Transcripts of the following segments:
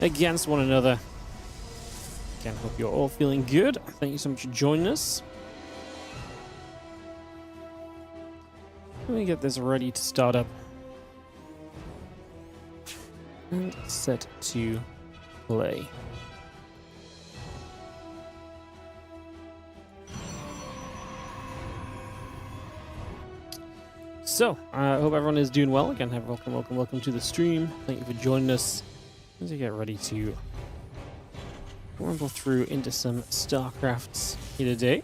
against one another. Again, hope you're all feeling good. Thank you so much for joining us. Let me get this ready to start up. And set to play. So, I hope everyone is doing well. Again, welcome to the stream. Thank you for joining us as we get ready to rumble through into some StarCrafts here today.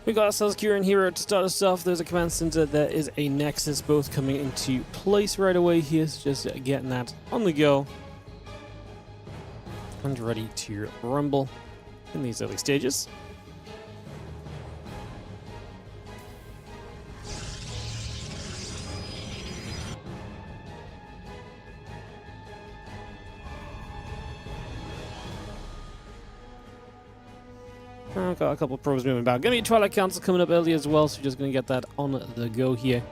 We got ourselves Kira and herO to start us off. There's a command center. There is a Nexus, both coming into place right away here. So just getting that on the go and ready to rumble in these early stages. I've got a couple of probes moving about. Gonna be Twilight Council coming up early as well, so we're just gonna get that on the go here.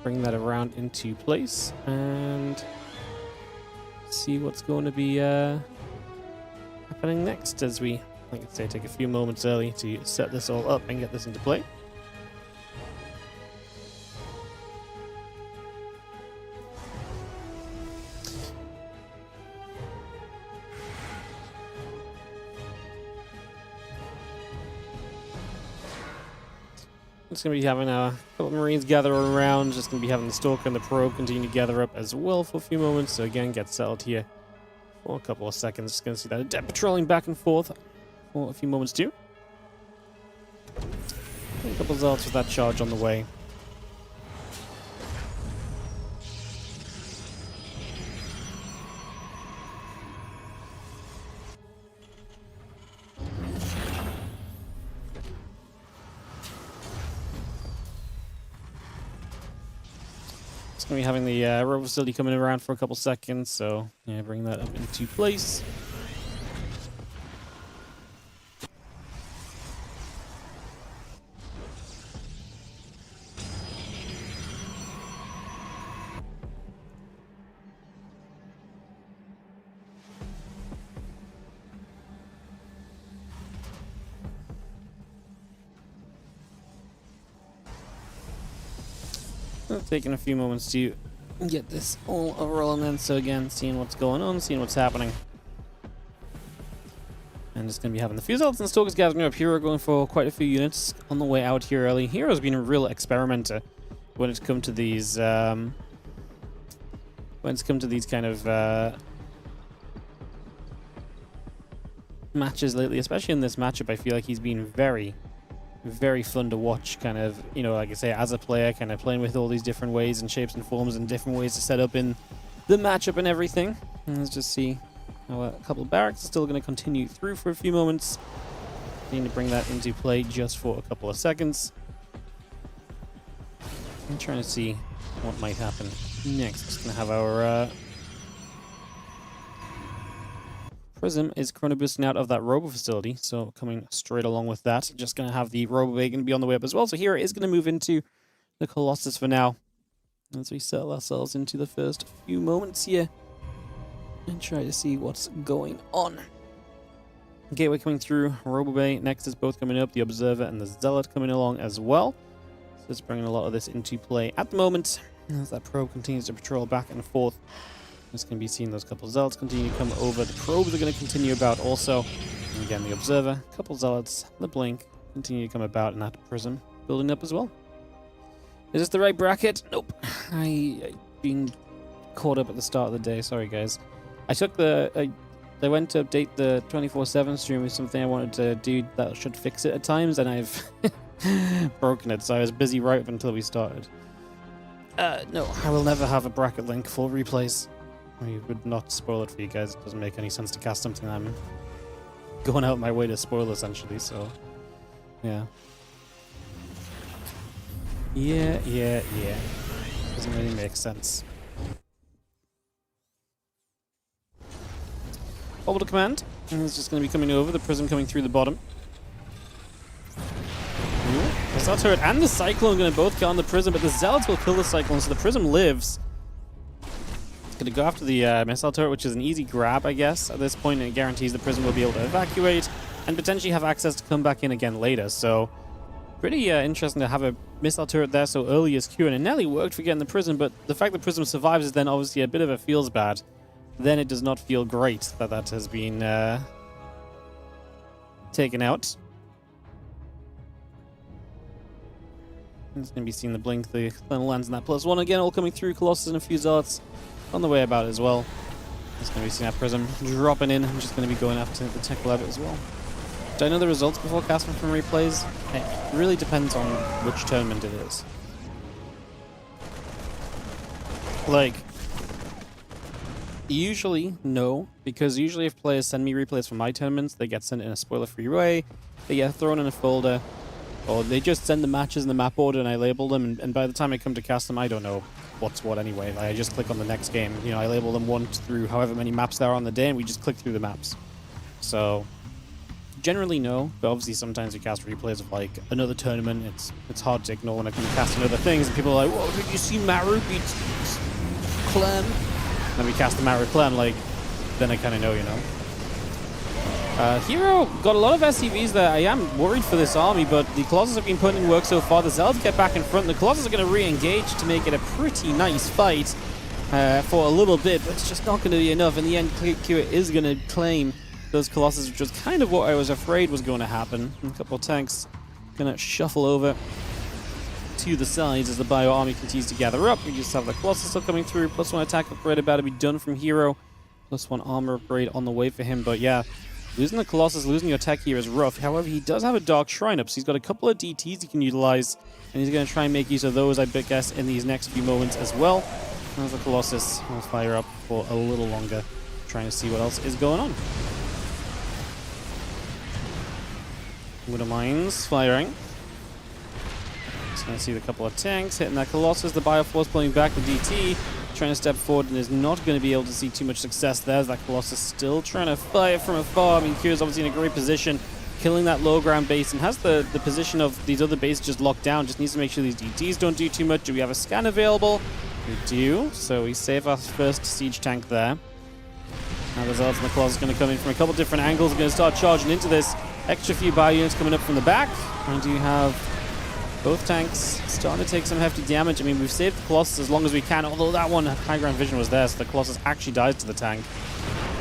Bring that around into place and see what's going to be happening next as we, like I say, take a few moments early to set this all up and get this into play. Just going to be having a couple of Marines gather around. Just going to be having the Stalker and the Probe continue to gather up as well for a few moments. So again, get settled here for a couple of seconds. Just going to see that Adept patrolling back and forth for a few moments too. And a couple of Zealots with that charge on the way. Going to be having the rover facility coming around for a couple seconds, so yeah, bring that up into place. Taking a few moments to get this all rolling in. So again, seeing what's going on, seeing what's happening. And just going to be having the few Zealots and Stalkers gathering up. herO going for quite a few units on the way out here early. herO's been a real experimenter when it's come to these kind of matches lately, especially in this matchup. I feel like he's been very fun to watch, kind of, you know, like I say, as a player, kind of playing with all these different ways and shapes and forms and different ways to set up in the matchup and everything. And let's just see how a couple of barracks are still going to continue through for a few moments. Need to bring that into play just for a couple of seconds. I'm trying to see what might happen next. Just going to have our Prism is chrono boosting out of that robo facility, so coming straight along with that. Just going to have the robo bay going to be on the way up as well. So here it is going to move into the Colossus for now, as we settle ourselves into the first few moments here and try to see what's going on. Gateway coming through, robo bay, Nexus both coming up, the Observer and the Zealot coming along as well. So it's bringing a lot of this into play at the moment as that probe continues to patrol back and forth. Just going to be seeing those couple of Zealots continue to come over. The probes are going to continue about also. And again, the Observer, a couple of Zealots, the Blink continue to come about, and that Prism building up as well. Is this the right bracket? Nope. I've been caught up at the start of the day. Sorry, guys. I took I went to update the 24/7 stream with something I wanted to do that should fix it at times, and I've broken it, so I was busy right up until we started. No, I will never have a bracket link for replays. I would not spoil it for you guys. It doesn't make any sense to cast something I'm going out my way to spoil, essentially, so... Yeah. Yeah. Doesn't really make sense. Orbital command. And it's just going to be coming over. The prism coming through the bottom. The Cell Turret and the Cyclone going to both kill on the prism, but the Zealots will kill the Cyclone, so the prism lives. It's going to go after the Missile Turret, which is an easy grab, I guess, at this point, and it guarantees the prism will be able to evacuate and potentially have access to come back in again later. So, pretty interesting to have a Missile Turret there so early as Q, and it nearly worked for getting the prism, but the fact that prism survives is then obviously a bit of a feels bad. Then it does not feel great that that has been taken out. It's going to be seeing the blink, the thermal lands, and that +1 again, all coming through. Colossus and a few Zealots on the way about as well. It's going to be seeing that prism dropping in. I'm just going to be going after the tech lab as well. Do I know the results before casting from replays? It really depends on which tournament it is. Like, usually, no, because usually if players send me replays from my tournaments, they get sent in a spoiler-free way, they get thrown in a folder, or they just send the matches in the map order and I label them, and by the time I come to cast them, I don't know what's what anyway. Like, I just click on the next game. You know, I label them 1 through however many maps there are on the day, and we just click through the maps. So, generally no, but obviously sometimes we cast replays of like another tournament. It's hard to ignore when I can cast on other things, and people are like, "Whoa, did you see Maru beat Clem?" And then we cast the Maru Clem, like, then I kind of know, you know. herO got a lot of SCVs there. I am worried for this army, but the Colossus have been putting in work so far. The Zealots get back in front. The Colossus are going to re-engage to make it a pretty nice fight for a little bit, but it's just not going to be enough. In the end, Q is going to claim those Colossus, which was kind of what I was afraid was going to happen. A couple of tanks going to shuffle over to the sides as the ByuN army continues to gather up. We just have the Colossus still coming through. +1 attack upgrade about to be done from herO. +1 armor upgrade on the way for him, but yeah. Losing the Colossus, losing your tech here is rough. However, he does have a Dark Shrine up, so he's got a couple of DTs he can utilize, and he's going to try and make use of those, I guess, in these next few moments as well. As the Colossus will fire up for a little longer, trying to see what else is going on. Widow Mines firing. Just going to see the couple of tanks hitting that Colossus. The Bioforce pulling back the DT, trying to step forward and is not going to be able to see too much success there. That Colossus still trying to fire from afar. I mean, Q is obviously in a great position, killing that low ground base, and has the position of these other bases just locked down. Just needs to make sure these DTs don't do too much. Do we have a scan available? We do, so we save our first siege tank there. Now the Zealots and the Colossus going to come in from a couple different angles. We're going to start charging into this. Extra few ByuNs coming up from the back. And you have both tanks starting to take some hefty damage. I mean, we've saved the Colossus as long as we can, although that one high ground vision was there, so the Colossus actually dies to the tank.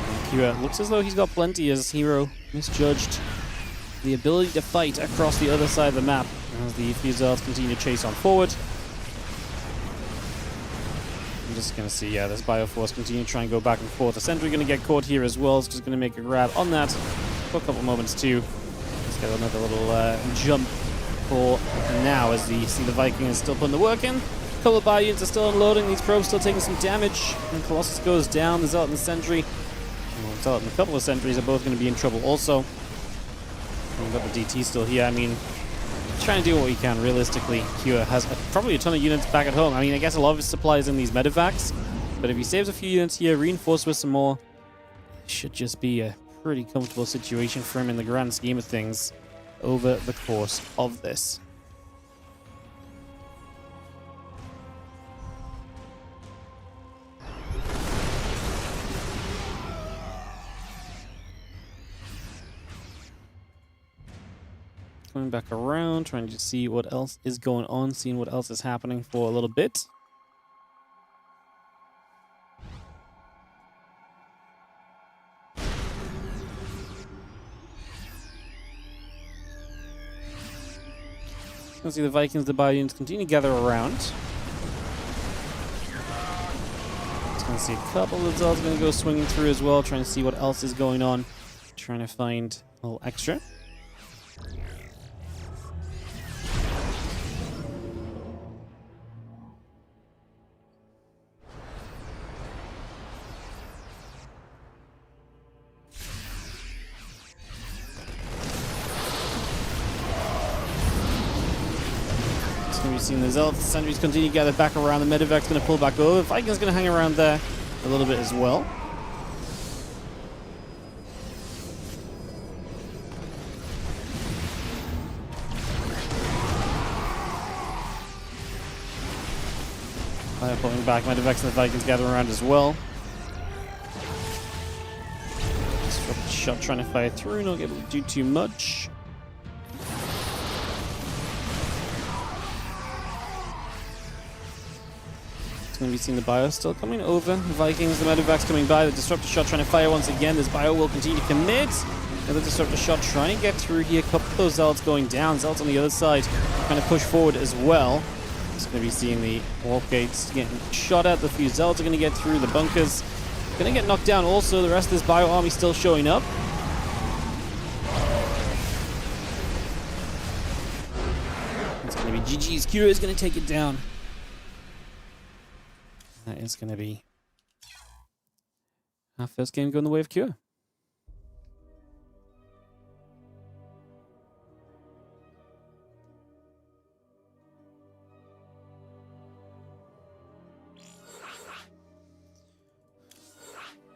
And Q looks as though he's got plenty, as herO misjudged the ability to fight across the other side of the map as the few Zealots continue to chase on forward. I'm just going to see, yeah, this Bioforce continue to try and go back and forth. The Sentry going to get caught here as well. It's just going to make a grab on that for a couple moments too. Let's get another little jump for now as you see the Viking is still putting the work in. A couple of ByuNs are still unloading. These probes still taking some damage. And Colossus goes down. The Zealot and the Sentry. Well, the Zealot and a couple of Sentries are both going to be in trouble also. And we've got the DT still here. I mean, trying to do what we can realistically. Q has probably a ton of units back at home. I mean, I guess a lot of his supplies in these medevacs, but if he saves a few units here, reinforced with some more, it should just be a pretty comfortable situation for him in the grand scheme of things over the course of this. Coming back around, trying to see what else is going on, seeing what else is happening for a little bit. You can see the Vikings, the ByuNs continue to gather around. Just going to see a couple of Zealots going to go swinging through as well, trying to see what else is going on, trying to find a little extra. We've seen the Zealots, the Sentries continue to gather back around. The Medevac's going to pull back over. Viking's going to hang around there a little bit as well. Fire pulling back. Medevac's and the Vikings gather around as well. Disrupt shot trying to fire through, not able to do too much. Going to be seeing the Bio still coming over. The Vikings, the Medevac's coming by. The Disruptor shot trying to fire once again. This Bio will continue to commit. Another Disruptor shot trying to get through here. A couple of those Zealots going down. Zealots on the other side trying to push forward as well. It's going to be seeing the Warp Gates getting shot at. The few Zealots are going to get through. The bunkers going to get knocked down also. The rest of this Bio army still showing up. It's going to be GG's. Kira is going to take it down. That is going to be our first game going the way of Cure.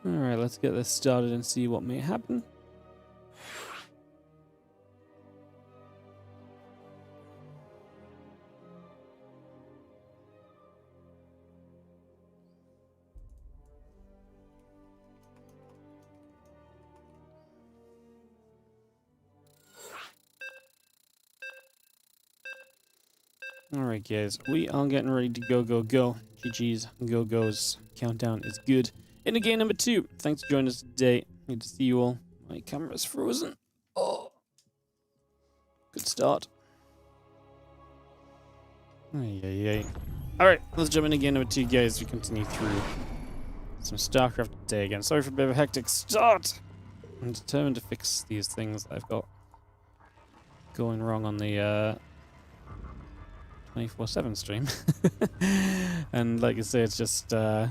Alright, let's get this started and see what may happen. Alright guys, we are getting ready to go. GG's, go-go's. Countdown is good. In game number 2, thanks for joining us today. Good to see you all. My camera's frozen. Oh, good start. Alright, let's jump into game number 2 guys. We continue through some StarCraft today again. Sorry for a bit of a hectic start. I'm determined to fix these things I've got going wrong on the 24/7 stream. And like I say, it's just I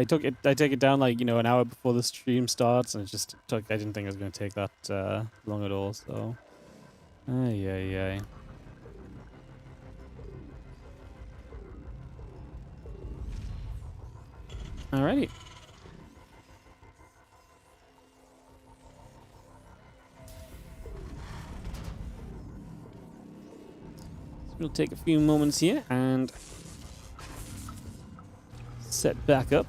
take it down like, you know, an hour before the stream starts, and it just took, I didn't think it was going to take that long at all, so alrighty. We'll take a few moments here and set back up.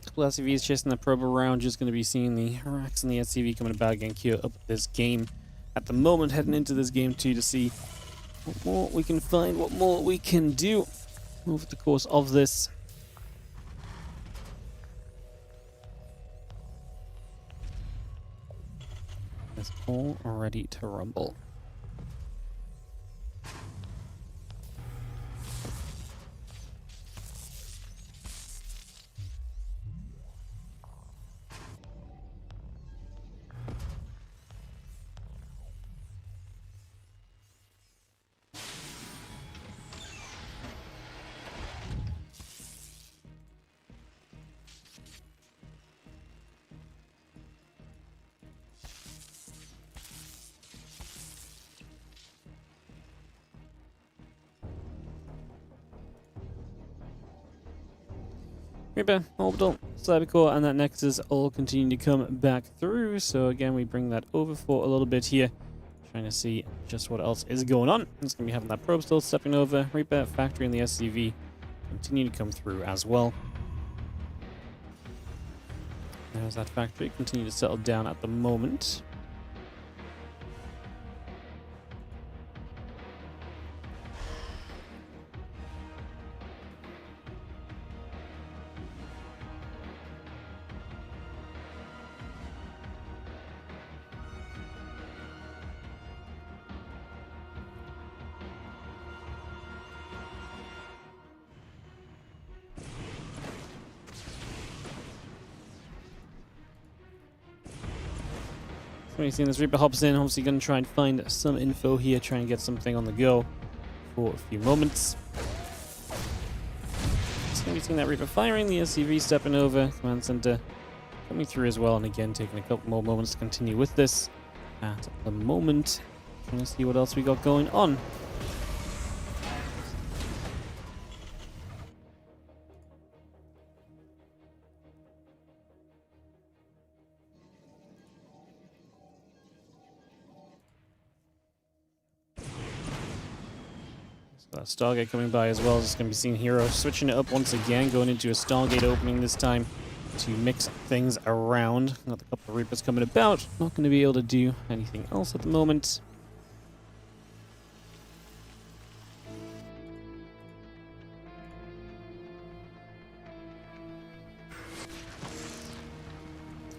Couple SCVs chasing the probe around, just going to be seeing the Harax and the SCV coming about again, queue up this game. At the moment, heading into this game too, to see what more we can find, what more we can do over the course of this. It's all ready to rumble. Reaper, Orbital, Cybercore, and that Nexus all continue to come back through. So again, we bring that over for a little bit here, trying to see just what else is going on. It's going to be having that probe still stepping over. Reaper, Factory, and the SCV continue to come through as well. There's that Factory, continue to settle down at the moment. When you see this Reaper hops in, obviously going to try and find some info here, try and get something on the go for a few moments. Just going to be seeing that Reaper firing, the SCV stepping over, command center coming through as well, and again taking a couple more moments to continue with this. At the moment, trying to see what else we got going on. Stargate coming by as well. Just going to be seeing herO switching it up once again, going into a Stargate opening this time to mix things around. Got a couple of Reapers coming about. Not going to be able to do anything else at the moment.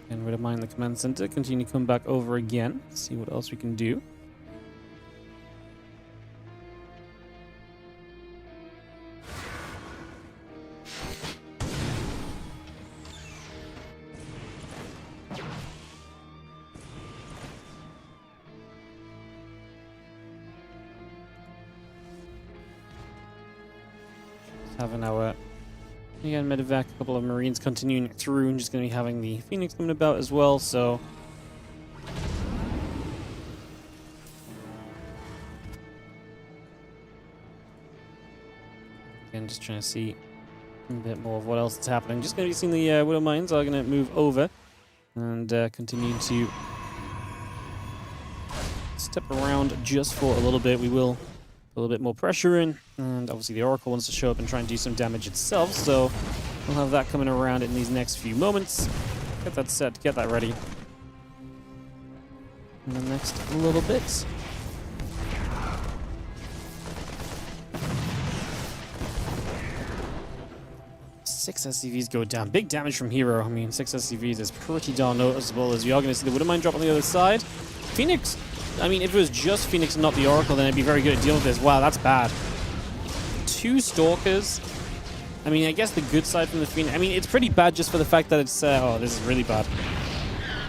And rid of mine the command center. Continue to come back over again. See what else we can do. Having our again medevac, a couple of Marines continuing through, and just going to be having the Phoenix coming about as well. So again, just trying to see a bit more of what else is happening. Just going to be seeing the Widow Mines are going to move over and continue to step around just for a little bit. We will a little bit more pressure in, and obviously the Oracle wants to show up and try and do some damage itself, so we'll have that coming around in these next few moments. Get that set, get that ready. In the next little bit. 6 SCVs go down. Big damage from herO. I mean, 6 SCVs is pretty darn noticeable, as we are going to see the Widow Mine drop on the other side. Phoenix, I mean, if it was just Phoenix and not the Oracle, then it'd be very good at dealing with this. Wow, that's bad. 2 Stalkers. I mean, I guess the good side from the Phoenix... I mean, it's pretty bad just for the fact that it's... oh, this is really bad.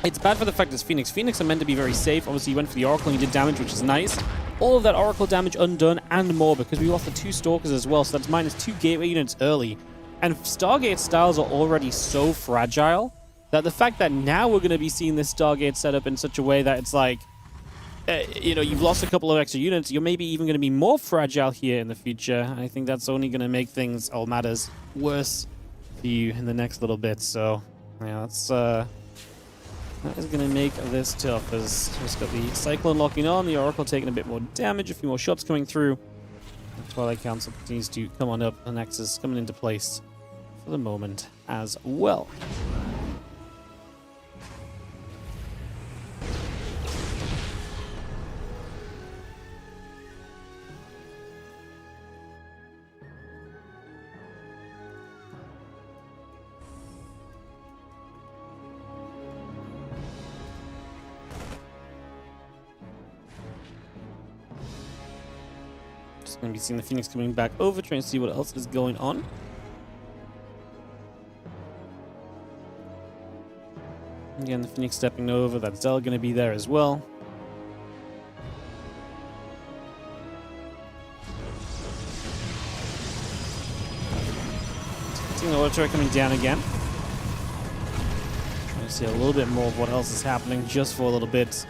It's bad for the fact it's Phoenix. Phoenix are meant to be very safe. Obviously, you went for the Oracle and you did damage, which is nice. All of that Oracle damage undone and more, because we lost the 2 Stalkers as well, so that's minus 2 gateway units early. And Stargate styles are already so fragile that the fact that now we're going to be seeing this Stargate set up in such a way that it's like... you know, you've lost a couple of extra units. You're maybe even going to be more fragile here in the future. I think that's only going to make things, all matters, worse for you in the next little bit. So, yeah, that is going to make this tough. As just got the Cyclone locking on, the Oracle taking a bit more damage, a few more shots coming through. The Twilight Council continues to come on up. The Nexus coming into place for the moment as well. Going to be seeing the Phoenix coming back over, trying to see what else is going on. Again, the Phoenix stepping over. That's Zell going to be there as well. Seeing the auto turret coming down again. Trying to see a little bit more of what else is happening just for a little bit.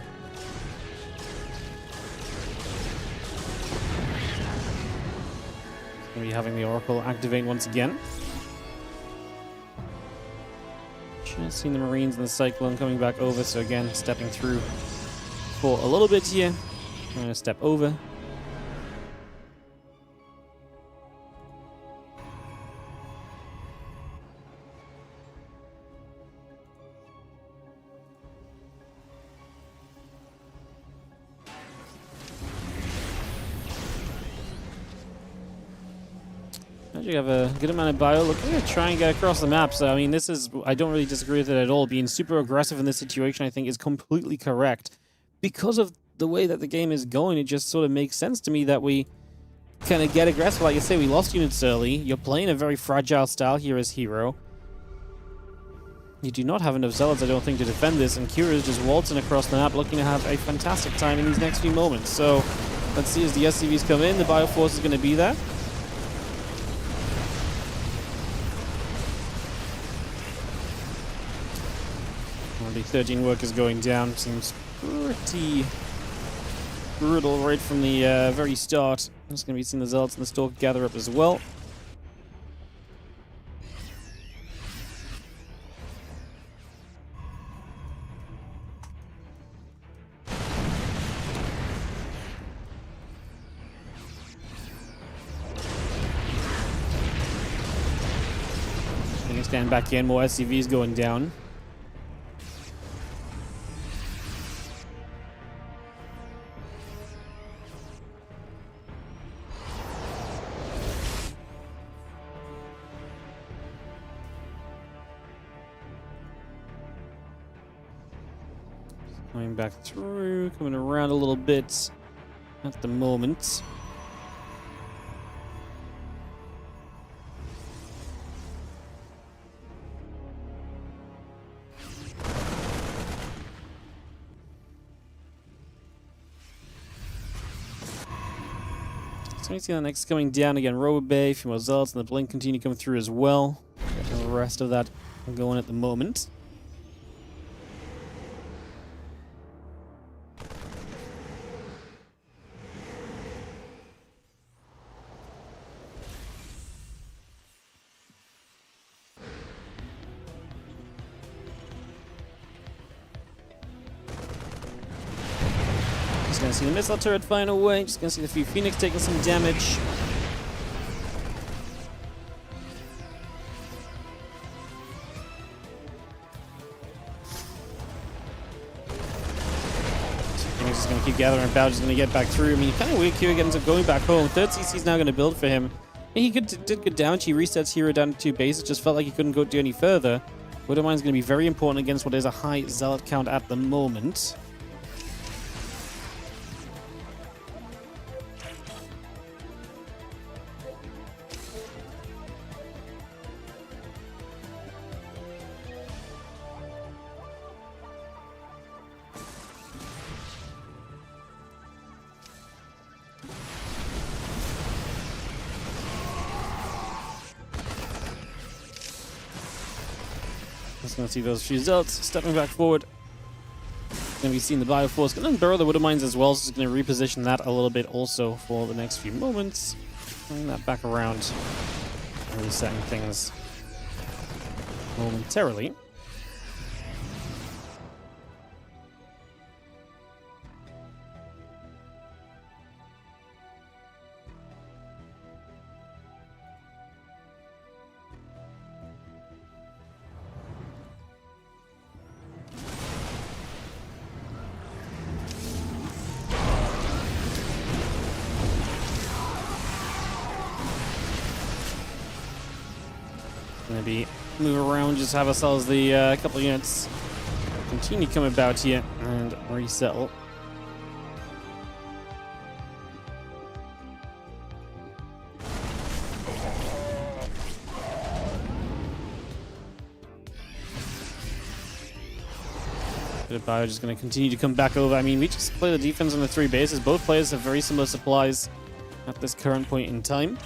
Going to be having the Oracle activate once again. Just seeing the Marines and the Cyclone coming back over, so again, stepping through for a little bit here. I'm going to step over. You have a good amount of bio. Looking to try and get across the map. So, I mean, this is... I don't really disagree with it at all. Being super aggressive in this situation, I think, is completely correct. Because of the way that the game is going, it just sort of makes sense to me that we kind of get aggressive. Like I say, we lost units early. You're playing a very fragile style here as herO. You do not have enough Zealots, I don't think, to defend this, and Kira is just waltzing across the map, looking to have a fantastic time in these next few moments. So, let's see as the SCVs come in, the Bioforce is going to be there. Already 13 workers going down, seems pretty brutal right from the very start. Just going to be seeing the Zealots and the Stalker gather up as well. Stand back in, more SCVs going down. Coming back through, coming around a little bit at the moment. So we see the next coming down again. Robo Bay, a few more Zealots, and the Blink continue coming through as well. Got the rest of that going at the moment. Just gonna see the missile turret flying away. Just gonna see the few Phoenix taking some damage. Phoenix is gonna keep gathering about. He's gonna get back through. I mean, kind of weird. Kira ends up going back home. Third CC is now gonna build for him. And he did good damage. He resets Hero down to 2 bases. Just felt like he couldn't go do any further. Widowmine is gonna be very important against what is a high Zealot count at the moment. Just gonna see those few Zealots stepping back forward. Gonna be seeing the Bioforce. Gonna burrow the Widowmines as well, so just gonna reposition that a little bit also for the next few moments. Bring that back around. And resetting things momentarily. Maybe move around, just have ourselves the couple units continue coming about here and resettle. Bit of Bio just going to continue to come back over. I mean, we just play the defense on the 3 bases. Both players have very similar supplies at this current point in time.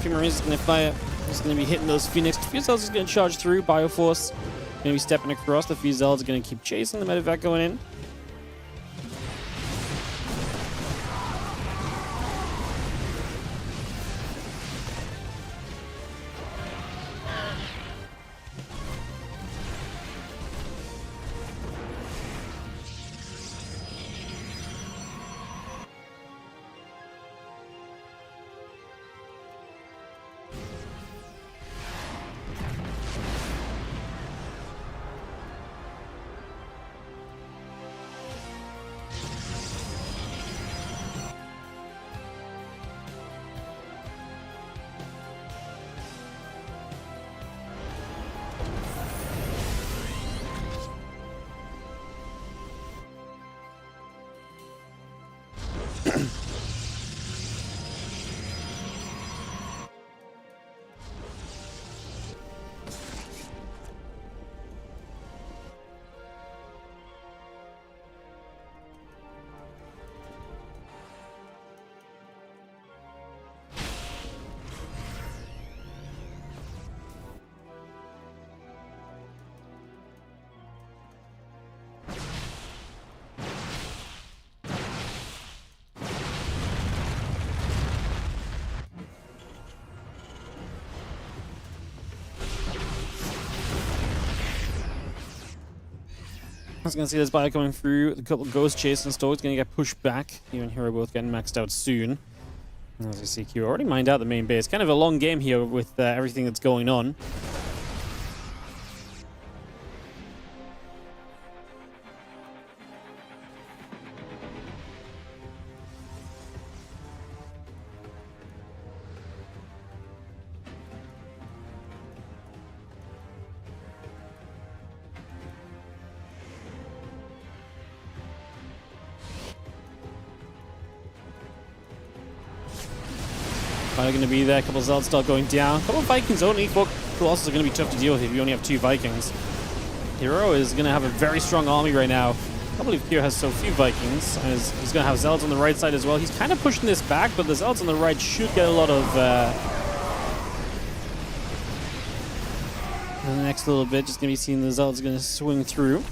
Marines is going to fire. Just going to be hitting those Phoenix. Fusels is going to charge through. Bioforce going to be stepping across. The Fusels are going to keep chasing the medevac going in. was going to see this Bio coming through. A couple of Ghost Chase and Stork's going to get pushed back. You and herO both getting maxed out soon. As you see, Q already mined out the main base. Kind of a long game here with everything that's going on. Are going to be there. A couple of Zealots start going down. A couple of Vikings only. Four Colossus are going to be tough to deal with if you only have 2 Vikings. herO is going to have a very strong army right now. I can't believe Q has so few Vikings. And he's going to have Zealots on the right side as well. He's kind of pushing this back, but the Zealots on the right should get a lot of... in the next little bit, just going to be seeing the Zealots going to swing through.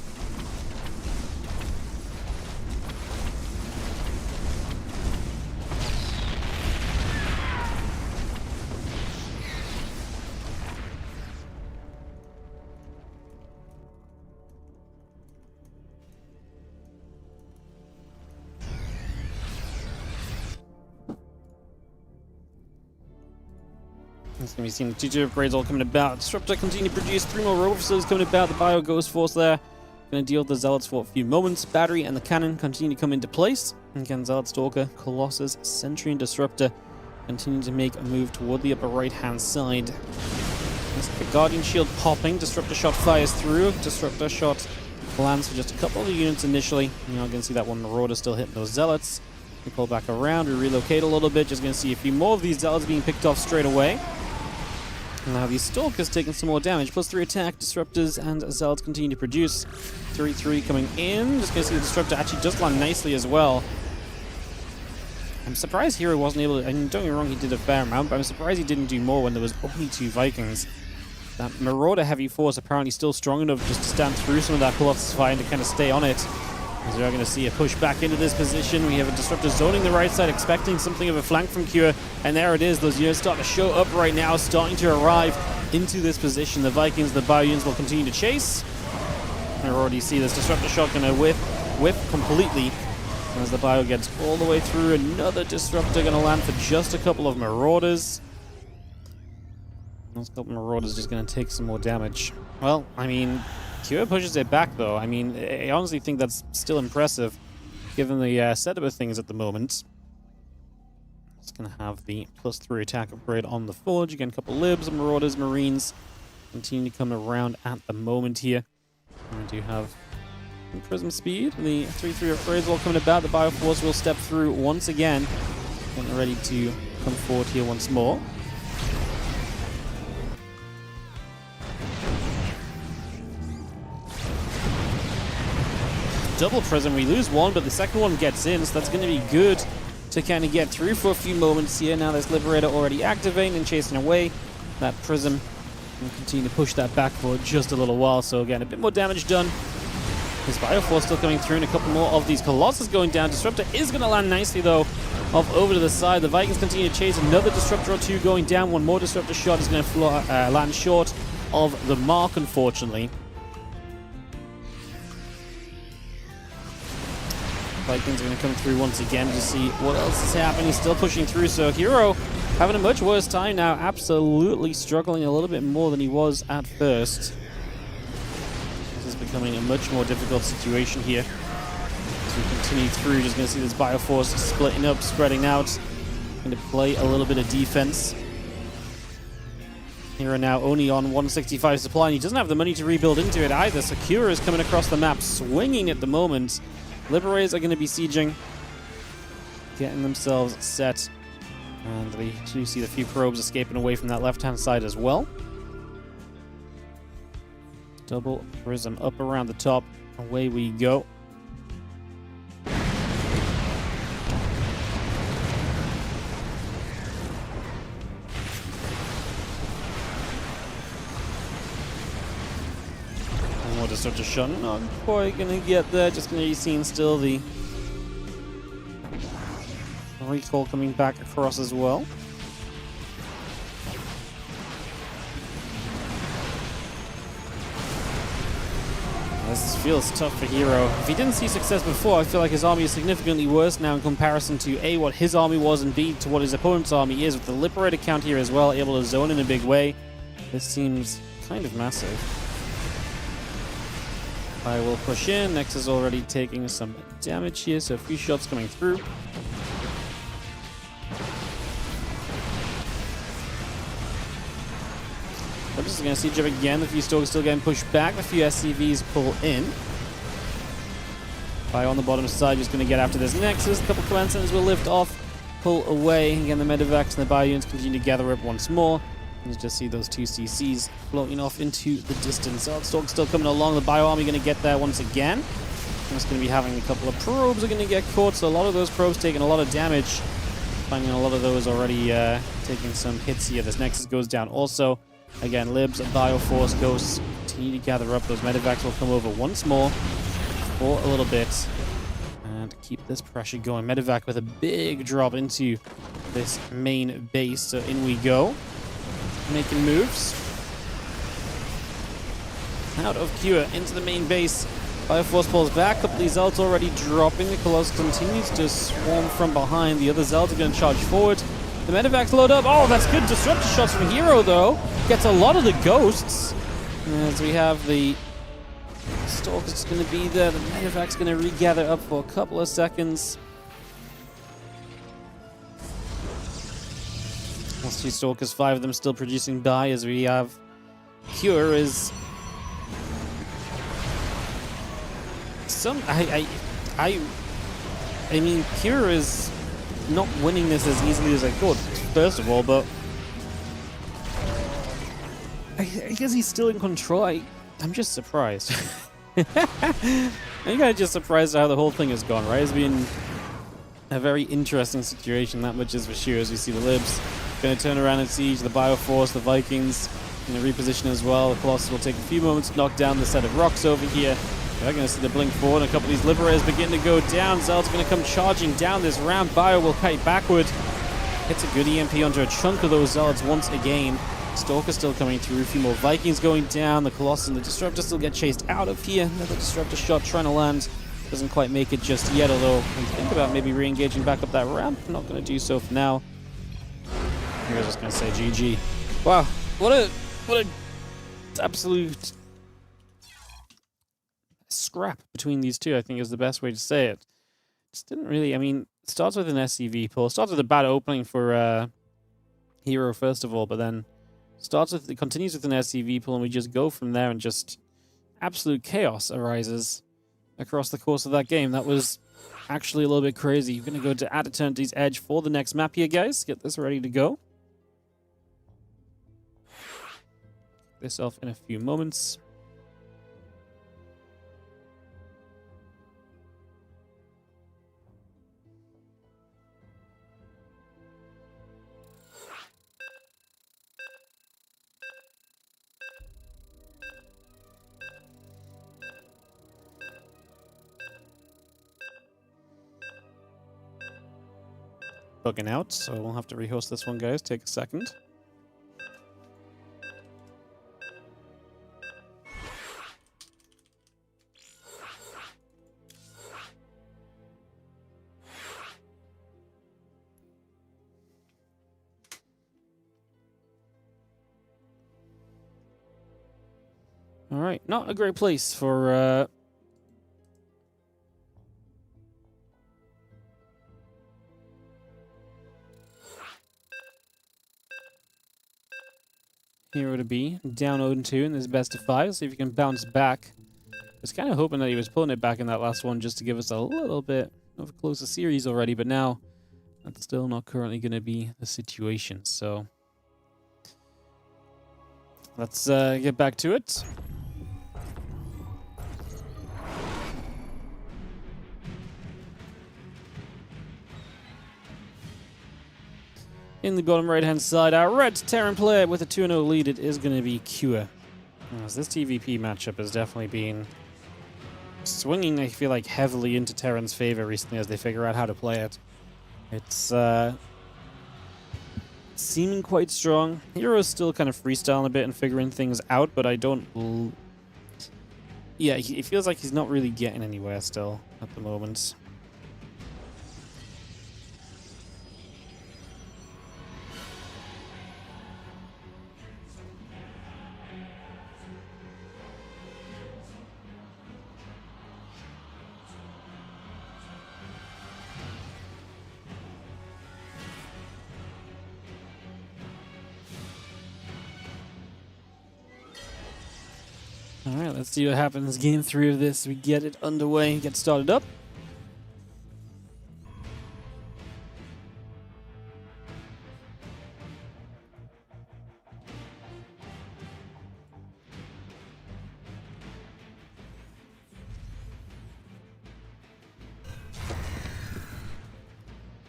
It's going to be seeing the 2-2 upgrades all coming about. Disruptor continue to produce 3 more robo facilities coming about. The Bio Ghost Force there. Going to deal with the Zealots for a few moments. Battery and the Cannon continue to come into place. And again, Zealot, Stalker, Colossus, Sentry, and Disruptor continue to make a move toward the upper right-hand side. The Guardian Shield popping. Disruptor shot fires through. Disruptor shot lands for just a couple of units initially. You're not going to see that one Marauder still hitting those Zealots. We pull back around. We relocate a little bit. Just going to see a few more of these Zealots being picked off straight away. Now these Stalkers taking some more damage. +3 attack, Disruptors and Zealots continue to produce. 3-3 coming in. Just gonna see the Disruptor actually just land nicely as well. I'm surprised herO wasn't able to... I mean, don't get me wrong, he did a fair amount, but I'm surprised he didn't do more when there was only 2 Vikings. That Marauder heavy force apparently still strong enough just to stand through some of that Colossus fire and to kind of stay on it. As we are going to see a push back into this position. We have a Disruptor zoning the right side, expecting something of a flank from Q. And there it is. Those units start to show up right now, starting to arrive into this position. The Vikings, the ByuNs will continue to chase. And we already see this Disruptor shot going to whip completely. As the Bio gets all the way through. Another Disruptor going to land for just a couple of Marauders. Those couple of Marauders just going to take some more damage. Well, I mean... Q pushes it back, though. I mean, I honestly think that's still impressive, given the setup of things at the moment. It's going to have the +3 attack upgrade on the Forge. Again, a couple Libs, Marauders, Marines continue to come around at the moment here. And we do have Prism Speed. The 3-3 upgrades all coming about. The Bioforce will step through once again. Getting ready to come forward here once more. Double Prism, we lose one, but the second one gets in, so that's going to be good to kind of get through for a few moments here. Now there's Liberator already activating and chasing away that Prism, and continue to push that back for just a little while. So again, a bit more damage done. This Bioforce still coming through, and a couple more of these Colossus going down. Disruptor is going to land nicely, though, off over to the side. The Vikings continue to chase. Another Disruptor or 2 going down. One more Disruptor shot is going to land short of the mark, unfortunately. Vikings are going to come through once again to see what else is happening. He's still pushing through, so herO having a much worse time now, absolutely struggling a little bit more than he was at first. This is becoming a much more difficult situation here. As we continue through, just going to see this Bioforce splitting up, spreading out. Going to play a little bit of defense. herO now only on 165 supply, and he doesn't have the money to rebuild into it either, so Q is coming across the map, swinging at the moment. Liberators are going to be sieging, getting themselves set. And we do see the few probes escaping away from that left-hand side as well. Double Prism up around the top. Away we go. More Disruptor shot. Not quite gonna get there. Just gonna be seeing still the recall coming back across as well. This feels tough for herO. If he didn't see success before, I feel like his army is significantly worse now in comparison to A, what his army was, and B, to what his opponent's army is, with the Liberator count here as well, able to zone in a big way. This seems kind of massive. I will push in. Nex is already taking some damage here, so a few shots coming through. I'm just going to siege up again. The few stalkers still getting pushed back. The few SCVs pull in. ByuN on the bottom side just going to get after this Nexus. A couple command centers will lift off, pull away. Again, the Medivacs and the ByuNs continue to gather up once more. You just see those two CCs floating off into the distance. Stalk still coming along. The ByuN army going to get there once again. Just going to be having a couple of probes are going to get caught. So a lot of those probes taking a lot of damage. Finding a lot of those already taking some hits here. This Nexus goes down also. Again, Libs, Bioforce, Ghosts continue to gather up. Those Medivacs will come over once more for a little bit and keep this pressure going. Medivac with a big drop into this main base. So in we go. Making moves. Out of Cure into the main base. Bioforce pulls back. A couple of these Zealots already dropping. The Colossus continues to swarm from behind. The other Zealots are going to charge forward. The Medivacs load up. Oh, that's good disruptor shots from herO, though. Gets a lot of the Ghosts. As we have the Stalker's going to be there. The Medivac's going to regather up for a couple of seconds. Let's see, Stalkers, 5 of them still producing die, as we have Cure is I mean, Cure is not winning this as easily as I thought, first of all, but I guess he's still in control. I'm just surprised. I'm kind of just surprised how the whole thing has gone, right? It's been a very interesting situation, that much is for sure, as we see the Libs going to turn around and siege the Bioforce, the Vikings in a reposition as well. The Colossus will take a few moments to knock down the set of rocks over here. They're going to see the blink forward, and a couple of these Liberators begin to go down. Zealot's going to come charging down this ramp. ByuN will kite backward. Hits a good EMP onto a chunk of those Zealots once again. Stalker still coming through. A few more Vikings going down. The Colossus and the Disruptor still get chased out of here. Another Disruptor shot trying to land. Doesn't quite make it just yet, although I think about maybe re-engaging back up that ramp. Not going to do so for now. I was just going to say GG. Wow, what a absolute scrap between these two, I think is the best way to say it. Just didn't really, I mean, it starts with an SCV pull. It starts with a bad opening for herO, first of all, but then it continues with an SCV pull, and we just go from there, and just absolute chaos arises across the course of that game. That was actually a little bit crazy. You're going to go to At Eternity's Edge for the next map here, guys. Get this ready to go. This off in a few moments. Bugging out, so we'll have to rehost this one, guys. Take a second. All right, not a great place for herO to be. Down 0-2 in this best of 5. See if he can bounce back. I was kind of hoping that he was pulling it back in that last one just to give us a little bit of a closer series already, but now that's still not currently going to be the situation. So let's get back to it. In the bottom right-hand side, our red Terran player with a 2-0 lead, it is going to be Cure. As this TVP matchup has definitely been swinging, I feel like, heavily into Terran's favor recently as they figure out how to play it. It's seeming quite strong. herO's still kind of freestyling a bit and figuring things out, but I don't... Yeah, it feels like he's not really getting anywhere still at the moment. Alright, let's see what happens. Game 3 of this. We get it underway, get started up.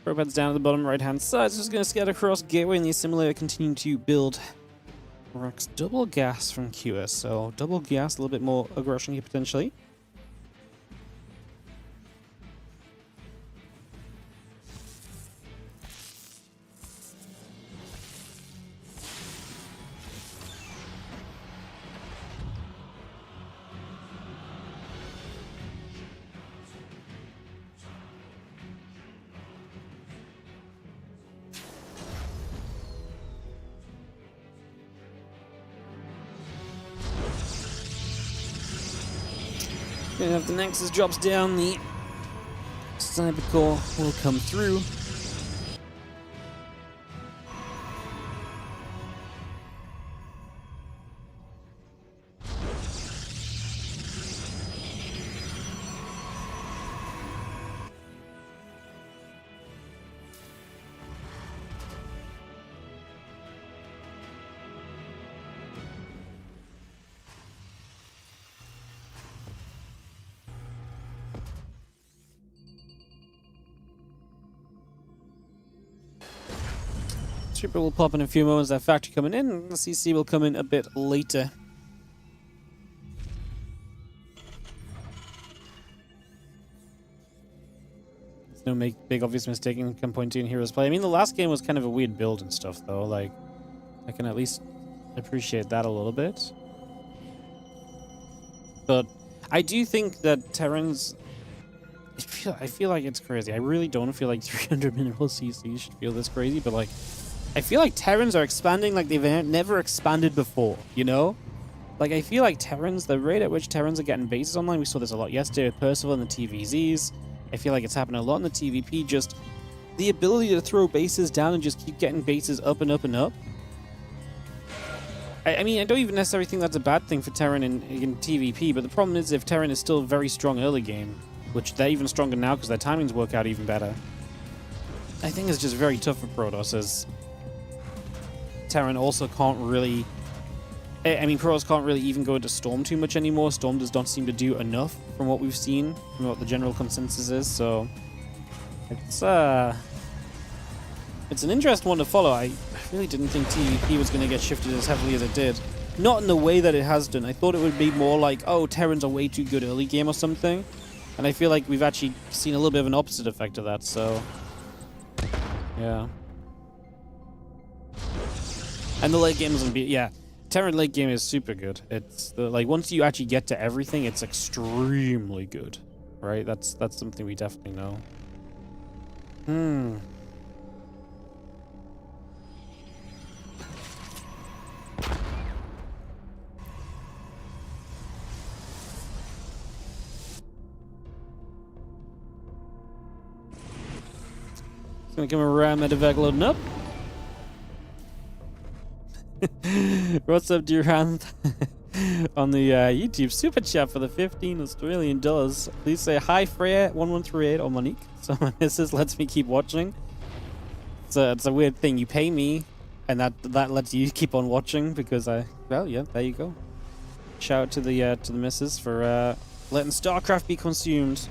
Ropehead's down at the bottom right-hand side. So just going to scatter across Gateway and the assimilator, continue to build. Rocks double gas from QS, so double gas, a little bit more aggression here potentially. Gonna have the Nexus drops down, the Sniper Core will come through. Trooper will pop in a few moments, that factory coming in, and the CC will come in a bit later. There's no big obvious mistake in point 2 in Hero's play. I mean, the last game was kind of a weird build and stuff, though. Like, I can at least appreciate that a little bit. But I do think that Terran's... I feel like it's crazy. I really don't feel like 300 mineral CC should feel this crazy, but like... I feel like Terrans are expanding like they've never expanded before, you know? Like, I feel like Terrans, the rate at which Terrans are getting bases online, we saw this a lot yesterday with Percival and the TVZs. I feel like it's happening a lot in the TVP, just the ability to throw bases down and just keep getting bases up and up and up. I mean, I don't even necessarily think that's a bad thing for Terran in TVP, but the problem is if Terran is still very strong early game, which they're even stronger now because their timings work out even better, I think it's just very tough for Protoss as... Terran also can't really... I mean, Protoss can't really even go into Storm too much anymore. Storm does not seem to do enough from what we've seen, from what the general consensus is, so... It's an interesting one to follow. I really didn't think TVP was going to get shifted as heavily as it did. Not in the way that it has done. I thought it would be more like, oh, Terrans are way too good early game or something. And I feel like we've actually seen a little bit of an opposite effect of that, so... Yeah. And the late game is going to be... Yeah, Terran late game is super good. It's... like, once you actually get to everything, it's extremely good. Right? That's something we definitely know. It's gonna come around medevac loading up. What's up, Durant? On the YouTube super chat for the 15 Australian dollars. Please say hi, Freya1138 or Monique. So my missus lets me keep watching. It's a weird thing. You pay me, and that lets you keep on watching because well, yeah, there you go. Shout out to the missus for letting StarCraft be consumed.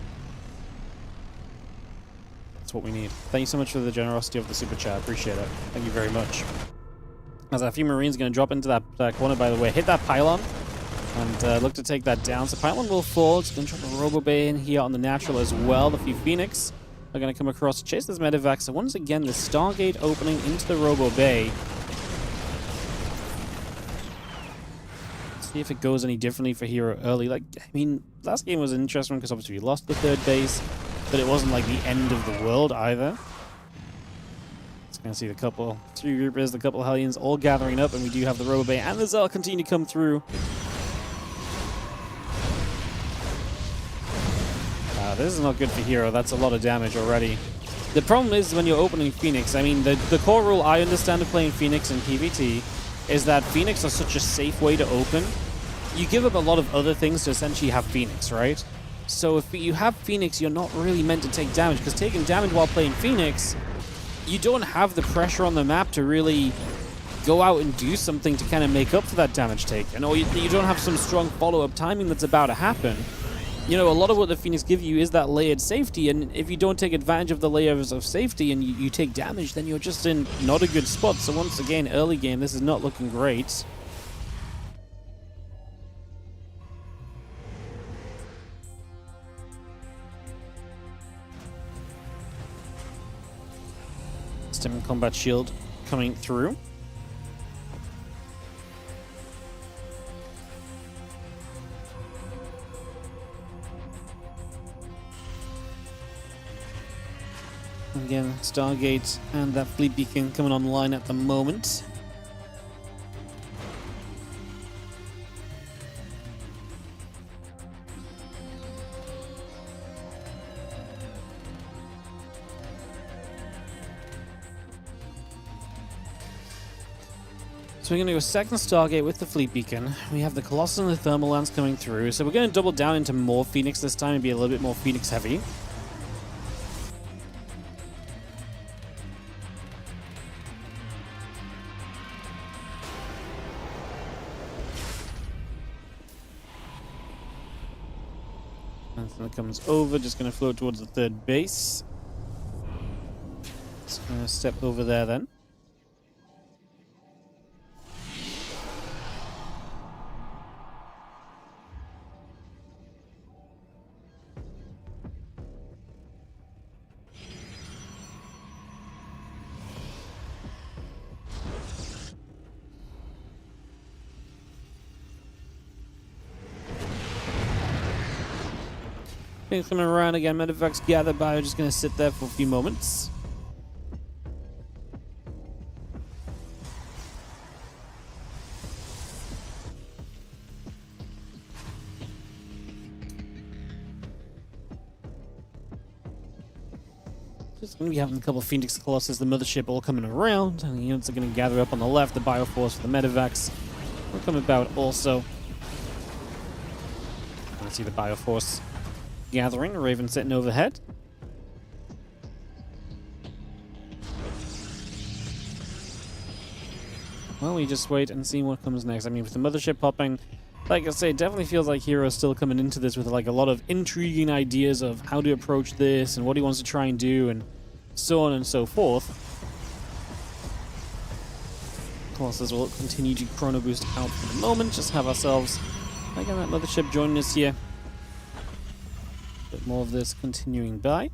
That's what we need. Thank you so much for the generosity of the super chat. Appreciate it. Thank you very much. As a few Marines going to drop into that corner, by the way. Hit that pylon and look to take that down. So pylon will fall. It's going to drop a Robo Bay in here on the natural as well. The few Phoenix are going to come across to chase this medevac. So once again, the Stargate opening into the Robo Bay. See if it goes any differently for herO early. Like, I mean, last game was interesting because obviously we lost the third base, but it wasn't like the end of the world either. Just gonna see the couple, 3 Reapers, the couple Hellions all gathering up, and we do have the RoboBay and the Zell continue to come through. This is not good for herO. That's a lot of damage already. The problem is when you're opening Phoenix, I mean, the core rule I understand of playing Phoenix in PvT is that Phoenix are such a safe way to open. You give up a lot of other things to essentially have Phoenix, right? So if you have Phoenix, you're not really meant to take damage, because taking damage while playing Phoenix, you don't have the pressure on the map to really go out and do something to kind of make up for that damage taken, or you don't have some strong follow-up timing that's about to happen. You know, a lot of what the Phoenix give you is that layered safety, and if you don't take advantage of the layers of safety and you take damage, then you're just in not a good spot. So once again, early game, this is not looking great. Stem combat shield coming through. Again, Stargate and that fleet beacon coming online at the moment. So we're going to go second Stargate with the fleet beacon. We have the Colossus and the Thermal Lance coming through. So we're going to double down into more Phoenix this time and be a little bit more Phoenix heavy. Anthony comes over, just going to float towards the third base. Just going to step over there then. Things coming around again. Medevac's gathered by. Just going to sit there for a few moments. Just going to be having a couple of Phoenix Colossus, the Mothership, all coming around. And the units are going to gather up on the left. The Bioforce for the Medevacs will come about also. Let's see the Bioforce gathering. Raven sitting overhead. Well, we just wait and see what comes next. I mean, with the Mothership popping, like I say, it definitely feels like herO's still coming into this with like a lot of intriguing ideas of how to approach this and what he wants to try and do and so on and so forth. Colossus will continue to chrono boost out for the moment. Just have ourselves, again, that Mothership joining us here. Bit more of this continuing by.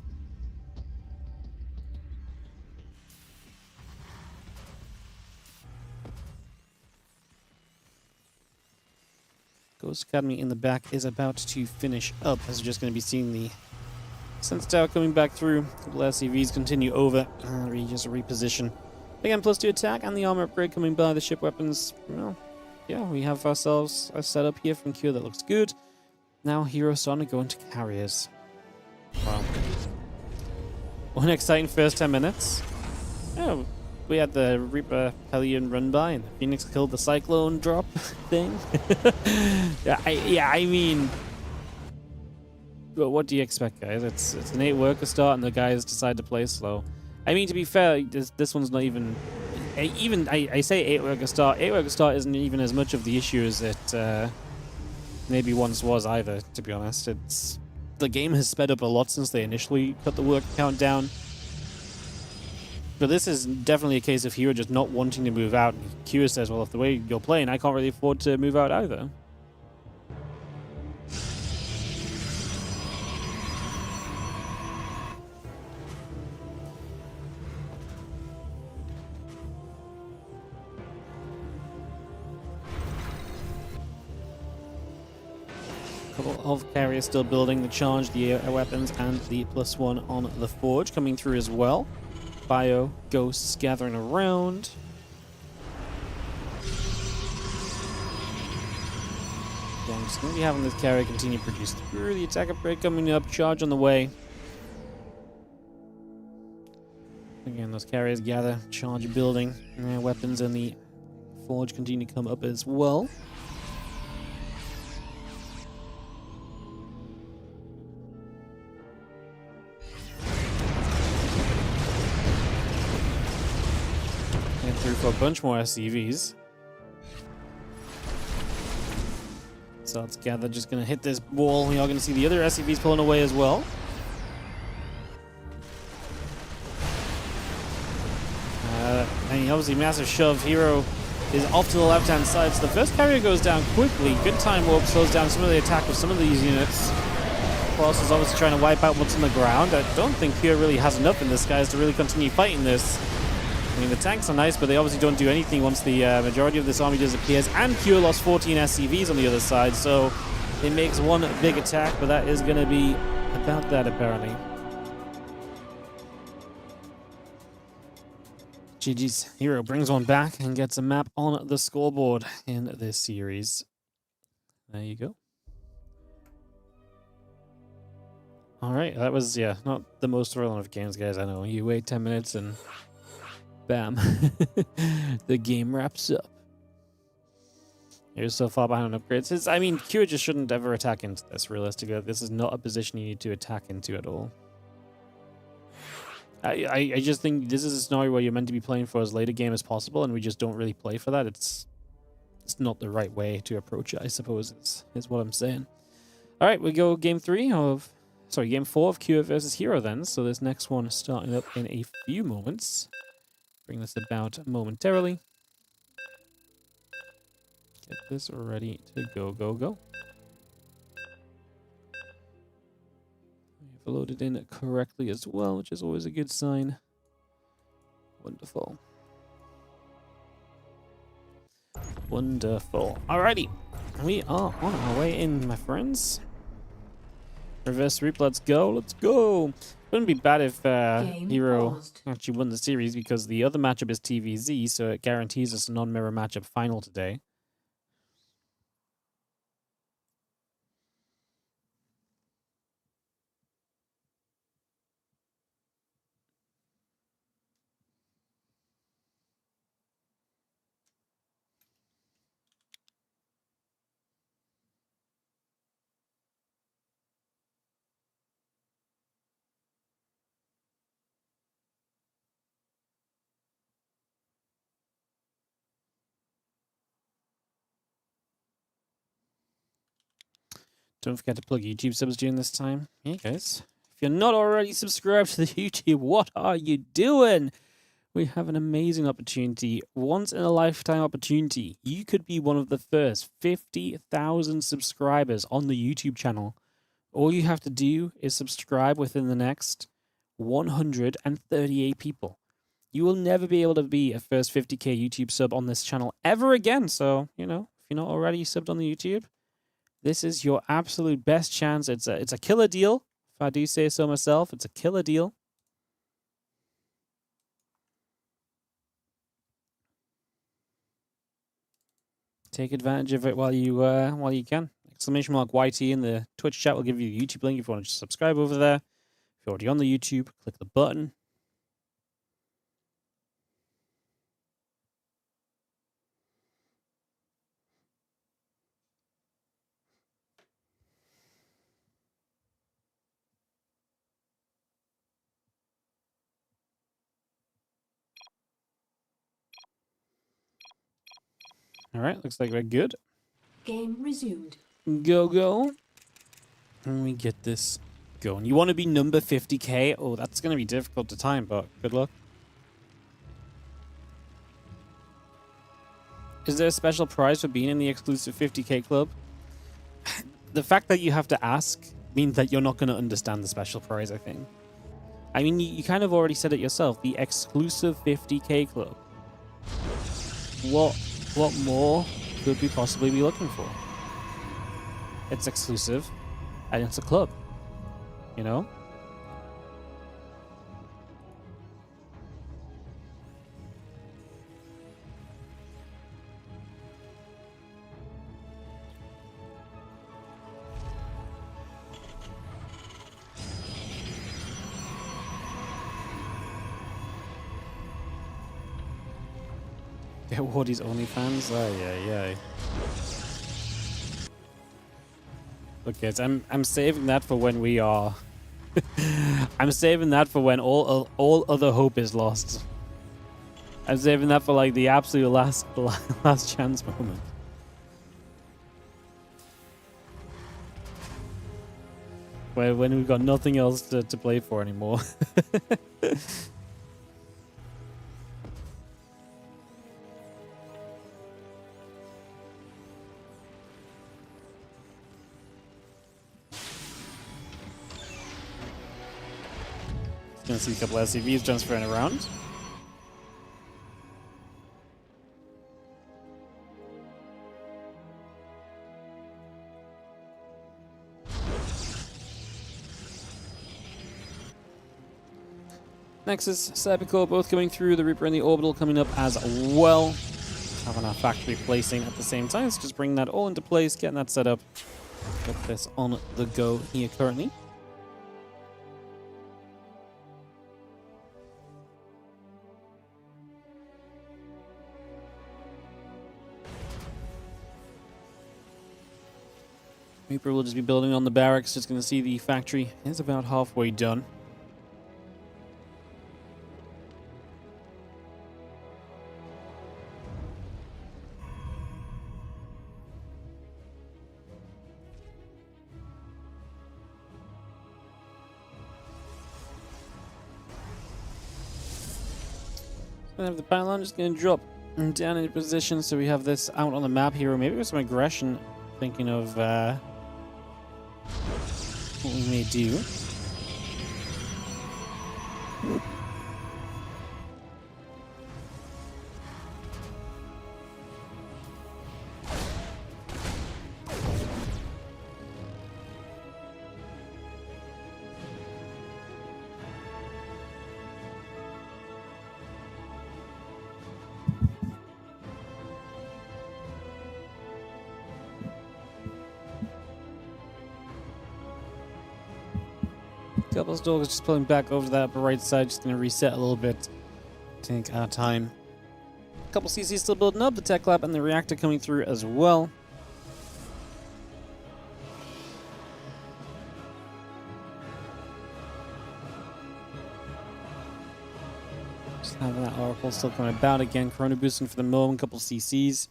Ghost Academy in the back is about to finish up, as we're just going to be seeing the Sense Tower coming back through. A couple SCVs continue over. Just reposition. Again, +2 attack and the armor upgrade coming by. The ship weapons, well, yeah, we have ourselves a setup here from Cure that looks good. Now herO starting to go into carriers. Wow. One exciting first 10 minutes. Oh, we had the Reaper Hellion run by and the Phoenix killed the Cyclone drop thing. I mean, well, what do you expect, guys? It's an 8-worker start and the guys decide to play slow. I mean, to be fair, this one's not even I say 8-worker start. 8-worker start isn't even as much of the issue as it maybe once was either, to be honest. The game has sped up a lot since they initially cut the work count down. But this is definitely a case of herO just not wanting to move out. Q says, well, if the way you're playing, I can't really afford to move out either. couple of carriers still building the charge, the air weapons, and the +1 on the forge coming through as well. Bio ghosts gathering around. Yeah, I'm just going to be having this carrier continue to produce through. The attack upgrade coming up, charge on the way. Again, those carriers gather, charge building, and weapons and the forge continue to come up as well. Through for a bunch more SCVs. So let's gather, just going to hit this wall. We are going to see the other SCVs pulling away as well. And obviously massive shove. herO is off to the left-hand side. So the first carrier goes down quickly. Good time warp slows down some of the attack of some of these units. Cross is obviously trying to wipe out what's on the ground. I don't think Pure really has enough in this, guys, to really continue fighting this. I mean, the tanks are nice, but they obviously don't do anything once the majority of this army disappears. And Pure lost 14 SCVs on the other side, so it makes one big attack, but that is going to be about that, apparently. GG's. herO brings one back and gets a map on the scoreboard in this series. There you go. All right, that was, yeah, not the most thrilling of games, guys. I know. You wait 10 minutes and bam, the game wraps up. You're so far behind on upgrades. I mean, Q just shouldn't ever attack into this, realistically. This is not a position you need to attack into at all. I just think this is a scenario where you're meant to be playing for as late a game as possible, and we just don't really play for that. It's not the right way to approach it, I suppose, is what I'm saying. All right, we go game 4 of Q versus herO then. So this next one is starting up in a few moments. Bring this about momentarily. Get this ready to go. We've loaded in correctly as well, which is always a good sign. Wonderful. Alrighty. We are on our way in, my friends. Reverse sweep, let's go. Wouldn't be bad if herO actually won the series, because the other matchup is TVZ, so it guarantees us a non-mirror matchup final today. Don't forget to plug YouTube subs during this time. Hey guys, if you're not already subscribed to the YouTube, what are you doing? We have an amazing opportunity, once in a lifetime opportunity. You could be one of the first 50,000 subscribers on the YouTube channel. All you have to do is subscribe within the next 138 people. You will never be able to be a first 50k YouTube sub on this channel ever again. So, you know, if you're not already subbed on the YouTube, this is your absolute best chance. It's a killer deal. If I do say so myself, it's a killer deal. Take advantage of it while you can. Exclamation mark YT in the Twitch chat will give you the YouTube link if you want to subscribe over there. If you're already on the YouTube, click the button. All right, looks like we're good. Game resumed. Go. And we get this going. You want to be number 50k? Oh, that's going to be difficult to time, but good luck. Is there a special prize for being in the exclusive 50k club? The fact that you have to ask means that you're not going to understand the special prize, I think. I mean, you kind of already said it yourself. The exclusive 50k club. What more could we possibly be looking for? it's exclusive, and it's a club, you know? Get Wardy's OnlyFans? Ay. Look, guys, I'm saving that for when we are. I'm saving that for when all other hope is lost. I'm saving that for like the absolute last chance moment. When we've got nothing else to play for anymore. Gonna see a couple SCVs transferring around. Nexus, Cybercore both coming through, the Reaper and the Orbital coming up as well. Having our factory placing at the same time, so just bringing that all into place, getting that set up. Get this on the go here currently. Reaper will just be building on the barracks, just going to see the factory is about halfway done. Gonna have the pylon just going to drop down into position, so we have this out on the map here, or maybe with some aggression, thinking of what we may do. Couple of stalkers just pulling back over to that upper right side, just going to reset a little bit. Take our time. A couple CCs still building up, the tech lab and the reactor coming through as well. Just having that Oracle still coming about again. Corona boosting for the moment, couple CCs.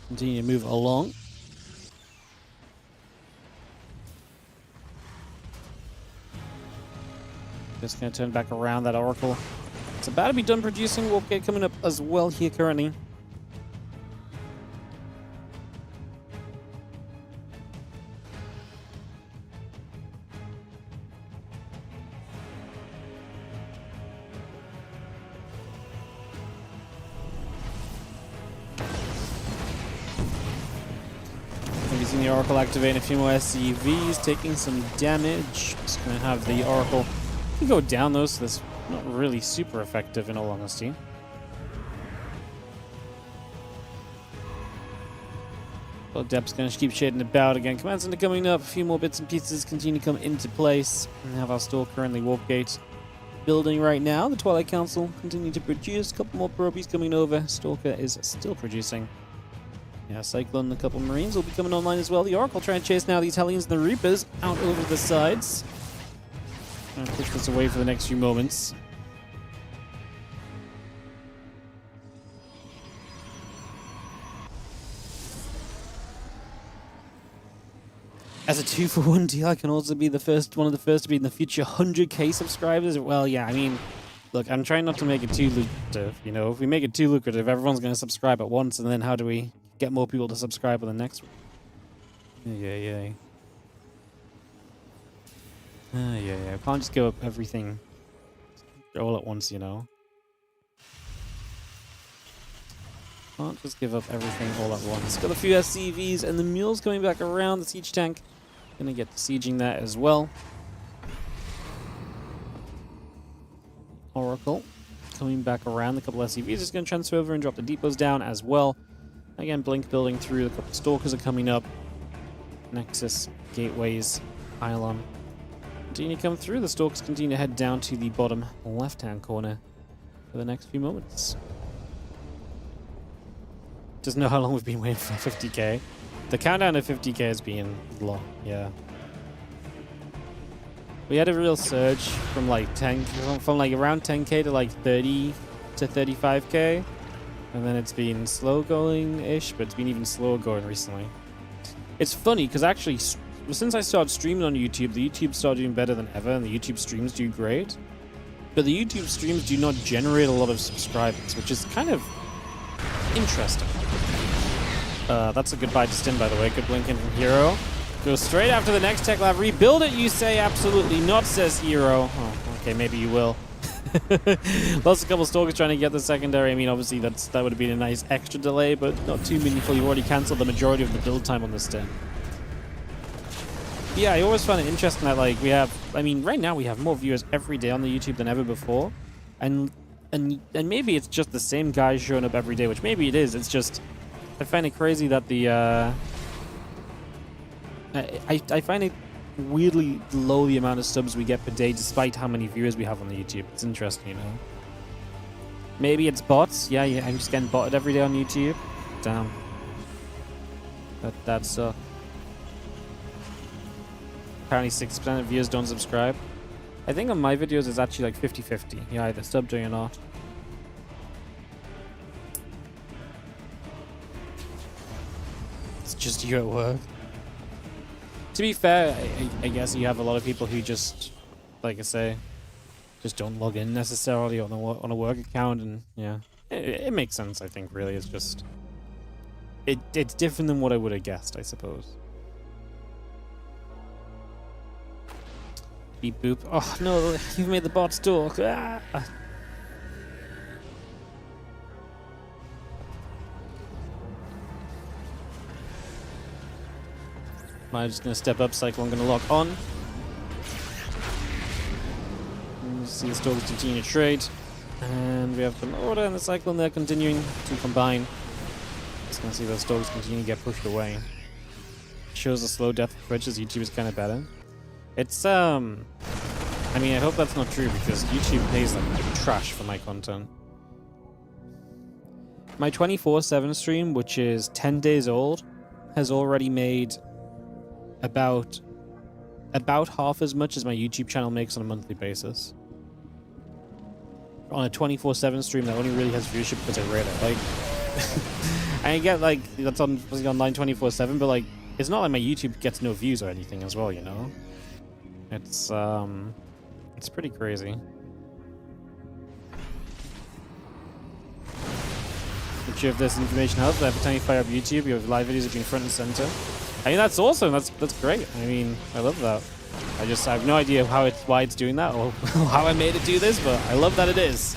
Continue to move along. Just going to turn back around that Oracle. It's about to be done producing. Warpgate coming up as well here currently. Using the Oracle activating a few more SCVs, taking some damage. Just going to have the Oracle. You go down though, so that's not really super effective in all honesty. Well, Dep's going to keep shading about again. Command Center coming up, a few more bits and pieces continue to come into place. And have our store currently Warpgate building right now. The Twilight Council continue to produce. A couple more probies coming over. Stalker is still producing. Yeah, Cyclone and a couple Marines will be coming online as well. The Oracle trying to chase now these Hellions and the Reapers out over the sides. Trying to push this away for the next few moments. As a 2-for-1 deal, I can also be the first, one of the first to be in the future 100k subscribers. Well, yeah, I mean, look, I'm trying not to make it too lucrative. You know, if we make it too lucrative, everyone's going to subscribe at once, and then how do we get more people to subscribe on the next one? Yeah. I can't just give up everything all at once, you know. Can't just give up everything all at once. Got a few SCVs and the mules coming back around. The siege tank Gonna get sieging that as well. Oracle coming back around. A couple SCVs is going to transfer over and drop the depots down as well. Again, Blink building through. A couple Stalkers are coming up. Nexus, Gateways, Pylon. Continue to come through. The Stalkers continue to head down to the bottom left-hand corner for the next few moments. Just know how long we've been waiting for 50k. The countdown to 50k has been long, yeah. We had a real surge from like from like around 10k to like 30 to 35k, and then it's been slow going-ish, but it's been even slower going recently. It's funny because actually, since I started streaming on YouTube, the YouTube started doing better than ever, and the YouTube streams do great. But the YouTube streams do not generate a lot of subscribers, which is kind of interesting. That's a goodbye to Stin, by the way. Good blink in from herO. Go straight after the next tech lab. Rebuild it, you say? Absolutely not, says herO. Oh, okay, maybe you will. Lost a couple Stalkers trying to get the secondary. I mean, obviously, that would have been a nice extra delay, but not too meaningful. You've already cancelled the majority of the build time on this Stin. Yeah, I always find it interesting that, like, we have... I mean, right now we have more viewers every day on the YouTube than ever before. And maybe it's just the same guys showing up every day, which maybe it is. It's just... I find it crazy that the... I find it weirdly low, the amount of subs we get per day, despite how many viewers we have on the YouTube. It's interesting, you know. Maybe it's bots. Yeah, I'm just getting botted every day on YouTube. Damn. That sucks. Apparently 6% of viewers don't subscribe. I think on my videos it's actually like 50-50. Yeah, either subbed or not. It's just you at work. To be fair, I guess you have a lot of people who just, like I say, just don't log in necessarily on a work account, and yeah, it makes sense. I think really, it's just it's different than what I would have guessed, I suppose. Beep boop. Oh no, you've made the bots talk. Ah. I'm just going to step up, cycle, I'm going to lock on. And see the Stalkers continue to trade. And we have an order and the Cyclone there continuing to combine. Just going to see those Stalkers continue to get pushed away. Shows the slow death of Twitch's YouTube is kind of better. It's, I mean, I hope that's not true because YouTube pays like trash for my content. My 24/7 stream, which is 10 days old, has already made about half as much as my YouTube channel makes on a monthly basis. On a 24/7 stream that only really has viewership because I rate it. Like, I get like that's online 24/7, but like it's not like my YouTube gets no views or anything as well, you know. It's pretty crazy. But you have this information out there. Every time you fire up YouTube, you have live videos being front and center. I mean, that's awesome. That's great. I mean, I love that. I have no idea why it's doing that or how I made it do this, but I love that it is.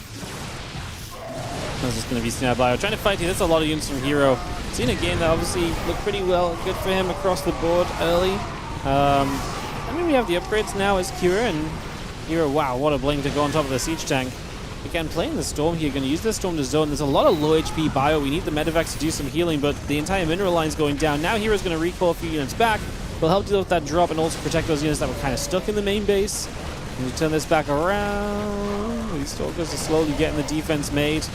I was just going to be snapped by. I'm trying to fight here. There's a lot of units from herO. Seeing a game that obviously looked pretty well. Good for him across the board early. I mean, we have the upgrades now as Cura and herO. Wow, what a blink to go on top of the siege tank. Again, playing the Storm here, going to use the Storm to zone. There's a lot of low HP bio. We need the Medivacs to do some healing, but the entire mineral line's going down. Now hero's going to recall a few units back. Will help deal with that drop and also protect those units that were kind of stuck in the main base. And we turn this back around. These Stalkers are slowly getting the defense made.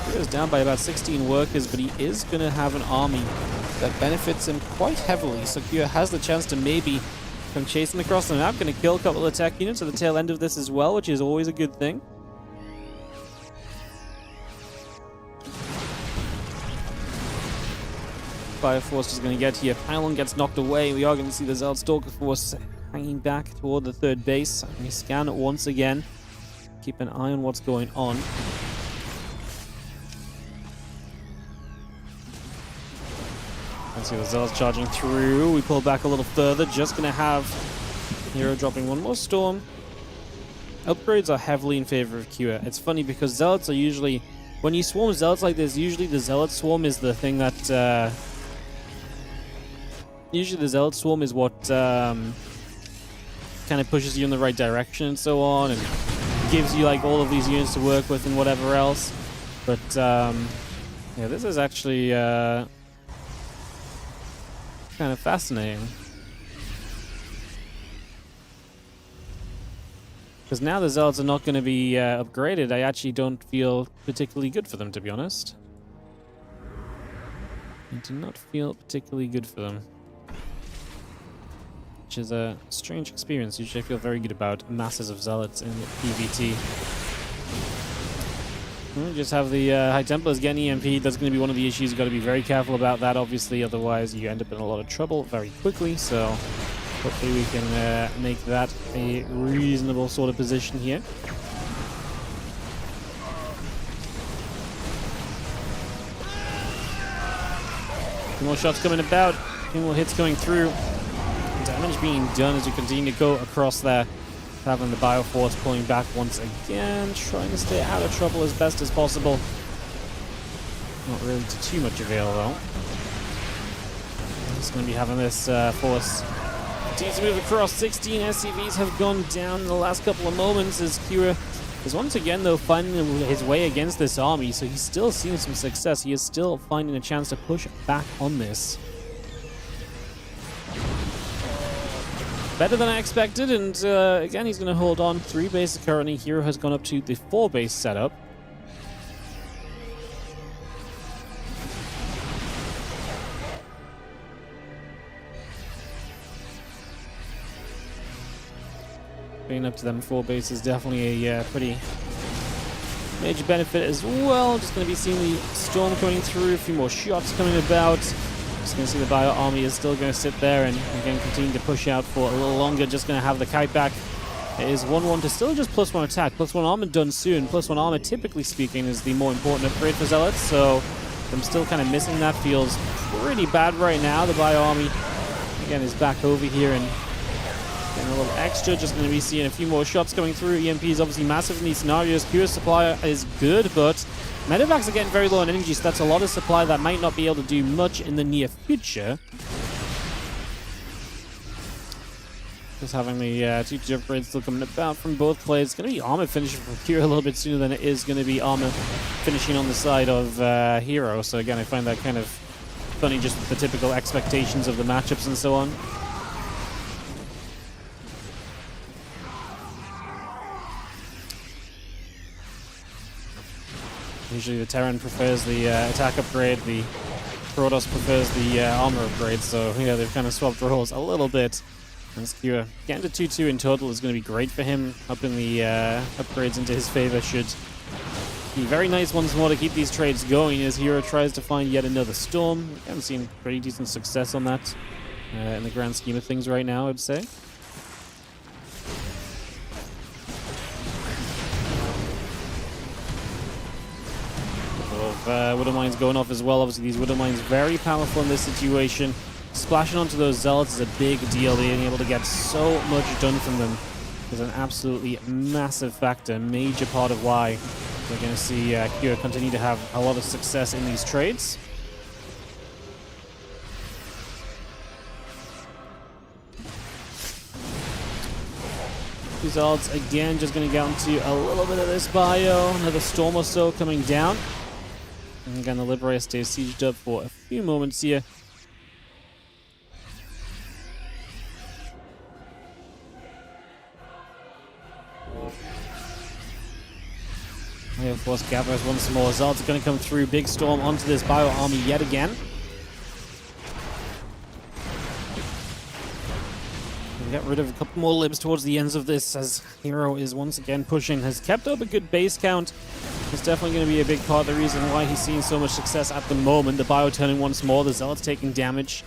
Hero's down by about 16 workers, but he is going to have an army that benefits him quite heavily. So Kira has the chance to maybe come chasing across the map. Going to kill a couple of tech units at the tail end of this as well, which is always a good thing. Fire Force is going to get here. Pylon gets knocked away. We are going to see the Zeld Stalker Force hanging back toward the third base. We scan it once again. Keep an eye on what's going on. Let's see the Zeld's charging through. We pull back a little further. Just going to have herO dropping one more Storm. Upgrades are heavily in favor of Kira. It's funny because Zealots are usually... When you swarm Zealots like this, usually the Zealot swarm is the thing that... Usually the Zealot Swarm is what kind of pushes you in the right direction and so on, and gives you like all of these units to work with and whatever else. But yeah, this is actually kind of fascinating. Because now the Zealots are not going to be upgraded, I actually don't feel particularly good for them, to be honest. I do not feel particularly good for them. Which is a strange experience. Usually I feel very good about masses of Zealots in PvT. We just have the High Templars getting EMP. That's going to be one of the issues. You've got to be very careful about that, obviously. Otherwise, you end up in a lot of trouble very quickly. So hopefully we can make that a reasonable sort of position here. A few more shots coming about. A few more hits going through. Damage being done as we continue to go across there. Having the Bioforce pulling back once again. Trying to stay out of trouble as best as possible. Not really to too much avail though. Just going to be having this force continue to move across. 16 SCVs have gone down in the last couple of moments as Kira is once again though finding his way against this army. So he's still seeing some success. He is still finding a chance to push back on this. Better than I expected, and again, he's going to hold on. 3 bases currently. herO has gone up to the 4 base setup. Being up to them 4 bases is definitely a pretty major benefit as well. Just going to be seeing the storm coming through, a few more shots coming about. Just going to see the Bio army is still going to sit there and again continue to push out for a little longer. Just going to have the kite back. It is 1-1 to still just +1 attack. +1 armor done soon. +1 armor, typically speaking, is the more important upgrade for Zealots. So I'm still kind of missing that. Feels pretty bad right now. The Bio army again is back over here and getting a little extra. Just going to be seeing a few more shots coming through. EMP is obviously massive in these scenarios. Pure supply is good, but medevacs are getting very low on energy, so that's a lot of supply that might not be able to do much in the near future. Just having the 2 upgrades still coming about from both players. It's going to be armor finishing from Kira a little bit sooner than it is going to be armor finishing on the side of herO. So again, I find that kind of funny, just the typical expectations of the matchups and so on. Usually the Terran prefers the attack upgrade, the Protoss prefers the armor upgrade, so yeah, they've kind of swapped roles a little bit. And Skua getting to 2-2 in total is going to be great for him. Upping the upgrades into his favor should be very nice once more to keep these trades going as herO tries to find yet another storm. We haven't seen pretty decent success on that in the grand scheme of things right now, I'd say. Widow Mines going off as well. Obviously, these Widow Mines very powerful in this situation. Splashing onto those Zealots is a big deal. Being able to get so much done from them is an absolutely massive factor, major part of why we're going to see Kira continue to have a lot of success in these trades. These Zealots again just going to get onto a little bit of this bio. Another storm or so coming down. And again, the Liberator stays sieged up for a few moments here. Of course, gathers once more. Zealots are going to come through. Big storm onto this bio army yet again. We'll get rid of a couple more libs towards the ends of this as herO is once again pushing. Has kept up a good base count. It's definitely going to be a big part of the reason why he's seeing so much success at the moment. The bio turning once more. The Zealots taking damage.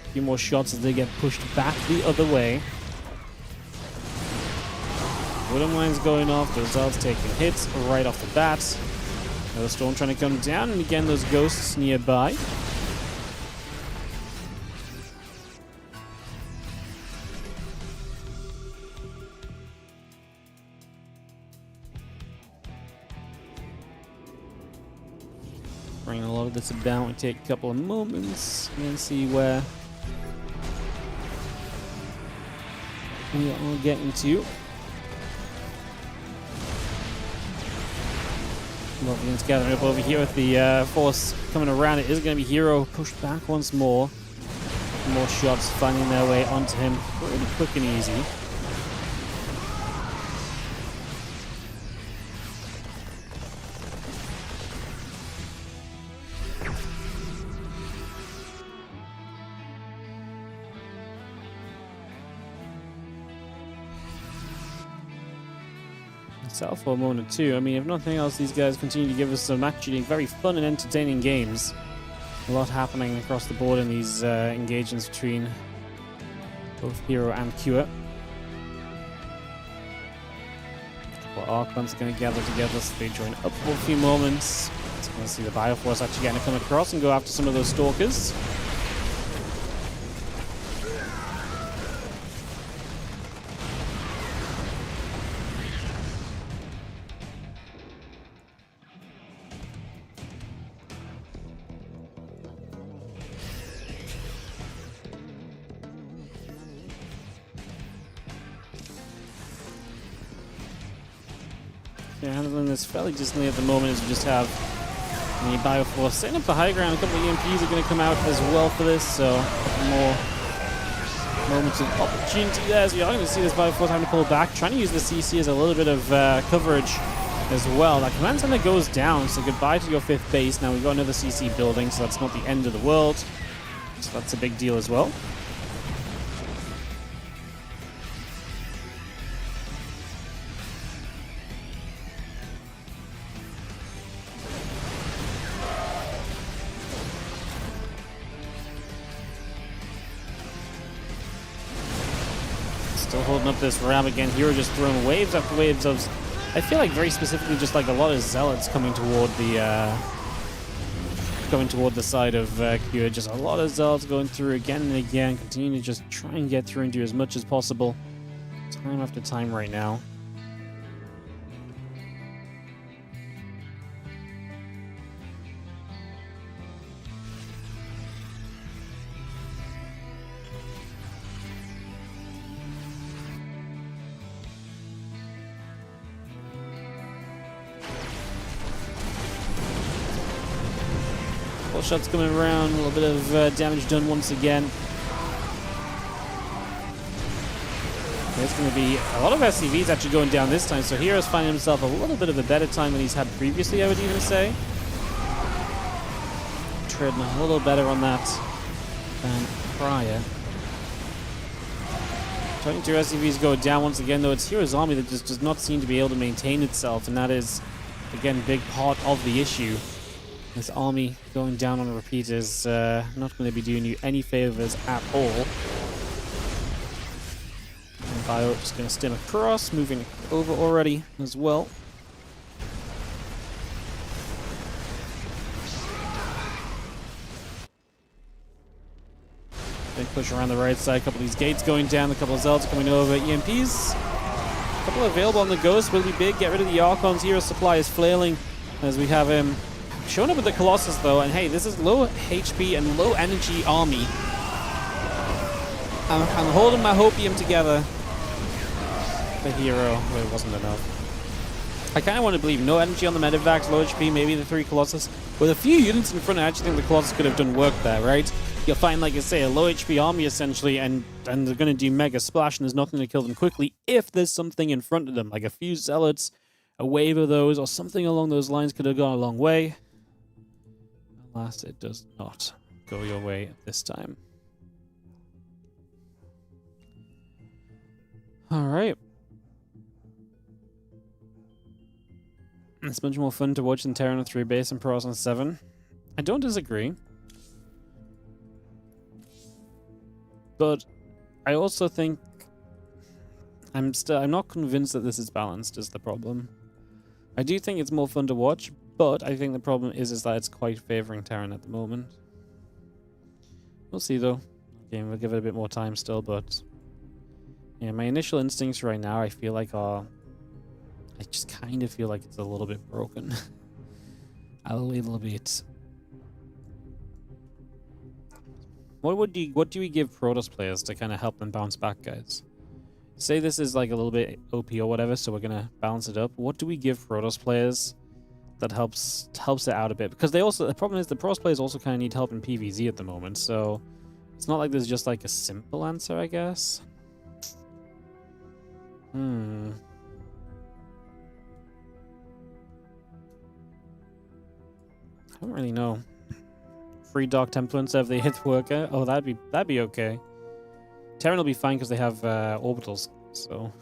A few more shots as they get pushed back the other way. Widow Mines going off. Those Zealots taking hits right off the bat. Another storm trying to come down. And again, those ghosts nearby. Bring a lot of this about. We take a couple of moments and see where we are getting to. Lovely's gathering up over here with the force coming around. It is going to be herO pushed back once more. More shots finding their way onto him pretty quick and easy. South for a moment or two. I mean, if nothing else, these guys continue to give us some actually very fun and entertaining games. A lot happening across the board in these engagements between both herO and KUA. Well, Archons are going to gather together, so they join up for a few moments. So we'll see the Bioforce actually going to come across and go after some of those Stalkers. Yeah, handling this fairly decently at the moment as we just have the Bioforce setting up the high ground. A couple of EMPs are going to come out as well for this, so a couple more moments of opportunity there as we are going to see this Bioforce having to pull back, trying to use the CC as a little bit of coverage as well. That command center goes down, so goodbye to your 5th base. Now we've got another CC building, so that's not the end of the world. So that's a big deal as well. Still holding up this ram again. herO just throwing waves after waves of, I feel like very specifically just like a lot of zealots coming toward the side of KUA. Just a lot of zealots going through again and again, continuing to just try and get through and do as much as possible, time after time right now. Shots coming around, a little bit of damage done once again. There's going to be a lot of SCVs actually going down this time, so herO's finding himself a little bit of a better time than he's had previously, I would even say. Treading a little better on that than prior. 22 SCVs go down once again, though it's herO's army that just does not seem to be able to maintain itself, and that is, again, a big part of the issue. This army going down on a repeat is not going to be doing you any favors at all. And ByuN just going to stem across, moving over already as well. Big push around the right side, a couple of these gates going down, a couple of zealots coming over, EMPs. A couple available on the Ghost, will be big, get rid of the Archons. Hero's supply is flailing as we have him showing up with the Colossus, though, and hey, this is low HP and low energy army. I'm holding my hopium together for herO, but it wasn't enough. I kind of want to believe no energy on the Medivacs, low HP, maybe the 3 Colossus. With a few units in front, I actually think the Colossus could have done work there, right? You'll find, like I say, a low HP army, essentially, and they're going to do mega splash, and there's nothing to kill them quickly if there's something in front of them, like a few Zealots, a wave of those, or something along those lines could have gone a long way. Alas, it does not go your way this time. Alright. It's much more fun to watch than Terran on 3 base and Pros on 7. I don't disagree. But I also think I'm not convinced that this is balanced is the problem. I do think it's more fun to watch, but I think the problem is that it's quite favoring Terran at the moment. We'll see though. Again, we'll give it a bit more time still, but yeah, my initial instincts right now I feel like are I just kind of feel like it's a little bit broken. A little bit. What do we give Protoss players to kind of help them bounce back, guys? say this is like a little bit OP or whatever, so we're gonna balance it up. What do we give Protoss players that helps it out a bit? Because they also, the problem is the Protoss players also kind of need help in PvZ at the moment, so it's not like there's just like a simple answer, I guess. I don't really know. Free Dark Templar instead of the hit worker. Oh, that'd be okay. Terran will be fine because they have orbitals. So,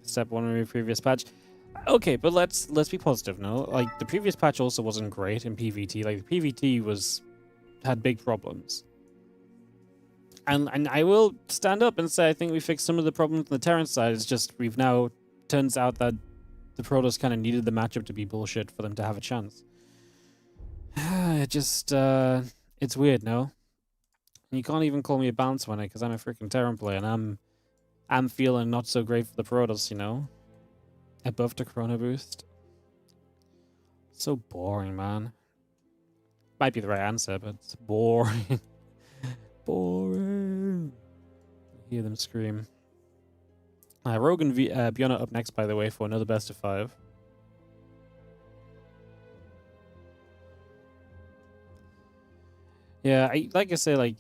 Step 1 of the previous patch. Okay, but let's be positive now. Like the previous patch also wasn't great in PvT. Like the PvT had big problems. And I will stand up and say I think we fixed some of the problems on the Terran side. It's just we've now turns out that the Protoss kind of needed the matchup to be bullshit for them to have a chance. It just it's weird, no? You can't even call me a balance winner because I'm a freaking Terran player and I'm feeling not so great for the Protoss, you know? A buff to Chrono Boost. So boring, man. Might be the right answer, but it's boring. Boring. Hear them scream. Rogue and ByuN are up next, by the way, for another best of 5. Yeah, like I say, like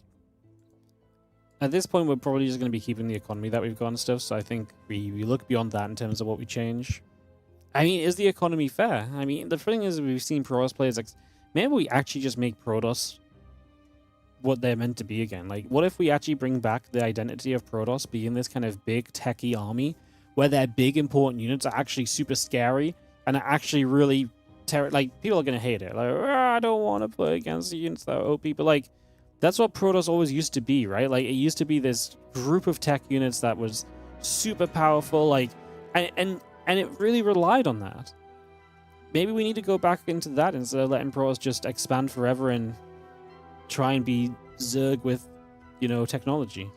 at this point, we're probably just going to be keeping the economy that we've got and stuff. So I think we look beyond that in terms of what we change. I mean, is the economy fair? I mean, the thing is, we've seen Protoss players like maybe we actually just make Protoss what they're meant to be again. Like, what if we actually bring back the identity of Protoss being this kind of big techie army where their big important units are actually super scary and are actually really like people are gonna hate it. Like, I don't want to play against the units that are OP, but like that's what Protoss always used to be, right? Like it used to be this group of tech units that was super powerful, like and it really relied on that. Maybe we need to go back into that instead of letting Protoss just expand forever and try and be Zerg with, you know, technology.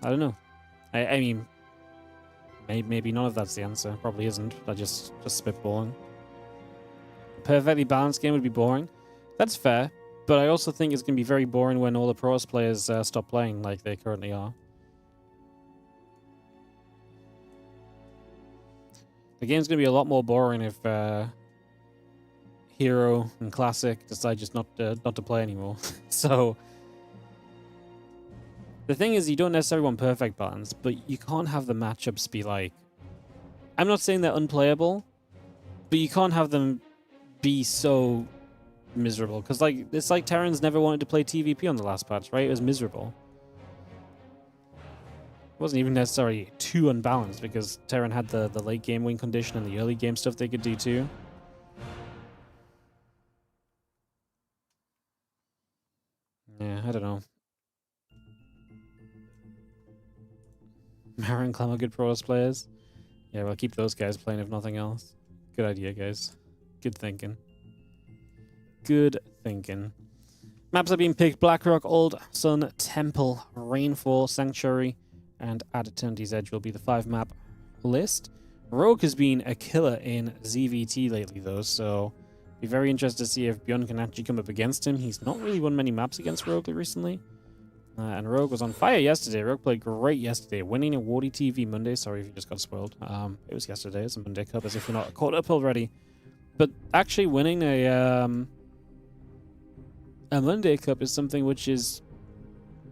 I don't know. I mean, maybe none of that's the answer. Probably isn't. I just spitballing. A perfectly balanced game would be boring. That's fair, but I also think it's going to be very boring when all the Protoss players stop playing like they currently are. The game's going to be a lot more boring if herO and Classic decide just not to play anymore. So the thing is, you don't necessarily want perfect balance, but you can't have the matchups be like, I'm not saying they're unplayable, but you can't have them be so miserable. Because like it's like Terrans never wanted to play TVP on the last patch, right? It was miserable. It wasn't even necessarily too unbalanced because Terran had the late game win condition and the early game stuff they could do too. Yeah, I don't know. Mara and Clem are good Protoss players. Yeah, we'll keep those guys playing if nothing else. Good idea, guys. Good thinking. Good thinking. Maps are being picked: Blackrock, Old Sun, Temple, Rainfall, Sanctuary, and At Eternity's Edge will be the 5-map list. Rogue has been a killer in ZVT lately, though, so be very interested to see if ByuN can actually come up against him. He's not really won many maps against Rogue recently. And Rogue was on fire yesterday. Rogue played great yesterday, winning a WardiTV Monday. Sorry if you just got spoiled. It was yesterday. It's a Monday Cup, as if you're not caught up already. But actually winning a Monday Cup is something which is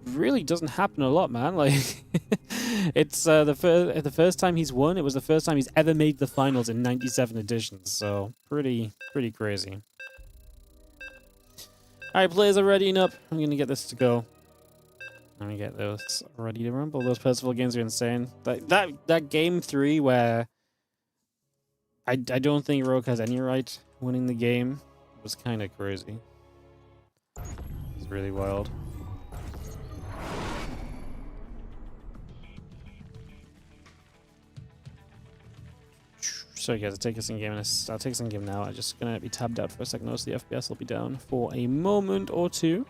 really doesn't happen a lot, man. Like it's the first time he's won. It was the first time he's ever made the finals in 97 editions. So pretty crazy. All right, players are readying up. I'm gonna get this to go. Let me get those ready to rumble. Those Percival games are insane. That game 3 where I don't think Rogue has any right winning the game was kind of crazy. It's really wild. Sorry guys, I'll take us in game now. I'm just gonna be tabbed out for a second, so the FPS will be down for a moment or two.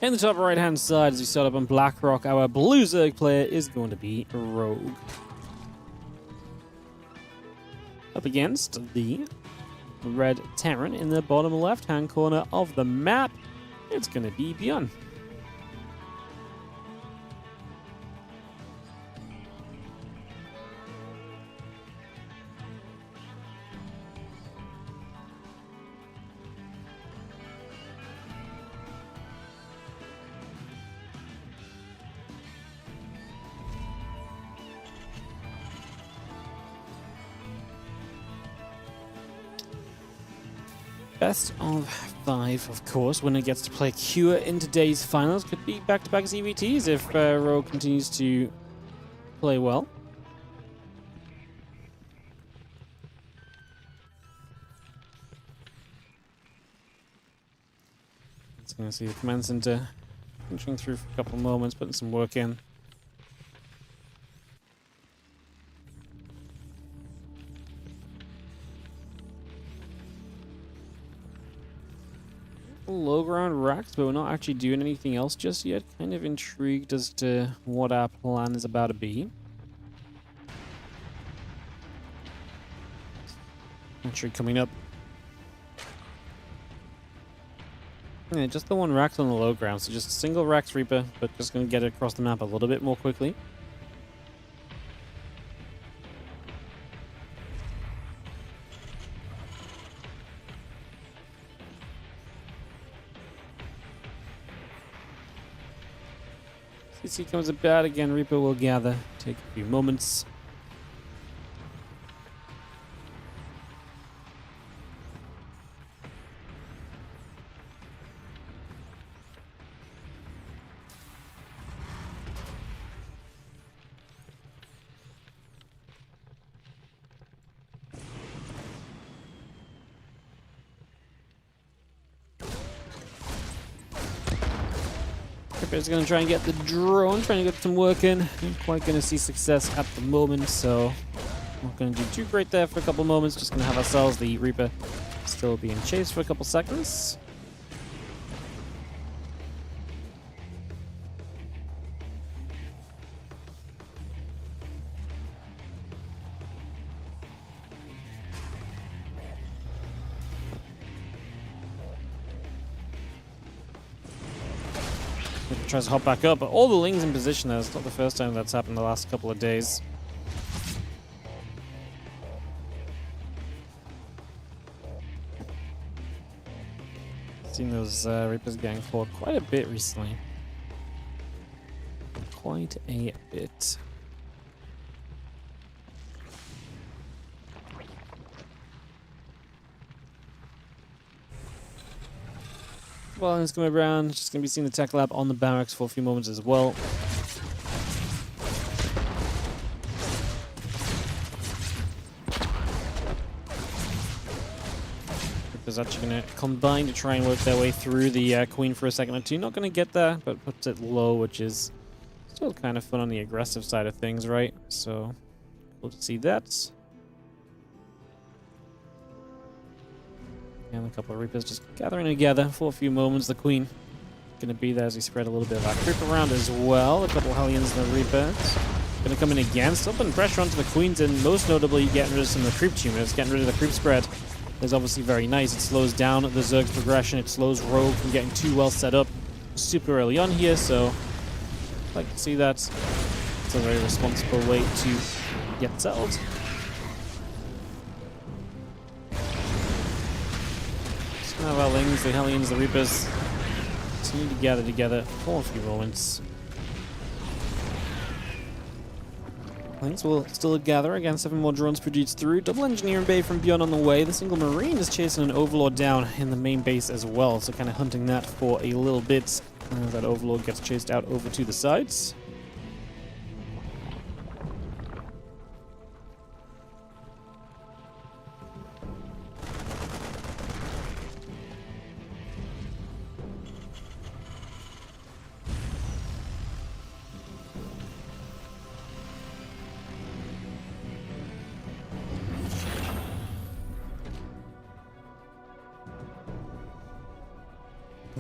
In the top right hand side, as we start up on Blackrock, our blue Zerg player is going to be Rogue. up against the red Terran in the bottom left-hand corner of the map. It's going to be ByuN. Best of 5, of course. Winner gets to play Cure in today's finals. Could be back-to-back ZVTs if herO continues to play well. It's going to see the Command Center punching through for a couple of moments, putting some work in. Low ground racks, but we're not actually doing anything else just yet. Kind of intrigued as to what our plan is about to be. Entry coming up. Yeah, just the one racked on the low ground, so just a single racked Reaper, but just going to get it across the map a little bit more quickly. CC comes about again. Reaper will gather. Take a few moments. Is going to try and get the drone, trying to get some work in. Not quite going to see success at the moment, so not going to do too great there for a couple moments. Just going to have ourselves the Reaper still being chased for a couple seconds. Tries to hop back up, but all the Lings in position there. It's not the first time that's happened the last couple of days. Seen those Reapers getting forward quite a bit recently. Quite a bit. Well, it's going around. Just going to be seeing the tech lab on the barracks for a few moments as well. Reaper's actually going to combine to try and work their way through the Queen for a second or two. Not going to get there, but puts it low, which is still kind of fun on the aggressive side of things, right? So we'll see that. And a couple of Reapers just gathering together for a few moments. The Queen going to be there as we spread a little bit of that creep around as well. A couple of Hellions and the Reapers going to come in again. Still putting pressure onto the Queens, and most notably getting rid of some of the creep tumors, getting rid of the creep spread. Is obviously very nice. It slows down the Zerg's progression. It slows Rogue from getting too well set up super early on here. So I'd like to see that. It's a very responsible way to get settled. Have our Lings, the Hellions, the Reapers continue to gather together for a few moments. Lings will still gather. Again, 7 more drones produced through. Double engineering bay from ByuN on the way. The single Marine is chasing an Overlord down in the main base as well, so kind of hunting that for a little bit as that Overlord gets chased out over to the sides.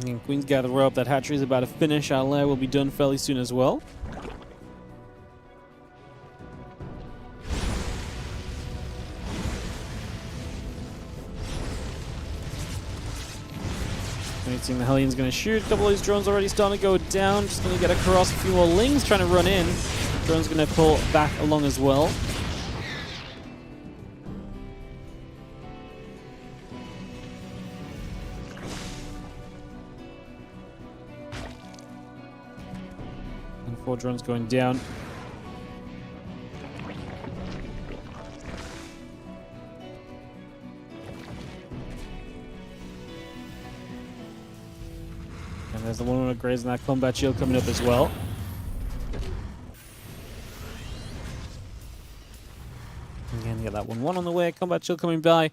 And Queen's gather up. That hatchery is about to finish. Our lair will be done fairly soon as well. Sensing the Hellions going to shoot. A couple of these drones already starting to go down. Just going to get across. A few more Lings trying to run in. Drone's going to pull back along as well. And 4 drones going down. And there's the one with grazing that combat shield coming up as well. Again, get that 1-1 on the way. Combat shield coming by.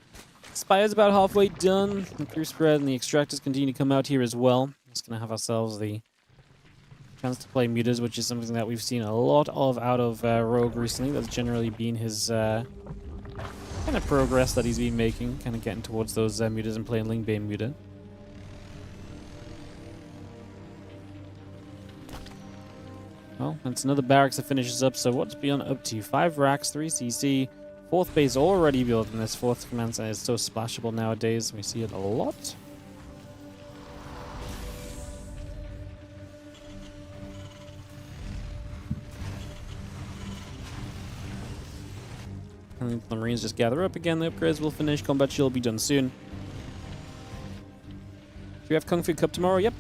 Spire's about halfway done. The crew spread and the extractors continue to come out here as well. Just going to have ourselves the chance to play mutas, which is something that we've seen a lot of out of Rogue recently. That's generally been his kind of progress that he's been making. Kind of getting towards those mutas and playing Lingbane muta. Well, that's another barracks that finishes up. So what's ByuN up to? 5 racks, 3 CC, 4th base already built, and this 4th command center is so splashable nowadays. We see it a lot. And the Marines just gather up again. The upgrades will finish. Combat shield will be done soon. Do we have Kung Fu Cup tomorrow? Yep.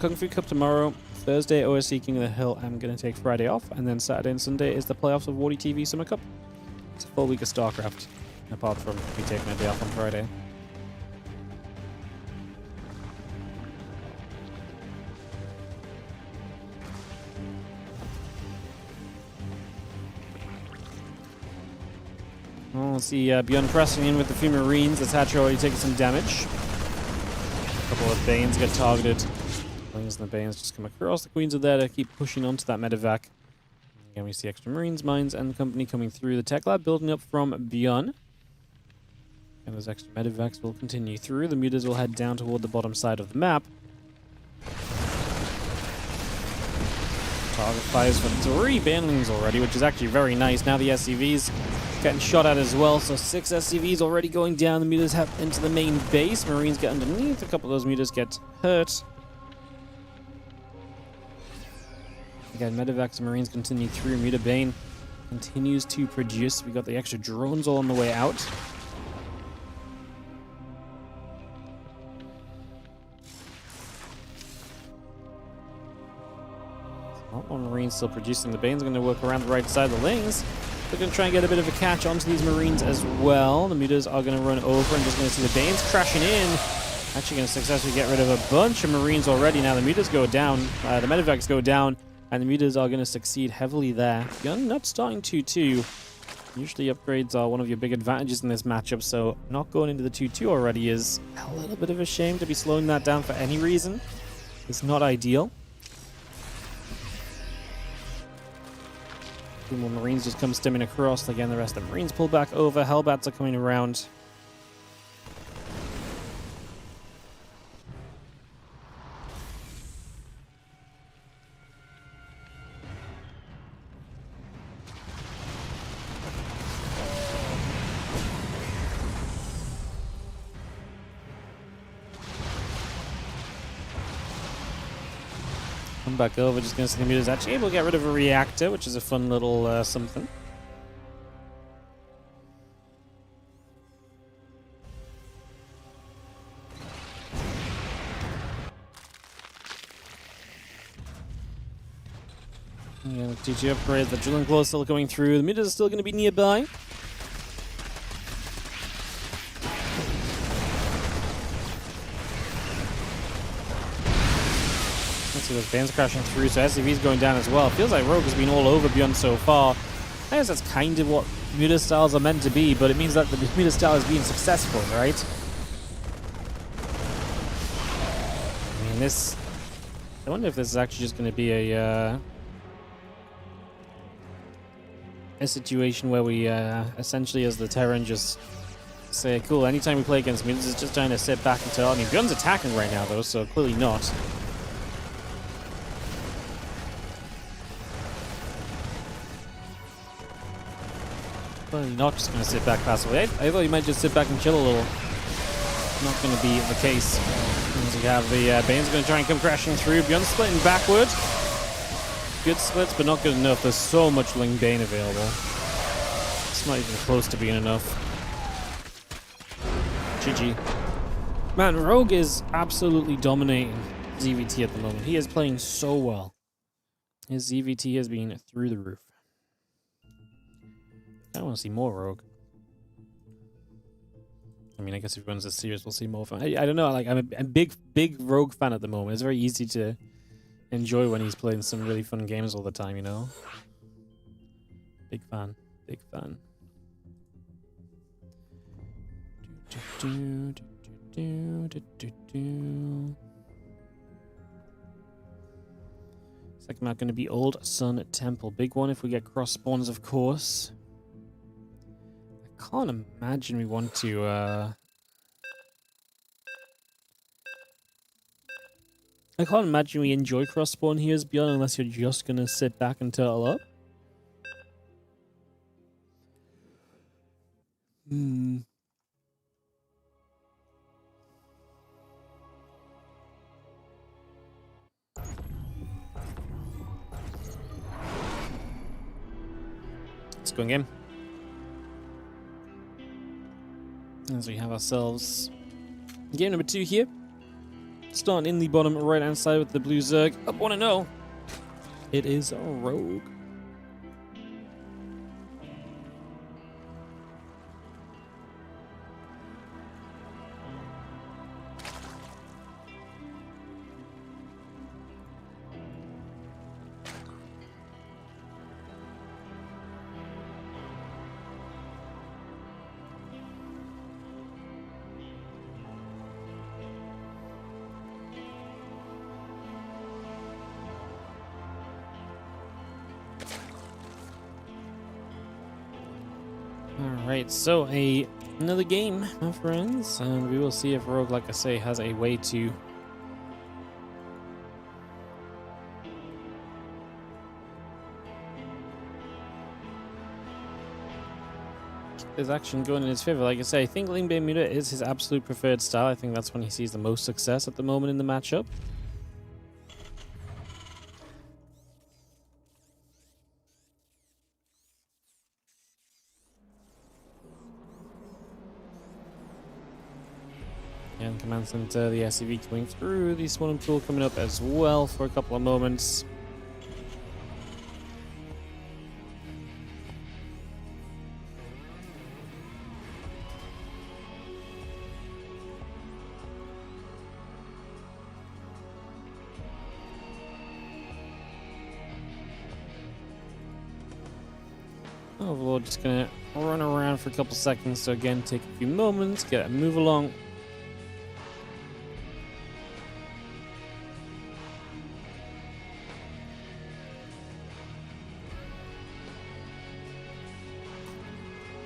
Kung Fu Cup tomorrow. Thursday, OSC King of the Hill. I'm going to take Friday off. And then Saturday and Sunday is the playoffs of WardiTV Summer Cup. It's a full week of StarCraft. Apart from me taking a day off on Friday. Well, let's see ByuN pressing in with the few Marines. That's Hatcher already taking some damage. A couple of Banes get targeted. And the Banes just come across. The Queens are there to keep pushing onto that medevac. Again, we see extra Marines, mines, and company coming through. The tech lab building up from ByuN. And those extra medevacs will continue through. The mutas will head down toward the bottom side of the map. Target fires for 3 banelings already, which is actually very nice. Now the SCVs getting shot at as well. So 6 SCVs already going down. The mutas head into the main base. Marines get underneath. A couple of those mutas get hurt. Again, medevacs and Marines continue through. Muta Bane continues to produce. We got the extra drones all on the way out. One Marine still producing. The Bane's going to work around the right side of the lanes. They're going to try and get a bit of a catch onto these Marines as well. The mutas are going to run over and just going to see the Banes crashing in. Actually going to successfully get rid of a bunch of Marines already. Now the mutas go down. The medevacs go down. And the mutas are going to succeed heavily there. ByuN not starting 2-2. Usually upgrades are one of your big advantages in this matchup, so not going into the 2-2 already is a little bit of a shame. To be slowing that down for any reason is not ideal. 2 more Marines just come stimming across. Again, the rest of the Marines pull back over. Hellbats are coming around. Come back over, just going to see the mutas actually able to get rid of a reactor, which is a fun little something. Yeah, the TG upgrade, the drilling claw is still going through. The mutas are still going to be nearby. See those Banes crashing through, so SCV's going down as well. Feels like Rogue has been all over ByuN so far. I guess that's kind of what muta styles are meant to be, but it means that the muta style is being successful, right? I mean, this... I wonder if this is actually just going to be a situation where we essentially, as the Terran, just say, cool, anytime we play against mutas, it's just trying to sit back and tell. I mean, ByuN's attacking right now, though, so clearly not. Well, you're not just going to sit back passively. I thought you might just sit back and chill a little. Not going to be the case. There's we have the Bane's going to try and come crashing through. ByuN splitting backward. Good splits, but not good enough. There's so much Ling Bane available. It's not even close to being enough. GG. Man, Rogue is absolutely dominating ZVT at the moment. He is playing so well. His ZVT has been through the roof. I want to see more Rogue. I mean, I guess if he runs this series, we'll see more of him. I don't know. Like, I'm a big Rogue fan at the moment. It's very easy to enjoy when he's playing some really fun games all the time, you know? Big fan. Big fan. Second map going to be Old Sun Temple. Big one if we get cross spawns, of course. I can't imagine we want to I can't imagine we enjoy cross spawn here as ByuN unless you're just gonna sit back and turtle up. Let's go in game. As we have ourselves game number 2 here. Starting in the bottom right hand side with the blue Zerg. Up 1-0. It is a Rogue. Alright, so another game, my friends, and we will see if Rogue, like I say, has a way to keep his action going in his favor. Like I say, I think Ling Bane Muta is his absolute preferred style. I think that's when he sees the most success at the moment in the matchup. And Command Center, the SCV coming through, the Swarm Pool coming up as well for a couple of moments. Overlord just gonna run around for a couple seconds, so again, take a few moments, get a move along.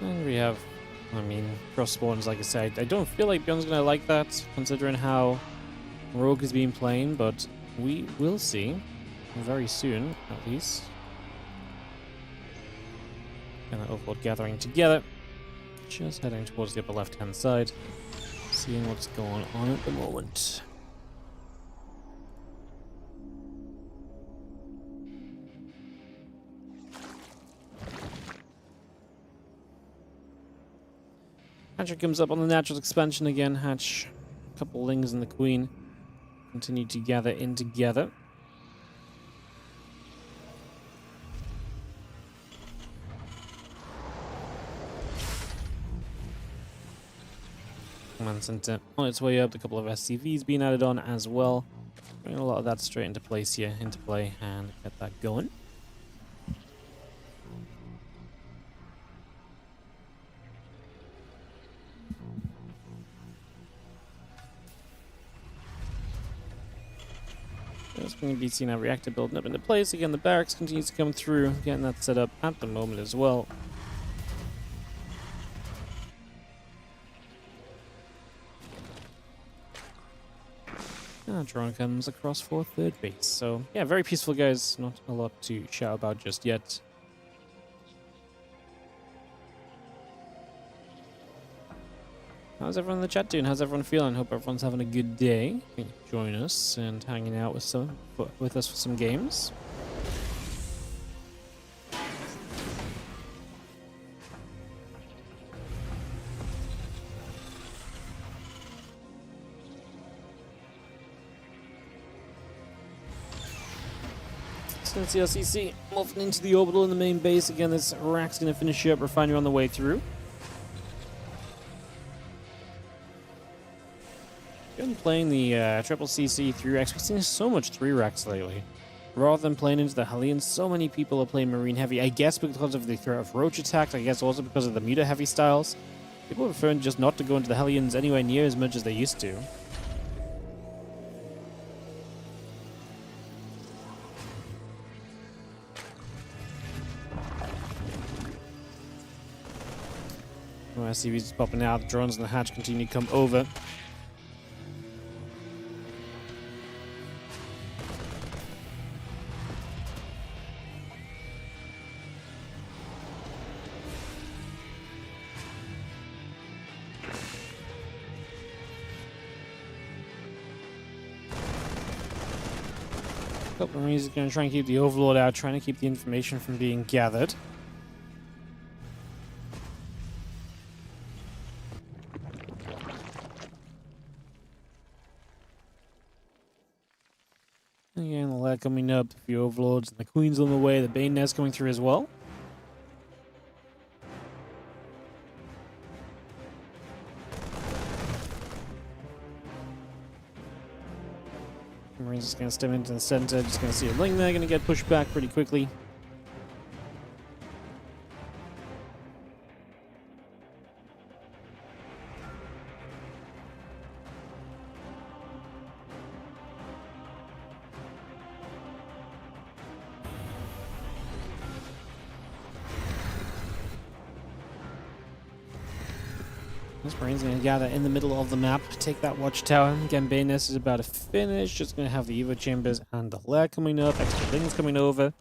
And we have, I mean, cross spawns, like I said. I don't feel like ByuN's gonna like that, considering how Rogue has been playing, but we will see very soon, at least. And that Overlord gathering together. Just heading towards the upper left-hand side, seeing what's going on at the moment. Hatcher comes up on the natural expansion again. Hatch, a couple Lings and the Queen continue to gather in together. Command Center on its way up. A couple of SCVs being added on as well. Bring a lot of that straight into place here, into play, and get that going. Just bringing BC now reactor building up into place. Again, the barracks continues to come through, getting that set up at the moment as well. Drone comes across for third base. So, yeah, very peaceful, guys. Not a lot to shout about just yet. How's everyone in the chat doing? How's everyone feeling? Hope everyone's having a good day. Join us and hanging out with us for some games. So let's see LCC moving into the orbital in the main base. Again, this rack's going to finish you up. Refinery on the way through. Been playing the triple CC 3-racks. We've seen so much 3-racks lately. Rather than playing into the Hellions, so many people are playing Marine Heavy. I guess because of the threat of Roach attacks. I guess also because of the Muta Heavy styles. People are preferring just not to go into the Hellions anywhere near as much as they used to. Oh, SCV's just popping out. The drones in the hatch continue to come over. Couple Marines is going to try and keep the Overlord out, trying to keep the information from being gathered. Again, the lag coming up, a few Overlords, and the Queen's on the way, the Bane Nest coming through as well. Marines just going to step into the center, just going to see a Ling there, going to get pushed back pretty quickly. This Marine's going to gather in the middle of the map, take that watchtower. Again, Bayness is about to finish. Just going to have the Evo Chambers and the Lair coming up. Extra things coming over.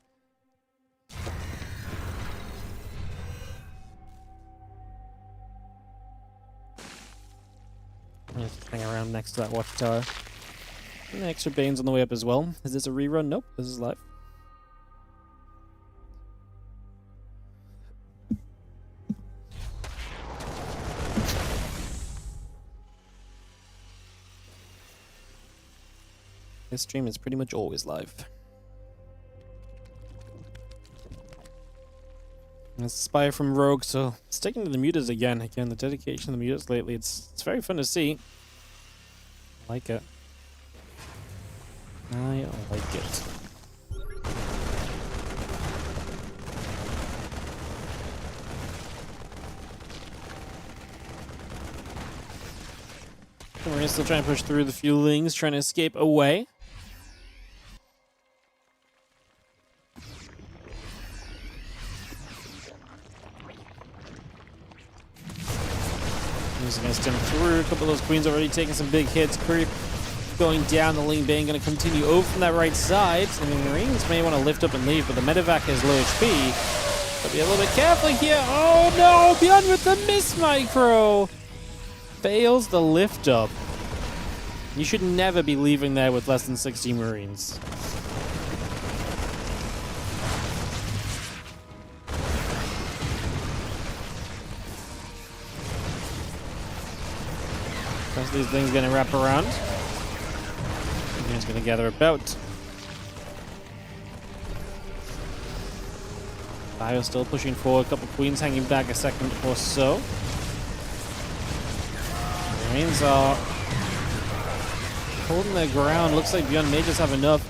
Just hang around next to that watchtower. And the extra Banes on the way up as well. Is this a rerun? Nope, this is live. This stream is pretty much always live. It's Spire from Rogue, so sticking to the mutas again. Again, the dedication to the mutas lately, it's very fun to see. I like it. I like it. We're still trying to push through the few Lings, trying to escape away. He's going to stem through. A couple of those Queens already taking some big hits. Creep going down. The Ling Bane going to continue over from that right side. And the Marines may want to lift up and leave, but the Medevac has low HP. But be a little bit careful here. Oh no! ByuN with the miss micro! Fails the lift up. You should never be leaving there with less than 60 Marines. Rest of these things going to wrap around. And he's going to gather about. ByuN still pushing forward. A couple Queens hanging back a second or so. Marines are holding their ground. Looks like ByuN may just have enough.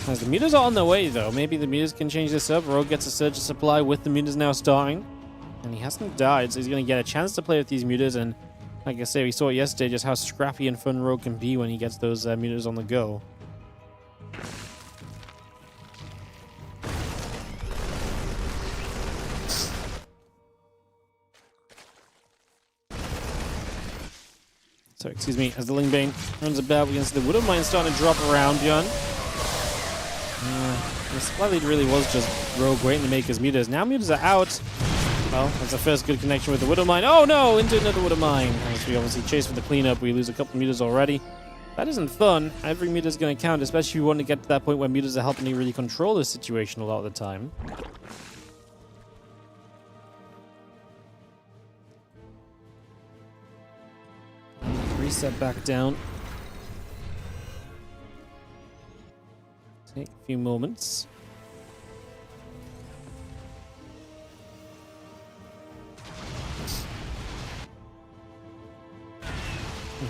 As the mutas are on their way, though. Maybe the mutas can change this up. Rogue gets a surge of supply with the mutas now starting. And he hasn't died, so he's going to get a chance to play with these mutas. And like I say, we saw it yesterday just how scrappy and fun Rogue can be when he gets those mutas on the go. So, excuse me, as the Ling Bane runs about against the Widowmine starting to drop around ByuN. The supply lead really was just Rogue waiting to make his mutas. Now mutas are out. Well, that's the first good connection with the Widow Mine. Oh no, into another Widow Mine. As we obviously chase for the cleanup, we lose a couple meters already. That isn't fun. Every meter is going to count, especially if you want to get to that point where meters are helping you really control the situation a lot of the time. Reset back down. Take a few moments.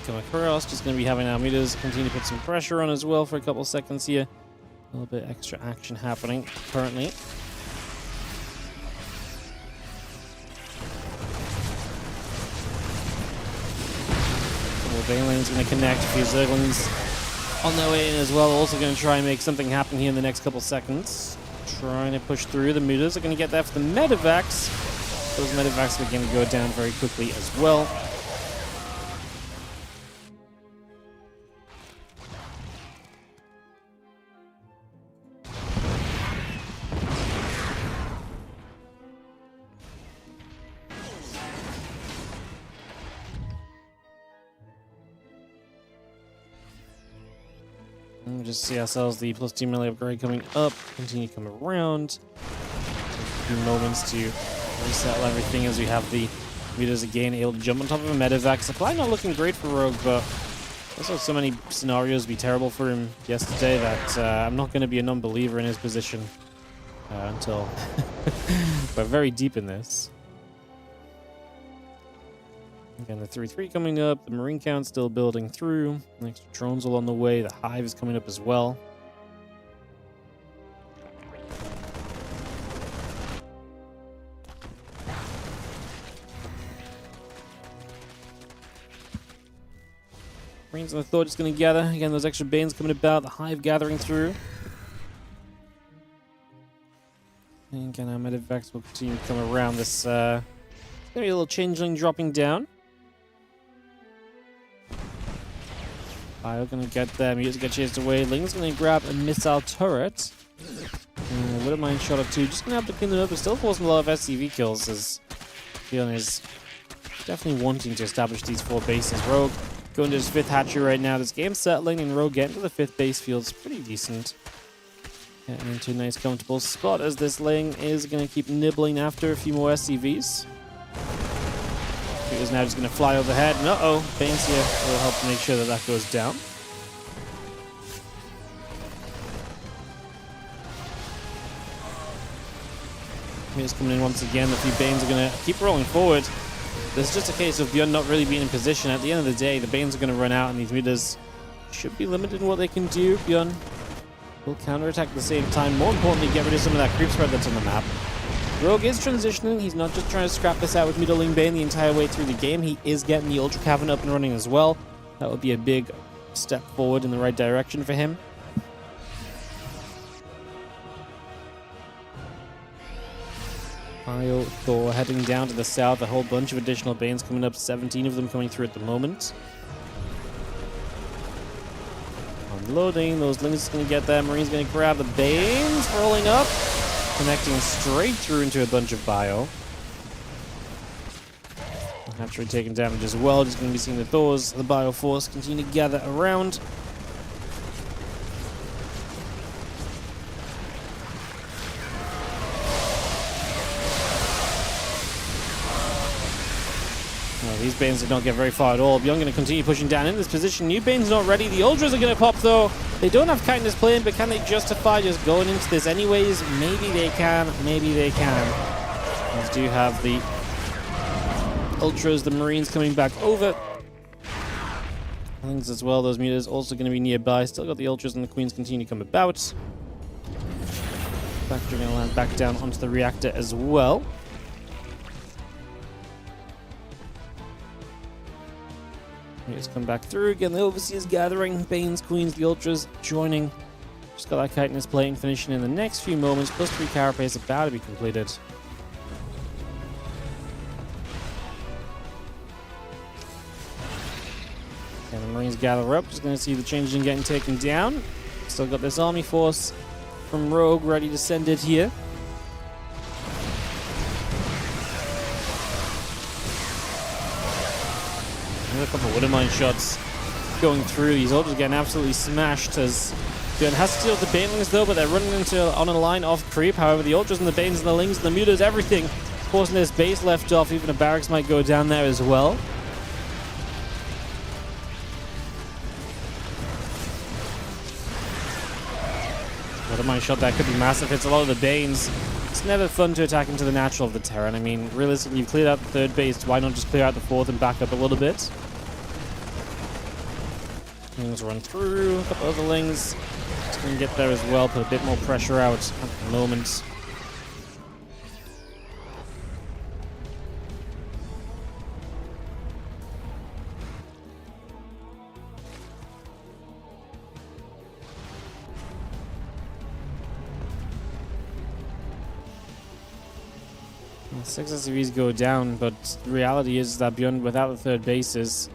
Come across, just going to be having our meters continue to put some pressure on as well for a couple seconds here. A little bit extra action happening currently. Bane lane's going to connect. A few Zerglings on their way in as well. Also going to try and make something happen here in the next couple seconds. Trying to push through. The meters are going to get there for the medevacs. Those medevacs are going to go down very quickly as well. And we just see ourselves the +2 melee upgrade coming up. Continue to come around. Take a few moments to resettle everything as we have the meters again able to jump on top of a medevac. Supply not looking great for Rogue, but also so many scenarios be terrible for him yesterday that I'm not going to be a non-believer in his position until we're very deep in this. Again, the 3-3 coming up, the Marine count still building through, extra drones all on the way, the Hive is coming up as well. Marines on the Thought is going to gather, again those extra Banes coming about, the Hive gathering through. And again our medevacs will continue to come around this, going to be a little changeling dropping down. ByuN gonna get there, Muta's gonna chased away. Ling's gonna grab a missile turret. Widow Mine shot or two. Just gonna have to clean it up, but still forcing a lot of SCV kills as ByuN is definitely wanting to establish these 4 bases. Rogue going to his 5th hatchery right now. This game's settling and Rogue getting to the 5th base feels pretty decent. Getting into a nice comfortable spot as this Ling is gonna keep nibbling after a few more SCVs. Is now just going to fly overhead, and Banes here will help make sure that that goes down. Here's coming in once again. The few Banes are going to keep rolling forward. There's just a case of ByuN not really being in position. At the end of the day, the Banes are going to run out, and these meters should be limited in what they can do. ByuN will counterattack at the same time. More importantly, get rid of some of that creep spread that's on the map. Rogue is transitioning. He's not just trying to scrap this out with Middling Bane the entire way through the game. He is getting the Ultra Cavern up and running as well. That would be a big step forward in the right direction for him. Thor heading down to the south. A whole bunch of additional Banes coming up. 17 of them coming through at the moment. Unloading. Those Lings are going to get there. Marine's going to grab the Banes. Rolling up. Connecting straight through into a bunch of ByuN. Hatchery taking damage as well. Just going to be seeing the Thors, the ByuN force continue to gather around. These Banes did not get very far at all. ByuN going to continue pushing down in this position. New Bane's not ready. The Ultras are going to pop though. They don't have kindness playing, but can they justify just going into this anyways? Maybe they can. Maybe they can. These do have the Ultras, the Marines coming back over. Things as well. Those meters also going to be nearby. Still got the Ultras and the Queens continue to come about. Factory going to land back down onto the reactor as well. Just come back through again. The Overseers gathering. Banes, Queens, the Ultras joining. Just got that chitinous plane finishing in the next few moments. +3 carapace about to be completed. And the Marines gather up. Just going to see the Changeling getting taken down. Still got this army force from Rogue ready to send it here. a couple of Widowmine shots going through. These ultras getting absolutely smashed as ByuN has to deal with the banelings though, but they're running on a line off creep. However, the ultras and the banes and the lings and the mutas, everything forcing this base left off. Even a barracks might go down there as well. Widowmine shot that could be massive. Hits a lot of the banes. It's never fun to attack into the natural of the Terran. I mean, realistically, you've cleared out the third base. Why not just clear out the fourth and back up a little bit? Lings run through. A couple other lings. Just going to get there as well. Put a bit more pressure out at the moment. Six SCVs go down, but the reality is that ByuN, without the third base, is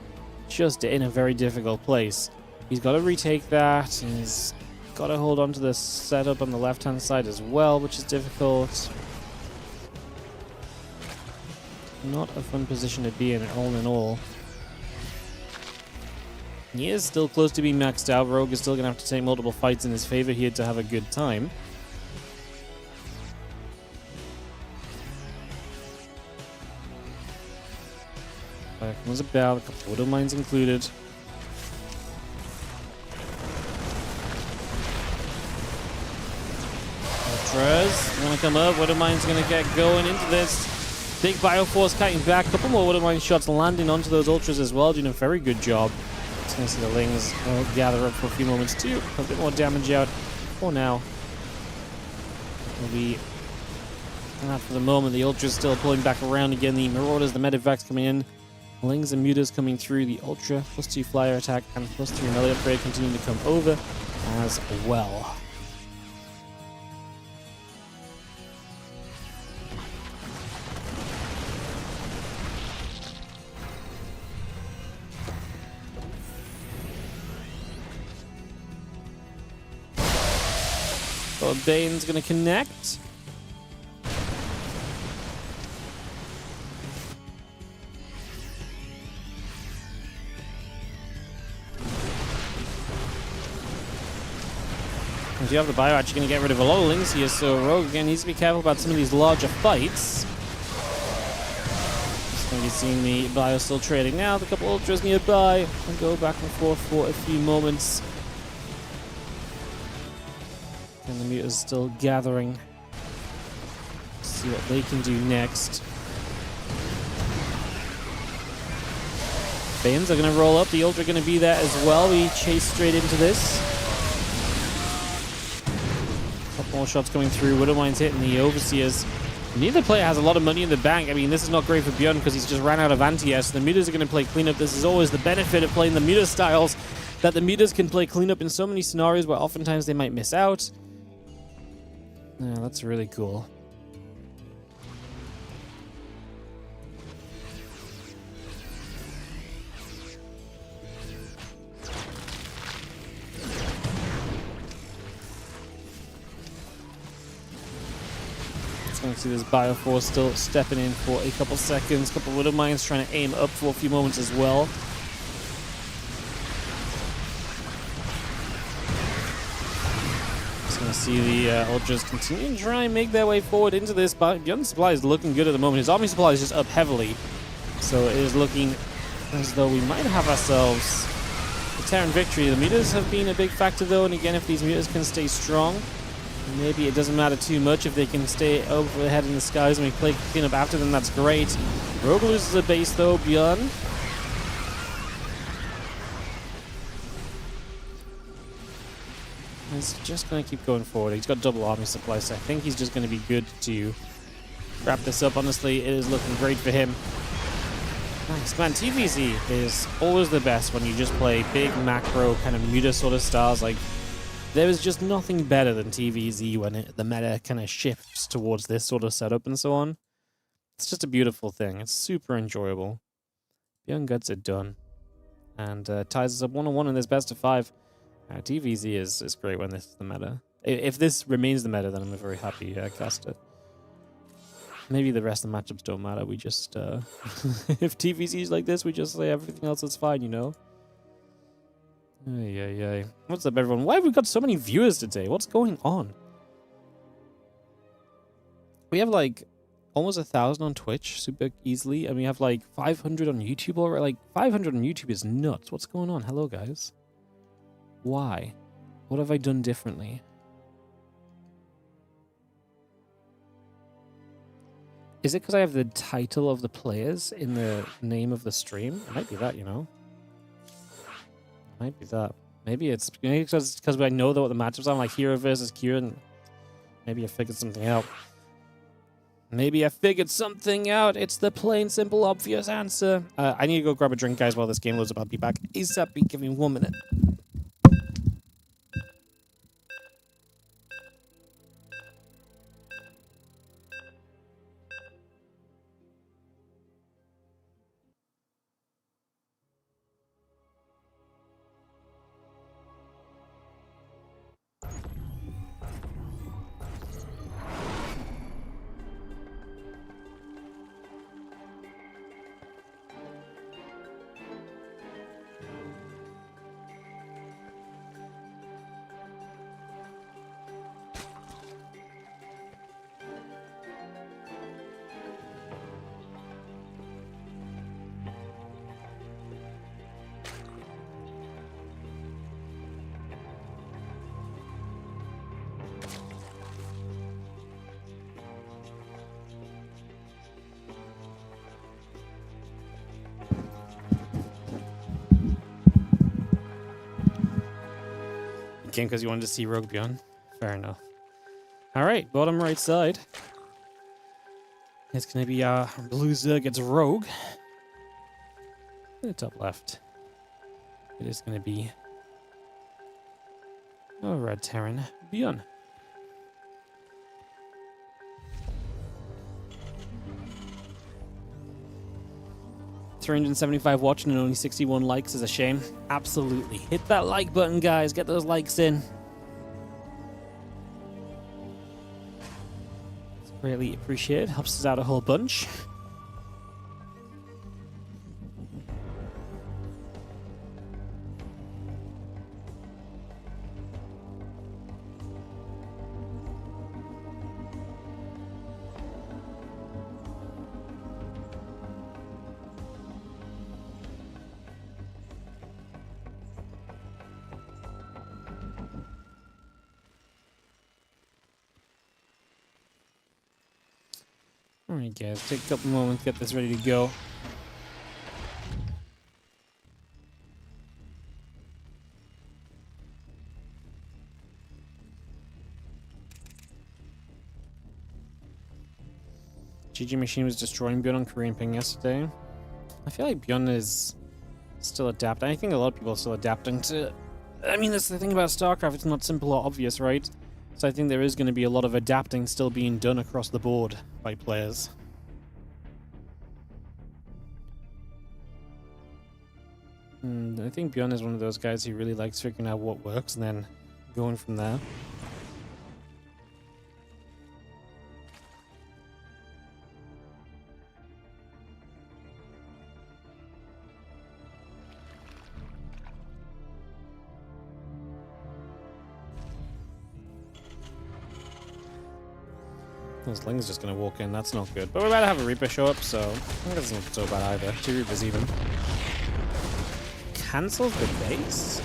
just in a very difficult place. He's got to retake that. He's got to hold on to the setup on the left-hand side as well, which is difficult. Not a fun position to be in all. He is still close to being maxed out. Rogue is still going to have to take multiple fights in his favor here to have a good time. Back comes a bell, a couple of Widowmines included. Ultras want to come up. Widowmine's going to get going into this. Big Bioforce kiting back. A couple more Widowmine shots landing onto those Ultras as well, doing a very good job. Just going to see the Lings gather up for a few moments too. A bit more damage out for now. Will be not for the moment. The Ultra's still pulling back around again. The Marauders, the Medivacs coming in. Lings and mutas coming through. The Ultra +2 flyer attack and +3 melee upgrade continuing to come over as well. So Bane's going to connect. If you have the bio, actually going to get rid of a lot of lings here, so Rogue again needs to be careful about some of these larger fights. Just going to be seeing the bio still trading now. A couple ultras nearby and go back and forth for a few moments. And the mutas still gathering. Let's see what they can do next. Banes are going to roll up. The ultra going to be there as well. We chase straight into this. More shots coming through. Widowmine's hitting the Overseers. Neither player has a lot of money in the bank. I mean, this is not great for ByuN because he's just ran out of anti-S. The mutas are going to play cleanup. This is always the benefit of playing the muta styles, that the mutas can play cleanup in so many scenarios where oftentimes they might miss out. Yeah, that's really cool. Going to see this Bioforce still stepping in for a couple seconds. Couple Widowmines trying to aim up for a few moments as well. Just going to see the Ultras continue to try and make their way forward into this. But ByuN's supply is looking good at the moment. His army supply is just up heavily. So it is looking as though we might have ourselves a Terran victory. The mutas have been a big factor though. And again, if these mutas can stay strong, maybe it doesn't matter too much if they can stay overhead in the skies and we play cleanup after them. That's great. Rogue loses a base though. ByuN is just going to keep going forward. He's got double army supply, so I think he's just going to be good to wrap this up. Honestly, it is looking great for him. Nice. Man, TVZ is always the best when you just play big macro kind of muta sort of styles. Like, there is just nothing better than TVZ when the meta kind of shifts towards this sort of setup and so on. It's just a beautiful thing. It's super enjoyable. ByuN gets it done. And ties us up 1-1 in this best of 5. TVZ is great when this is the meta. If this remains the meta, then I'm a very happy caster. Maybe the rest of the matchups don't matter. We just, if TVC's like this, we just say everything else is fine, you know? Ay. What's up, everyone? Why have we got so many viewers today? What's going on? We have, like, almost 1,000 on Twitch super easily, and we have, like, 500 on YouTube already. Like, 500 on YouTube is nuts. What's going on? Hello, guys. Why? What have I done differently? Is it because I have the title of the players in the name of the stream? It might be that, you know? Might be that. Maybe it's because I know what the matchups are, like herO versus Kieran. And maybe I figured something out. It's the plain, simple, obvious answer. I need to go grab a drink, guys, while this game loads up. I'll be back ASAP. Give me 1 minute. Because you wanted to see Rogue ByuN. Fair enough. Alright, bottom right side. It's going to be Blue Zerg gets Rogue. In the top left, it is going to be Red Terran ByuN. $375 watching and only 61 likes is a shame. Absolutely. Hit that like button, guys. Get those likes in. It's greatly appreciated. Helps us out a whole bunch. Alright guys, take a couple moments to get this ready to go. GG Machine was destroying ByuN on Korean Ping yesterday. I feel like ByuN is still adapting. I think a lot of people are still adapting to... I mean, that's the thing about StarCraft, it's not simple or obvious, right? So I think there is going to be a lot of adapting still being done across the board by players. I think ByuN is one of those guys who really likes figuring out what works and then going from there. This Ling's just going to walk in, that's not good. But we're about to have a Reaper show up, so I think that's not so bad either. 2 Reapers even. Cancels the base?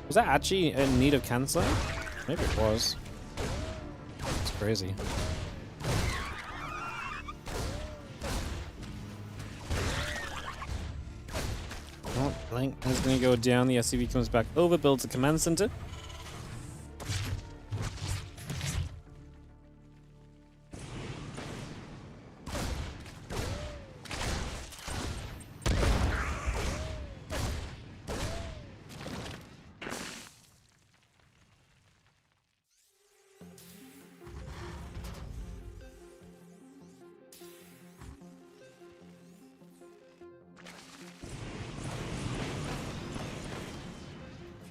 Was that actually in need of cancelling? Maybe it was. It's crazy. Oh, Link is going to go down. The SCV comes back over, builds a command center.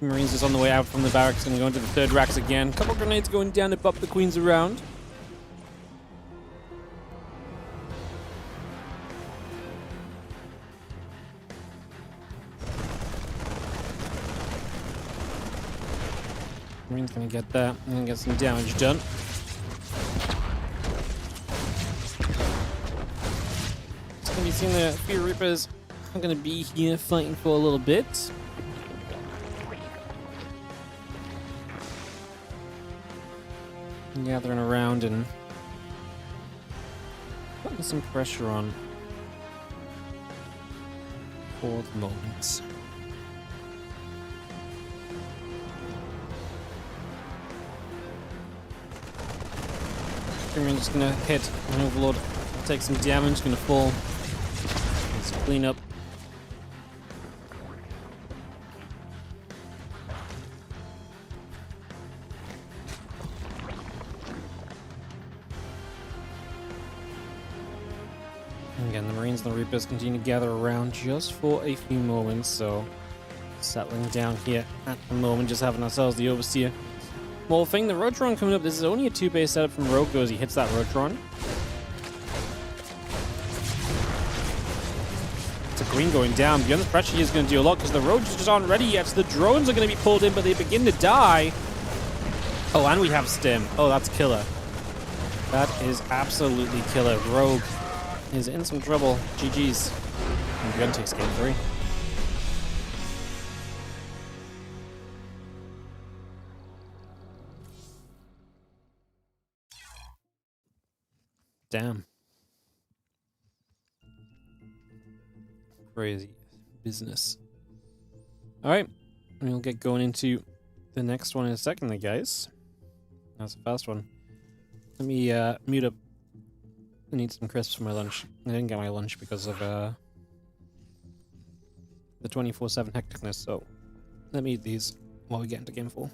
Marines is on the way out from the barracks and go into the third racks again. Couple grenades going down to bop the queens around. Marine's gonna get that and get some damage done. It's gonna be seeing the few Reapers are gonna be here fighting for a little bit. Gathering around and putting some pressure on for the moment. I'm just gonna hit an Overlord, take some damage, gonna fall. Let's clean up. Again, the Marines and the Reapers continue to gather around just for a few moments, so settling down here at the moment, just having ourselves the Overseer. Well, thing, the Rotron coming up, this is only a 2-base setup from Rogue as he hits that Rotron. It's a green going down. Beyond the pressure here is going to do a lot because the Rogues just aren't ready yet, so the drones are going to be pulled in, but they begin to die. Oh, and we have Stim. Oh, that's killer. That is absolutely killer. Rogue is in some trouble. GG's. And ByuN takes game 3. Damn. Crazy business. Alright. We'll get going into the next one in a second, then, guys. That's a fast one. Let me mute up. I need some crisps for my lunch. I didn't get my lunch because of the 24/7 hecticness, so let me eat these while we get into game 4.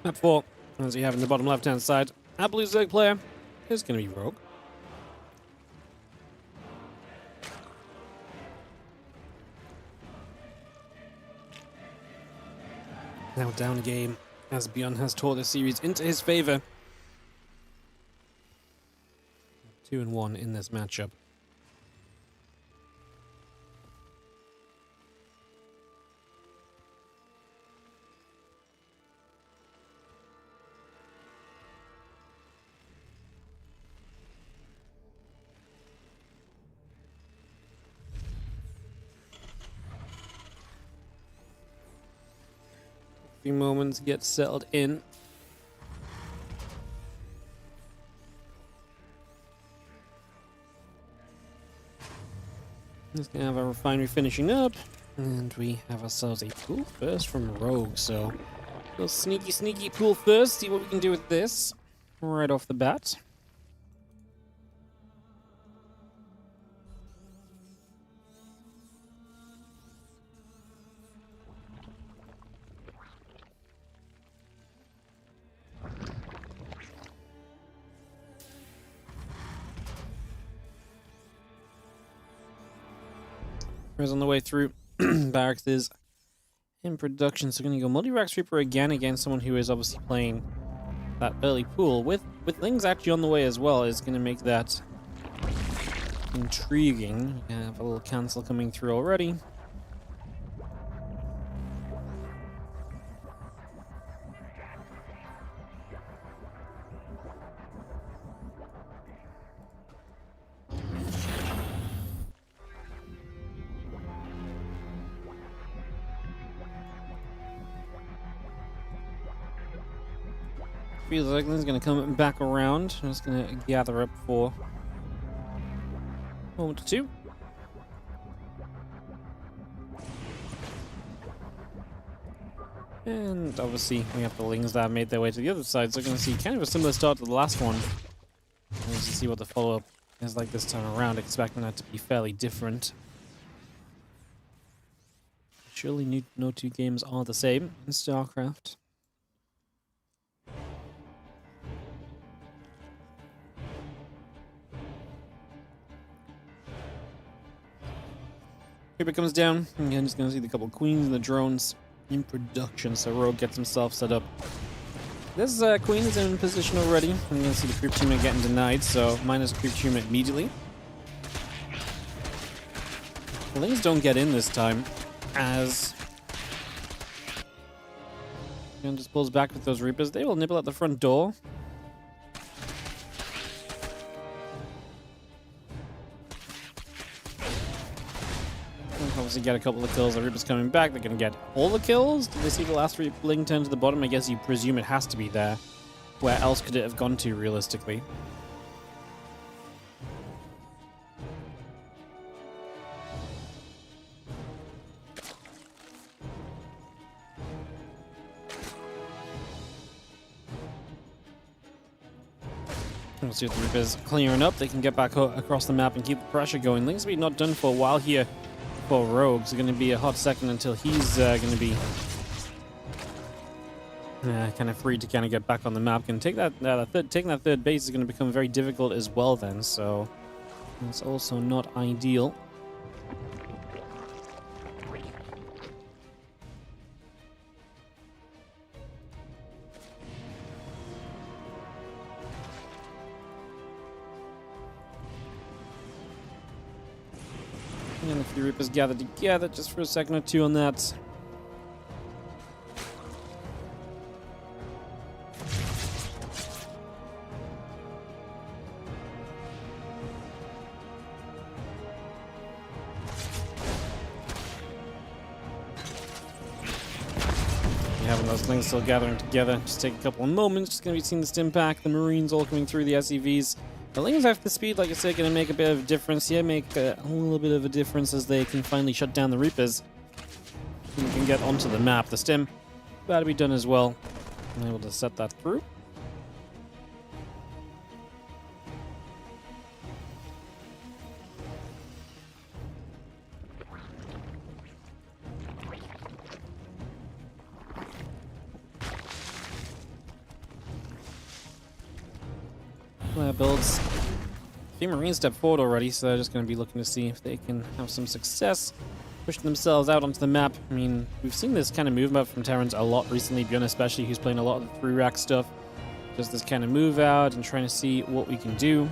Map 4, as you have in the bottom left-hand side, our blue Zerg player is going to be Rogue. Now down a game, as ByuN has taught the series into his favor. 2-1 in this matchup. Few moments, get settled in. Just gonna have our refinery finishing up, and we have ourselves a pool first from Rogue. So, a little sneaky pool first. See what we can do with this right off the bat. On the way through, Barracks is in production, so going to go multi-rack Reaper again against someone who is obviously playing that early pool with Lings actually on the way as well is going to make that intriguing. We have a little cancel coming through already. Feels like Ling's going to come back around. I'm just going to gather up for a moment or two. And obviously we have the Lings that have made their way to the other side, so we're going to see kind of a similar start to the last one. Let's see what the follow-up is like this time around, expecting that to be fairly different. Surely no two games are the same in StarCraft. Reaper comes down. Again, just going to see the couple queens and the drones in production, so herO gets himself set up. This queen is in position already. I'm going to see the creep teammate getting denied, so minus creep teammate immediately. The Lings don't get in this time, as and just pulls back with those Reapers. They will nibble at the front door. Obviously get a couple of kills. The Reaper's coming back. They're going to get all the kills. Did they see the last Ling turn to the bottom? I guess you presume it has to be there. Where else could it have gone to, realistically? We'll see if the Reaper's clearing up. They can get back across the map and keep the pressure going. Ling's be not done for a while here for Rogues. It's going to be a hot second until he's going to be kind of free to kind of get back on the map. And take that taking that third base is going to become very difficult as well then. So it's also not ideal. And a few Reapers gathered together just for a second or two on that. Having those things still gathering together. Just take a couple of moments. Just going to be seeing the stim pack, the Marines all coming through, the SEVs. The Lings after the speed, like I said, going to make a bit of a difference here, make a little bit of a difference as they can finally shut down the Reapers. And can get onto the map. The stim about to be done as well. I'm able to set that through. Builds. The Marines step forward already, so they're just going to be looking to see if they can have some success pushing themselves out onto the map. I mean, we've seen this kind of movement from Terrans a lot recently, ByuN especially, who's playing a lot of the 3-rack stuff. Just this kind of move out and trying to see what we can do.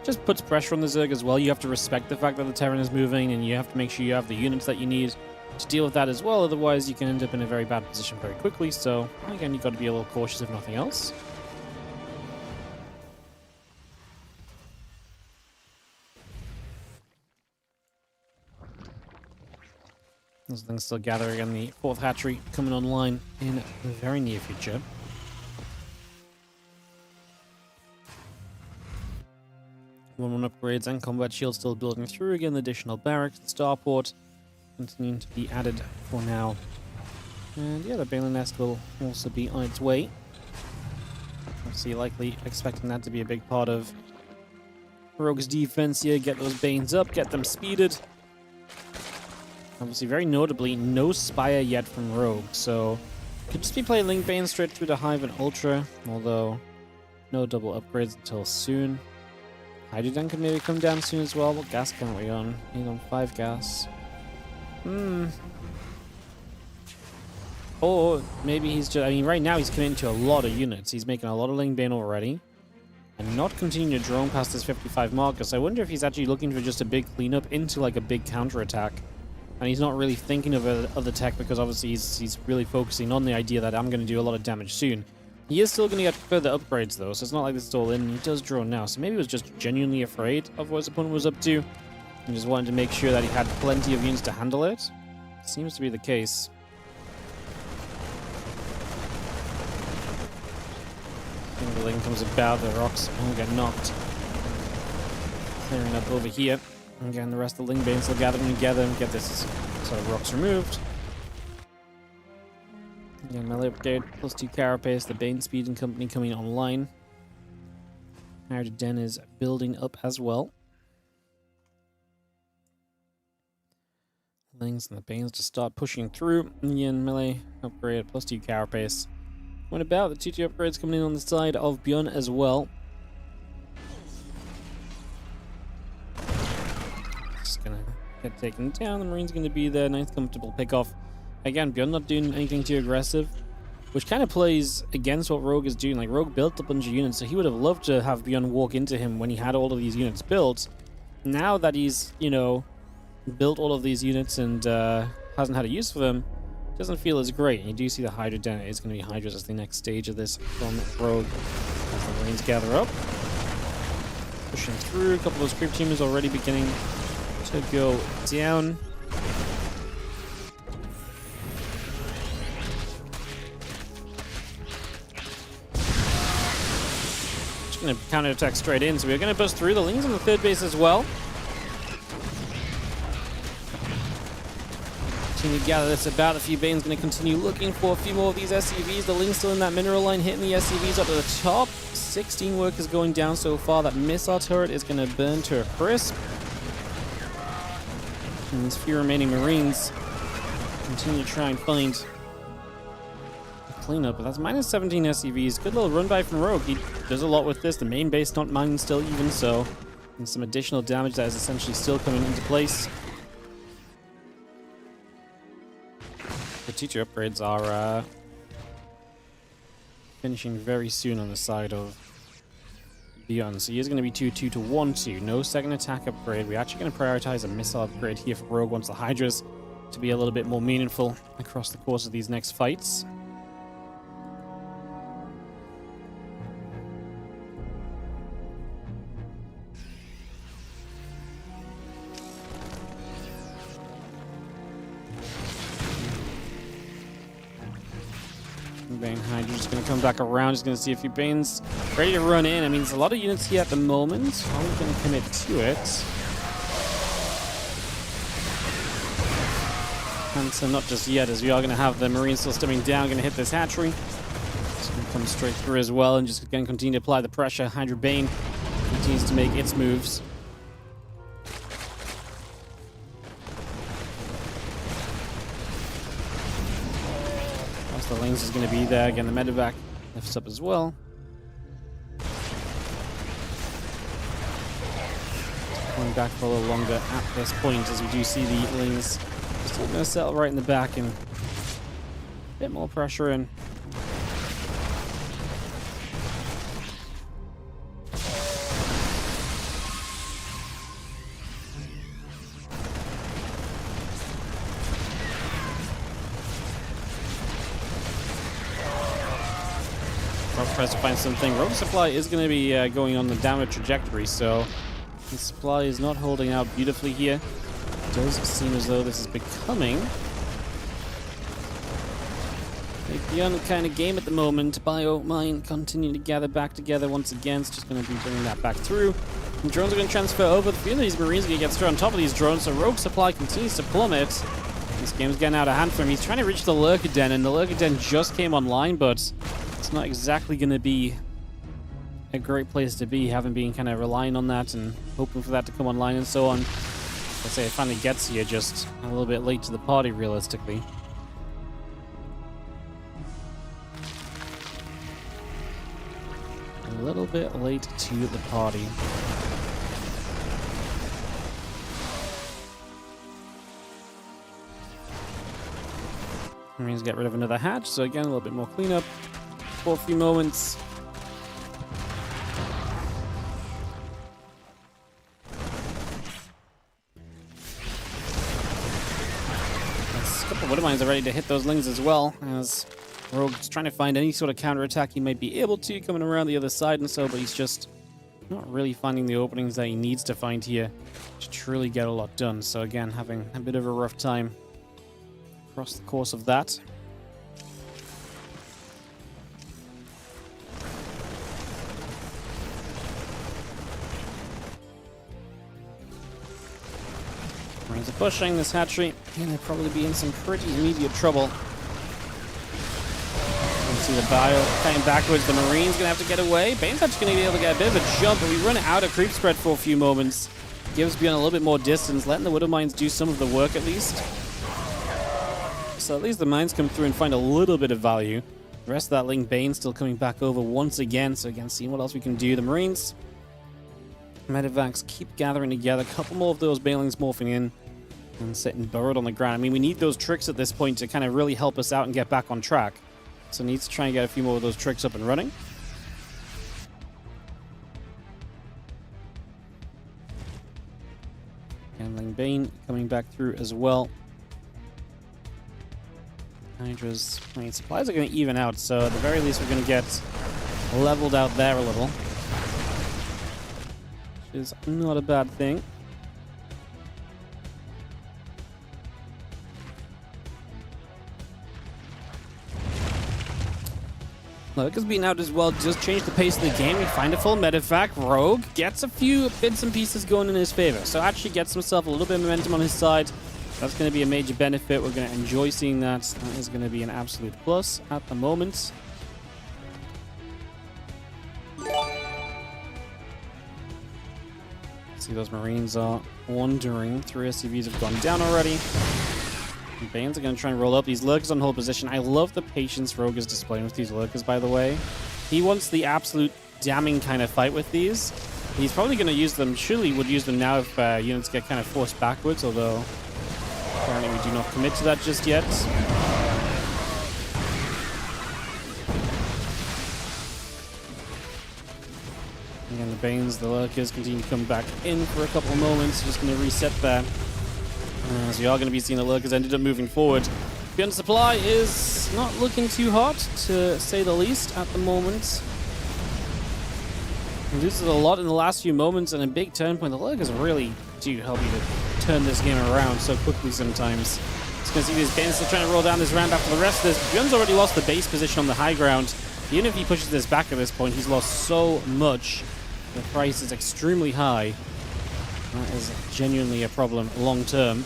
Just puts pressure on the Zerg as well. You have to respect the fact that the Terran is moving, and you have to make sure you have the units that you need to deal with that as well, otherwise you can end up in a very bad position very quickly, so again, you've got to be a little cautious if nothing else. Those things still gathering, and the 4th hatchery coming online in the very near future. One upgrades and combat shield still building through, again the additional barracks, the starport continuing to be added for now. And yeah, the Baneling Nest will also be on its way. Obviously, likely expecting that to be a big part of Rogue's defense here. Get those Banes up, get them speeded. Obviously, very notably, no Spire yet from Rogue, so could just be playing Link Bane straight through to Hive and Ultra, although no double upgrades until soon. Hydrogen could maybe come down soon as well. What gas count are we on? 8 on 5 gas. Or maybe he's just, I mean, right now he's committing to a lot of units. He's making a lot of lane bane already. And not continuing to drone past this 55 marker. So I wonder if he's actually looking for just a big cleanup into like a big counter attack. And he's not really thinking of other tech because obviously he's really focusing on the idea that I'm going to do a lot of damage soon. He is still going to get further upgrades though, so it's not like this is all in. He does drone now, so maybe he was just genuinely afraid of what his opponent was up to. And just wanted to make sure that he had plenty of units to handle it. Seems to be the case. The lane comes about, the rocks all get knocked. Clearing up over here. And again, the rest of the Ling Banes will gather them together and get this sort of rocks removed. Again, melee upgrade, +2 carapace, the Bane Speed and Company coming online. herO Den is building up as well. Lings and the Banes to start pushing through. Again, melee upgrade, +2 carapace. What about the 2-2 upgrades coming in on the side of ByuN as well? Just gonna get taken down. The Marine's gonna be there. Nice comfortable pickoff. Again, ByuN not doing anything too aggressive, which kind of plays against what Rogue is doing. Like, Rogue built a bunch of units, so he would have loved to have ByuN walk into him when he had all of these units built. Now that he's, you know, built all of these units and hasn't had a use for them, doesn't feel as great. And you do see the Hydra Den. It is going to be Hydras as the next stage of this from Rogue as the Marines gather up. Pushing through. A couple of those creep teamers already beginning to go down. Just going to counter-attack straight in. So we're going to bust through. The Lings on the third base as well. To gather this about. A few Bane's going to continue looking for a few more of these SCVs. The Ling's still in that mineral line, hitting the SCVs up to the top. 16 workers going down so far. That missile turret is going to burn to a crisp. And these few remaining Marines continue to try and find a cleanup. But that's minus 17 SCVs. Good little run by from Rogue. He does a lot with this. The main base not mined still even so. And some additional damage that is essentially still coming into place. The teacher upgrades are finishing very soon on the side of ByuN. So he is going to be 2-2 to 1-2. No second attack upgrade. We're actually going to prioritize a missile upgrade here for Rogue once the Hydras to be a little bit more meaningful across the course of these next fights. Bane Hydra just going to come back around. Just going to see a few Banes ready to run in. I mean, there's a lot of units here at the moment. How are we going to commit to it? And so not just yet, as we are going to have the Marines still stepping down, going to hit this hatchery. It's going to come straight through as well, and just going to continue to apply the pressure. Hydra Bane continues to make its moves. The Lings is going to be there. Again, the medevac lifts up as well. Going back for a little longer at this point, as we do see the Lings still going to settle right in the back and a bit more pressure in. Tries to find something. Rogue supply is going to be going on the downward trajectory, so the supply is not holding out beautifully here. It does seem as though this is becoming a ByuN kind of game at the moment. ByuN continue to gather back together once again. It's just going to be bringing that back through. And drones are going to transfer over. A few of these Marines are going to get through on top of these drones, so Rogue supply continues to plummet. This game's getting out of hand for him. He's trying to reach the Lurker Den, and the Lurker Den just came online, but it's not exactly going to be a great place to be, having been kind of relying on that and hoping for that to come online and so on. Let's say it finally gets here, just a little bit late to the party, realistically. A little bit late to the party. Marines get rid of another hatch, so again, a little bit more cleanup for a few moments. A couple of Widow Mines are ready to hit those Lings as well, as Rogue's trying to find any sort of counterattack he might be able to coming around the other side and so, but he's just not really finding the openings that he needs to find here to truly get a lot done. So again, having a bit of a rough time across the course of that. Marines are pushing this hatchery, and they'll probably be in some pretty immediate trouble. You see the bio cutting backwards. The Marine's going to have to get away. ByuN's actually going to be able to get a bit of a jump, but we run out of creep spread for a few moments. Gives ByuN a little bit more distance, letting the Widow Mines do some of the work at least. So at least the mines come through and find a little bit of value. The rest of that Ling Bane still coming back over once again. So again, seeing what else we can do. The Marines, Medivacs keep gathering together. A couple more of those Banelings morphing in and sitting burrowed on the ground. I mean, we need those tricks at this point to kind of really help us out and get back on track. So needs to try and get a few more of those tricks up and running. And Ling Bane coming back through as well. Hydra's main supplies are going to even out, so at the very least we're going to get leveled out there a little. Which is not a bad thing. Lurker's being out as well, just change the pace of the game. We find a full medevac. Rogue gets a few bits and pieces going in his favor, so actually gets himself a little bit of momentum on his side. That's going to be a major benefit. We're going to enjoy seeing that. That is going to be an absolute plus at the moment. See, those Marines are wandering. 3 SCVs have gone down already. Banes are going to try and roll up. These Lurkers on hold position. I love the patience Rogue is displaying with these Lurkers, by the way. He wants the absolute damning kind of fight with these. He's probably going to use them. Surely would use them now if units get kind of forced backwards, although apparently we do not commit to that just yet. Again, the Banes, the Lurkers continue to come back in for a couple of moments. Just going to reset there. As we are going to be seeing the Lurkers ended up moving forward. ByuN supply is not looking too hot, to say the least, at the moment. He loses a lot in the last few moments, and a big turn point. The Lurkers really do help you to turn this game around so quickly sometimes. Just going to see these Banes still trying to roll down this ramp after the rest of this. ByuN's already lost the base position on the high ground. Even if he pushes this back at this point, he's lost so much. The price is extremely high. That is genuinely a problem long term.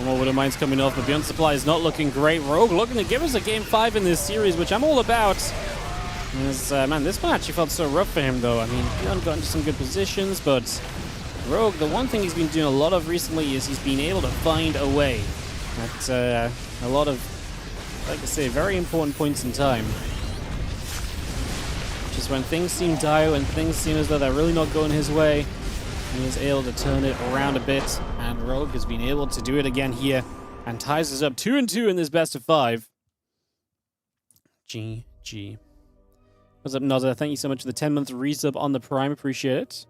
More Widow Mines coming off, but ByuN supply is not looking great. Rogue looking to give us a game 5 in this series, which I'm all about. As, man, this one actually felt so rough for him, though. I mean, ByuN got into some good positions, but Rogue, the one thing he's been doing a lot of recently is he's been able to find a way at a lot of, like I say, very important points in time. Just when things seem dire, when things seem as though they're really not going his way, he is able to turn it around a bit, and Rogue has been able to do it again here and ties us up 2-2 in this best of 5. GG. What's up, Nozza? Thank you so much for the 10-month resub on the Prime. Appreciate it.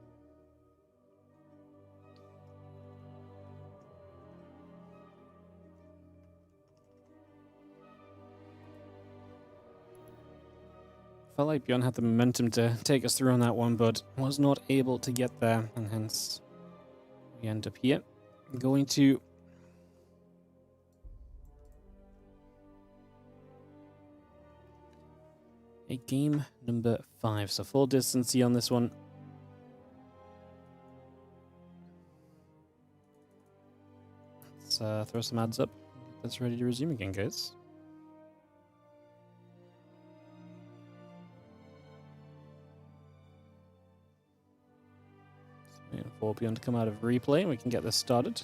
Felt like ByuN had the momentum to take us through on that one, but was not able to get there, and hence we end up here. Going to a game number 5, so full distance on this one. Let's throw some ads up. That's ready to resume again, guys. For ByuN to come out of replay and we can get this started.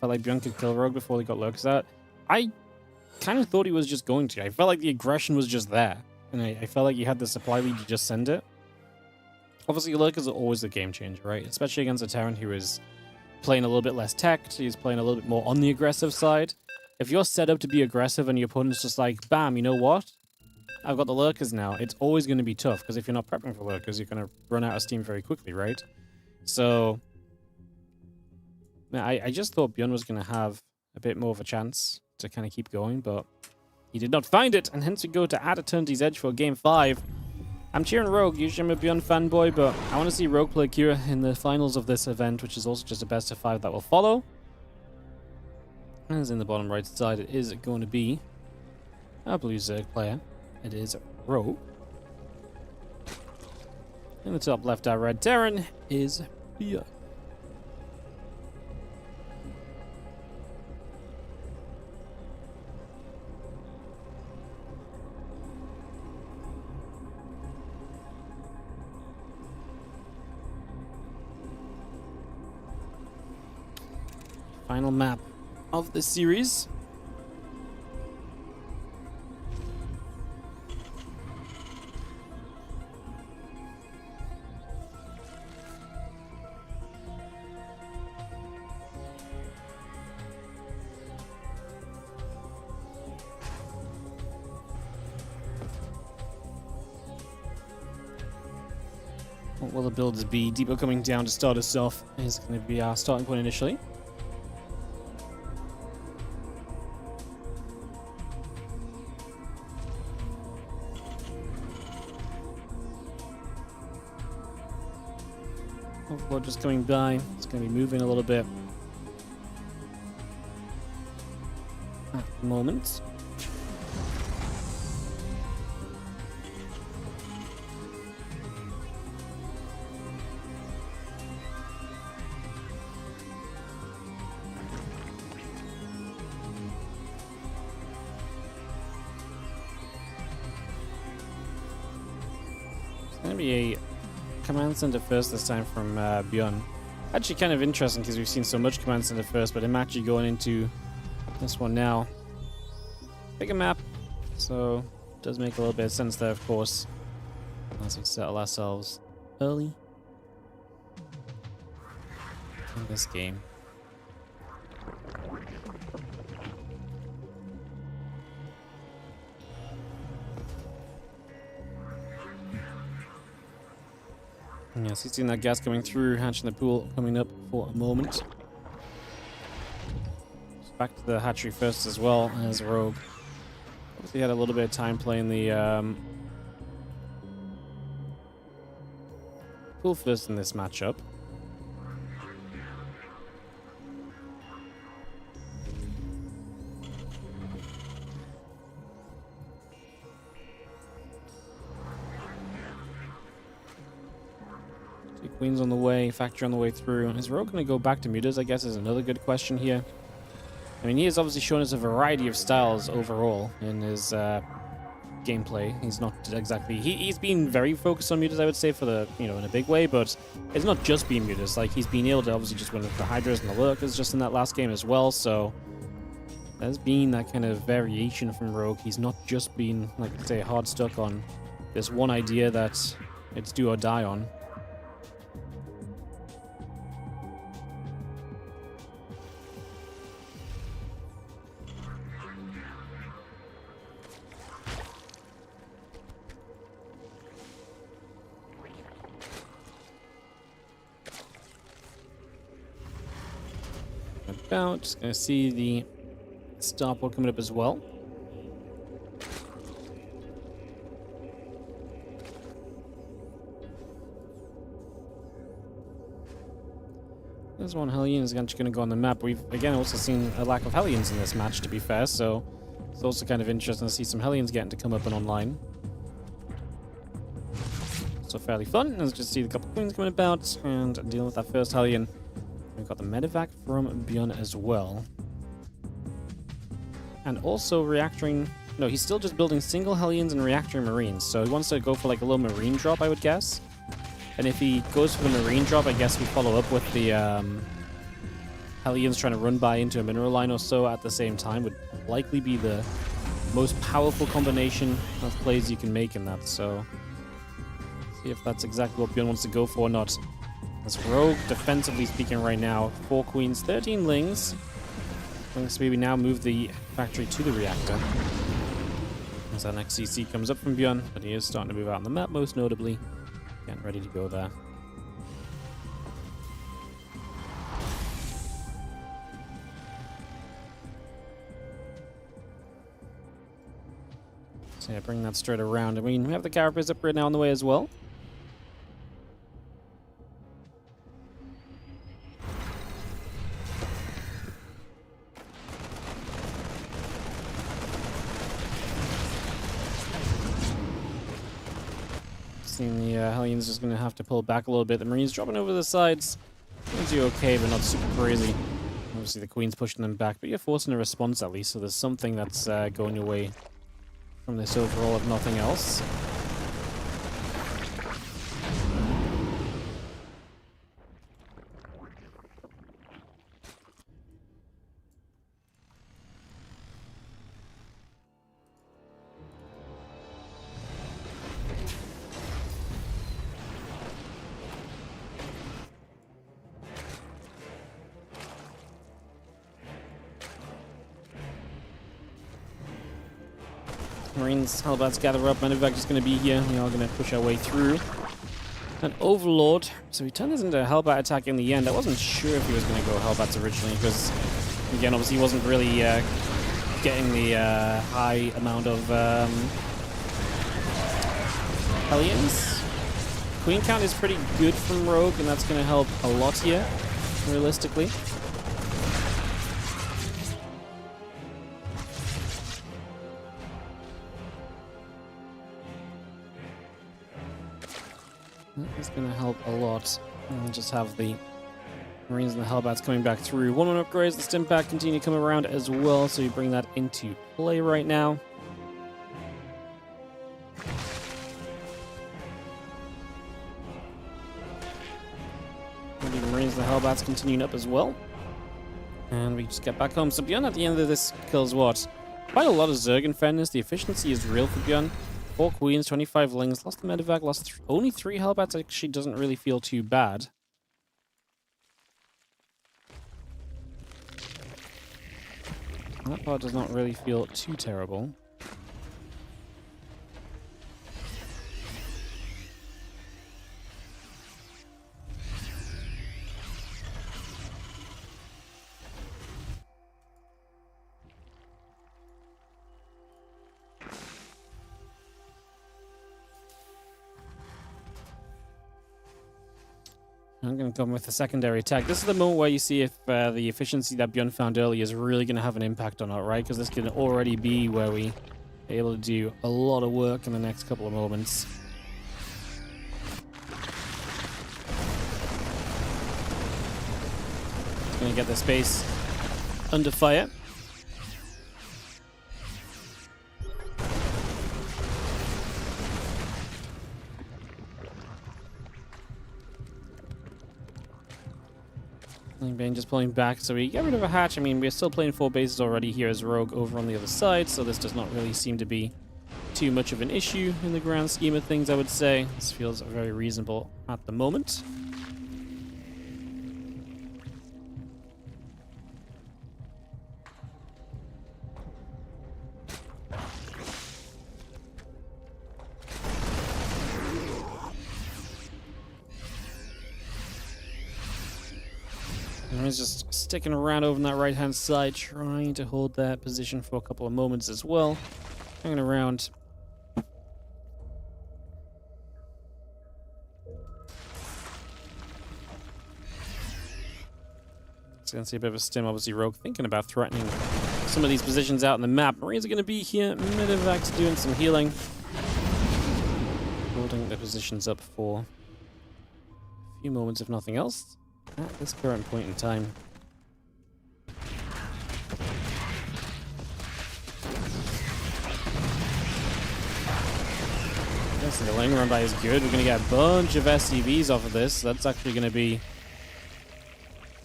Felt like ByuN could kill Rogue before they got Lurkers out. I kind of thought he was just going to. I felt like the aggression was just there. And I felt like you had the supply lead to just send it. Obviously, Lurkers are always the game changer, right? Especially against a Terran who is playing a little bit less tech. He's playing a little bit more on the aggressive side. If you're set up to be aggressive and your opponent's just like, bam, you know what? I've got the Lurkers now. It's always going to be tough, because if you're not prepping for Lurkers, you're going to run out of steam very quickly, right? So, I just thought ByuN was going to have a bit more of a chance to kind of keep going, but he did not find it, and hence we go to At Eternity's Edge for Game 5. I'm cheering Rogue. Usually I'm a ByuN fanboy, but I want to see Rogue play Kira in the finals of this event, which is also just a best of 5 that will follow. As in the bottom right side, it is going to be a blue Zerg player. It is Rogue. In the top left, our red Terran is ByuN. Final map of the series. What will the builds be? Depot coming down to start us off is going to be our starting point initially. Overlord just coming by. It's going to be moving a little bit at the moment. It's going to be a Command Center first this time from ByuN. Actually kind of interesting because we've seen so much Command Center first, but I'm actually going into this one now. Bigger map, so it does make a little bit of sense there, of course. As we settle ourselves early in this game. Yes, he's seen that gas coming through, hatching the pool coming up for a moment. Back to the hatchery first as well as Rogue. Obviously had a little bit of time playing the pool first in this matchup. Queen's on the way, Factory on the way through. Is Rogue going to go back to mutas, I guess, is another good question here. I mean, he has obviously shown us a variety of styles overall in his gameplay. He's not exactly... He's been very focused on mutas, I would say, for the, you know, in a big way, but it's not just been mutas. Like, he's been able to obviously just win with the Hydras and the Lurkers just in that last game as well, so there's been that kind of variation from Rogue. He's not just been, like I say, hard stuck on this one idea that it's do or die on. Just gonna see the starport coming up as well. There's one Hellion is actually gonna go on the map. We've again also seen a lack of Hellions in this match, to be fair, so it's also kind of interesting to see some Hellions getting to come up and online. So fairly fun. Let's just see the couple queens coming about and dealing with that first Hellion. We've got the medevac from ByuN as well. And also reactoring... No, he's still just building single Hellions and reactoring Marines. So he wants to go for like a little Marine drop, I would guess. And if he goes for the Marine drop, I guess we follow up with the Hellions trying to run by into a mineral line or so at the same time would likely be the most powerful combination of plays you can make in that. So see if that's exactly what ByuN wants to go for or not. As Rogue, defensively speaking right now, 4 queens, 13 lings. Let's maybe now move the factory to the reactor. As that next CC comes up from ByuN, but he is starting to move out on the map, most notably. Getting ready to go there. So yeah, bring that straight around. I mean, we have the Carapace upgrade now on the way as well. Seeing the Hellions just going to have to pull back a little bit. The Marines dropping over the sides. Seems you okay, but not super crazy. Obviously, the Queen's pushing them back, but you're forcing a response at least, so there's something that's going your way from this overall, if nothing else. Marines, Halberds gather up. Medevac is going to be here. We are going to push our way through. An Overlord. So we turned this into a Hellbat attack in the end. I wasn't sure if he was going to go Hellbats originally because, again, obviously he wasn't really getting the high amount of Hellions. Queen count is pretty good from Rogue, and that's going to help a lot here, realistically. That is going to help a lot. And we'll just have the Marines and the Hellbats coming back through. 1-1 upgrades, the Stimpak continue to come around as well, so you bring that into play right now. The Marines and the Hellbats continuing up as well. And we just get back home. So ByuN at the end of this kills what? Quite a lot of Zerg in fairness. The efficiency is real for ByuN. 4 queens, 25 lings, lost the medevac, lost only 3 Hellbats. Actually doesn't really feel too bad. That part does not really feel too terrible. I'm going to come with a secondary attack. This is the moment where you see if the efficiency that ByuN found earlier is really going to have an impact on it, right? Because this can already be where we are able to do a lot of work in the next couple of moments. Going to get the space under fire. Bane just pulling back, so we get rid of a hatch. I mean, we're still playing 4 bases already here as Rogue over on the other side, so this does not really seem to be too much of an issue in the grand scheme of things, I would say. This feels very reasonable at the moment. He's just sticking around over on that right-hand side, trying to hold that position for a couple of moments as well. Hanging around. It's going to see a bit of a stim. Obviously, Rogue thinking about threatening some of these positions out on the map. Marines are going to be here. Medevac's doing some healing. Holding the positions up for a few moments, if nothing else. At this current point in time. Yes, the lane run by is good. We're going to get a bunch of SCVs off of this. That's actually going to be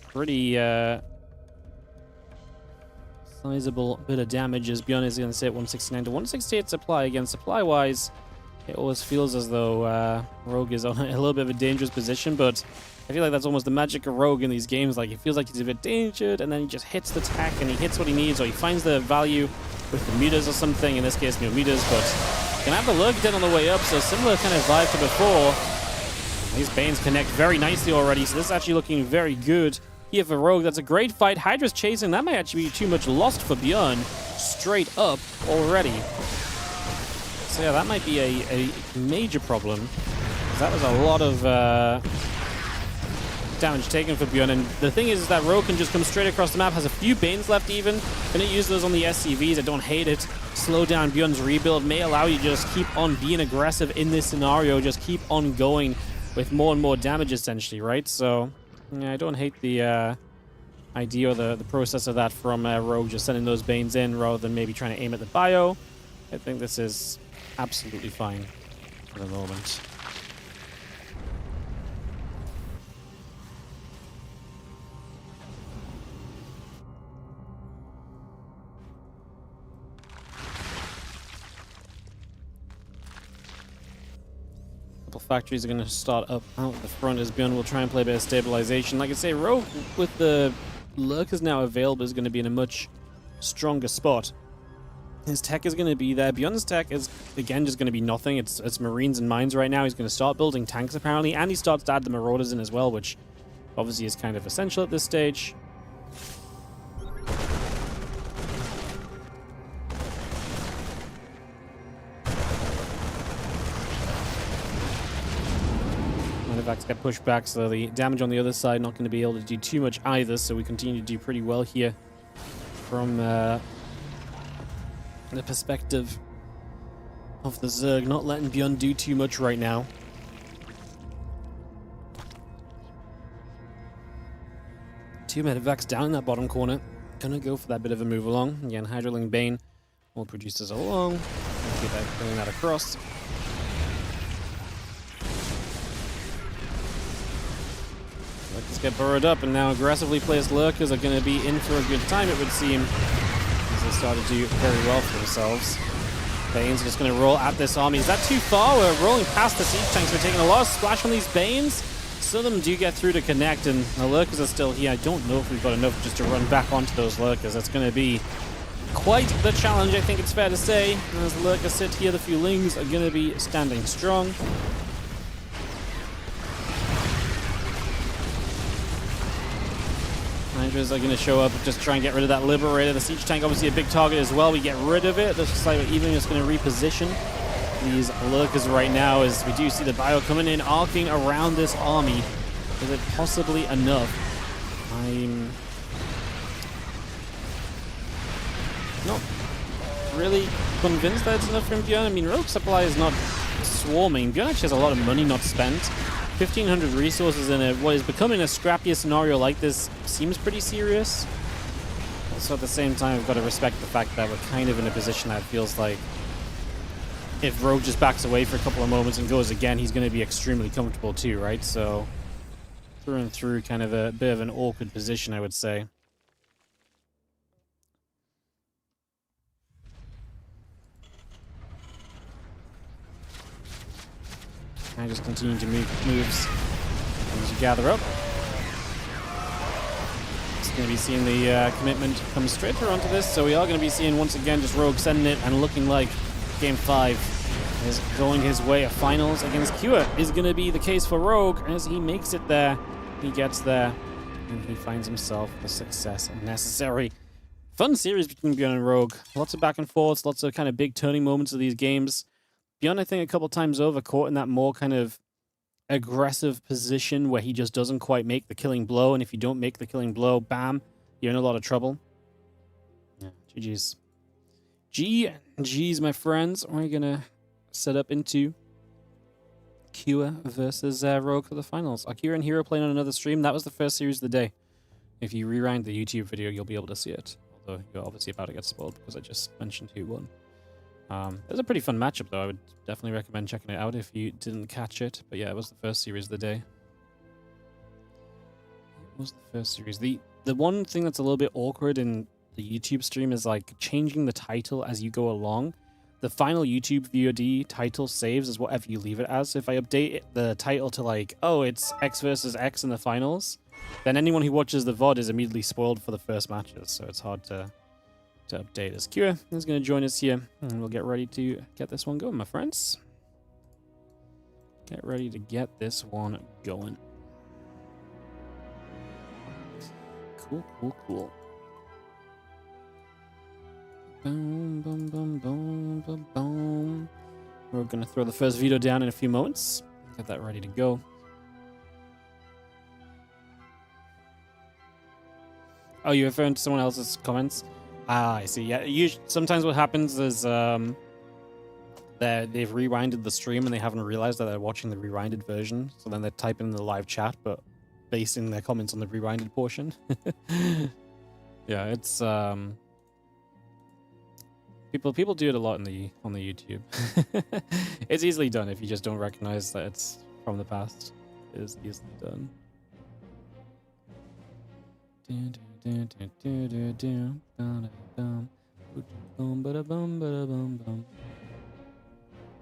pretty sizable bit of damage as ByuN is going to stay at 169 to 168 supply. Again, supply-wise, it always feels as though Rogue is on a little bit of a dangerous position, but I feel like that's almost the magic of Rogue in these games. Like, it feels like he's a bit endangered, and then he just hits the tech, and he hits what he needs, or he finds the value with the meters or something. In this case, no meters, but gonna have the lurk dead on the way up, so similar kind of vibe to before. These Banes connect very nicely already, so this is actually looking very good here for Rogue. That's a great fight. Hydra's chasing. That might actually be too much lost for ByuN straight up already. So yeah, that might be a major problem. That was a lot of damage taken for ByuN, and the thing is that Rogue can just come straight across the map, has a few Banes left even. Gonna use those on the SCVs. I don't hate it. Slow down ByuN's rebuild, may allow you to just keep on being aggressive in this scenario, just keep on going with more and more damage essentially, right? So yeah, I don't hate the idea or the process of that from Rogue, just sending those Banes in rather than maybe trying to aim at the bio. I think this is absolutely fine for the moment. Factories are going to start up out the front as ByuN will try and play a bit of stabilization. Like I say, Rogue with the lurkers now available is going to be in a much stronger spot. His tech is going to be there. ByuN's tech is again just going to be nothing. It's Marines and mines right now. He's going to start building tanks apparently, and he starts to add the Marauders in as well, which obviously is kind of essential at this stage. Artifacts get pushed back, so the damage on the other side not going to be able to do too much either, so we continue to do pretty well here from the perspective of the Zerg, not letting ByuN do too much right now. Two Medivacs down in that bottom corner. Gonna go for that bit of a move along. Again, Hydroling Bane will produce us along. Keep that, bringing that across. Let's get burrowed up, and now aggressively placed lurkers are going to be in for a good time, it would seem, as they start to do very well for themselves. Banes are just going to roll at this army. Is that too far? We're rolling past the siege tanks. We're taking a lot of splash on these Banes. Some of them do get through to connect, and the lurkers are still here. I don't know if we've got enough just to run back onto those lurkers. That's going to be quite the challenge, I think it's fair to say. As the lurkers sit here, the few lings are going to be standing strong. Hydras are going to show up, just try and get rid of that Liberator. The Siege Tank, obviously a big target as well. We get rid of it. Looks like we're even just going to reposition these lurkers right now, as we do see the bio coming in, arcing around this army. Is it possibly enough? I'm not really convinced that it's enough from ByuN. I mean, Rogue Supply is not swarming. ByuN actually has a lot of money not spent. 1,500 resources in what is becoming a scrappier scenario like this seems pretty serious. Also, at the same time, we've got to respect the fact that we're kind of in a position that feels like if Rogue just backs away for a couple of moments and goes again, he's going to be extremely comfortable too, right? So, through and through, kind of a bit of an awkward position, I would say. I just continue to move moves as you gather up. Just going to be seeing the commitment come straight through onto this, so we are going to be seeing once again just Rogue sending it and looking like Game 5 is going his way. A finals against Cure is going to be the case for Rogue as he makes it there. He gets there and he finds himself the success necessary. Fun series between ByuN and Rogue. Lots of back and forths, lots of kind of big turning moments of these games. ByuN, I think, a couple times over, caught in that more kind of aggressive position where he just doesn't quite make the killing blow, and if you don't make the killing blow, bam, you're in a lot of trouble. Yeah, GG's. GG's, my friends. We're going to set up into Kua versus Rogue for the finals. Akira and herO playing on another stream. That was the first series of the day. If you rewind the YouTube video, you'll be able to see it. Although you're obviously about to get spoiled because I just mentioned who won. It was a pretty fun matchup, though. I would definitely recommend checking it out if you didn't catch it. But yeah, it was the first series of the day. It was the first series. The one thing that's a little bit awkward in the YouTube stream is like changing the title as you go along. The final YouTube VOD title saves as whatever you leave it as. If I update the title to like, oh, it's X versus X in the finals, then anyone who watches the VOD is immediately spoiled for the first matches. So it's hard to update. As Kira is going to join us here, and we'll get ready to get this one going, my friends. Get ready to get this one going. Cool, cool, cool. Boom, boom, boom, boom, boom, boom. We're going to throw the first veto down in a few moments. Get that ready to go. Oh, you're referring to someone else's comments? Ah, I see. Yeah, sometimes what happens is they've rewinded the stream and they haven't realized that they're watching the rewinded version. So then they're typing in the live chat, but basing their comments on the rewinded portion. Yeah, it's people do it a lot on the YouTube. It's easily done if you just don't recognize that it's from the past. It is easily done.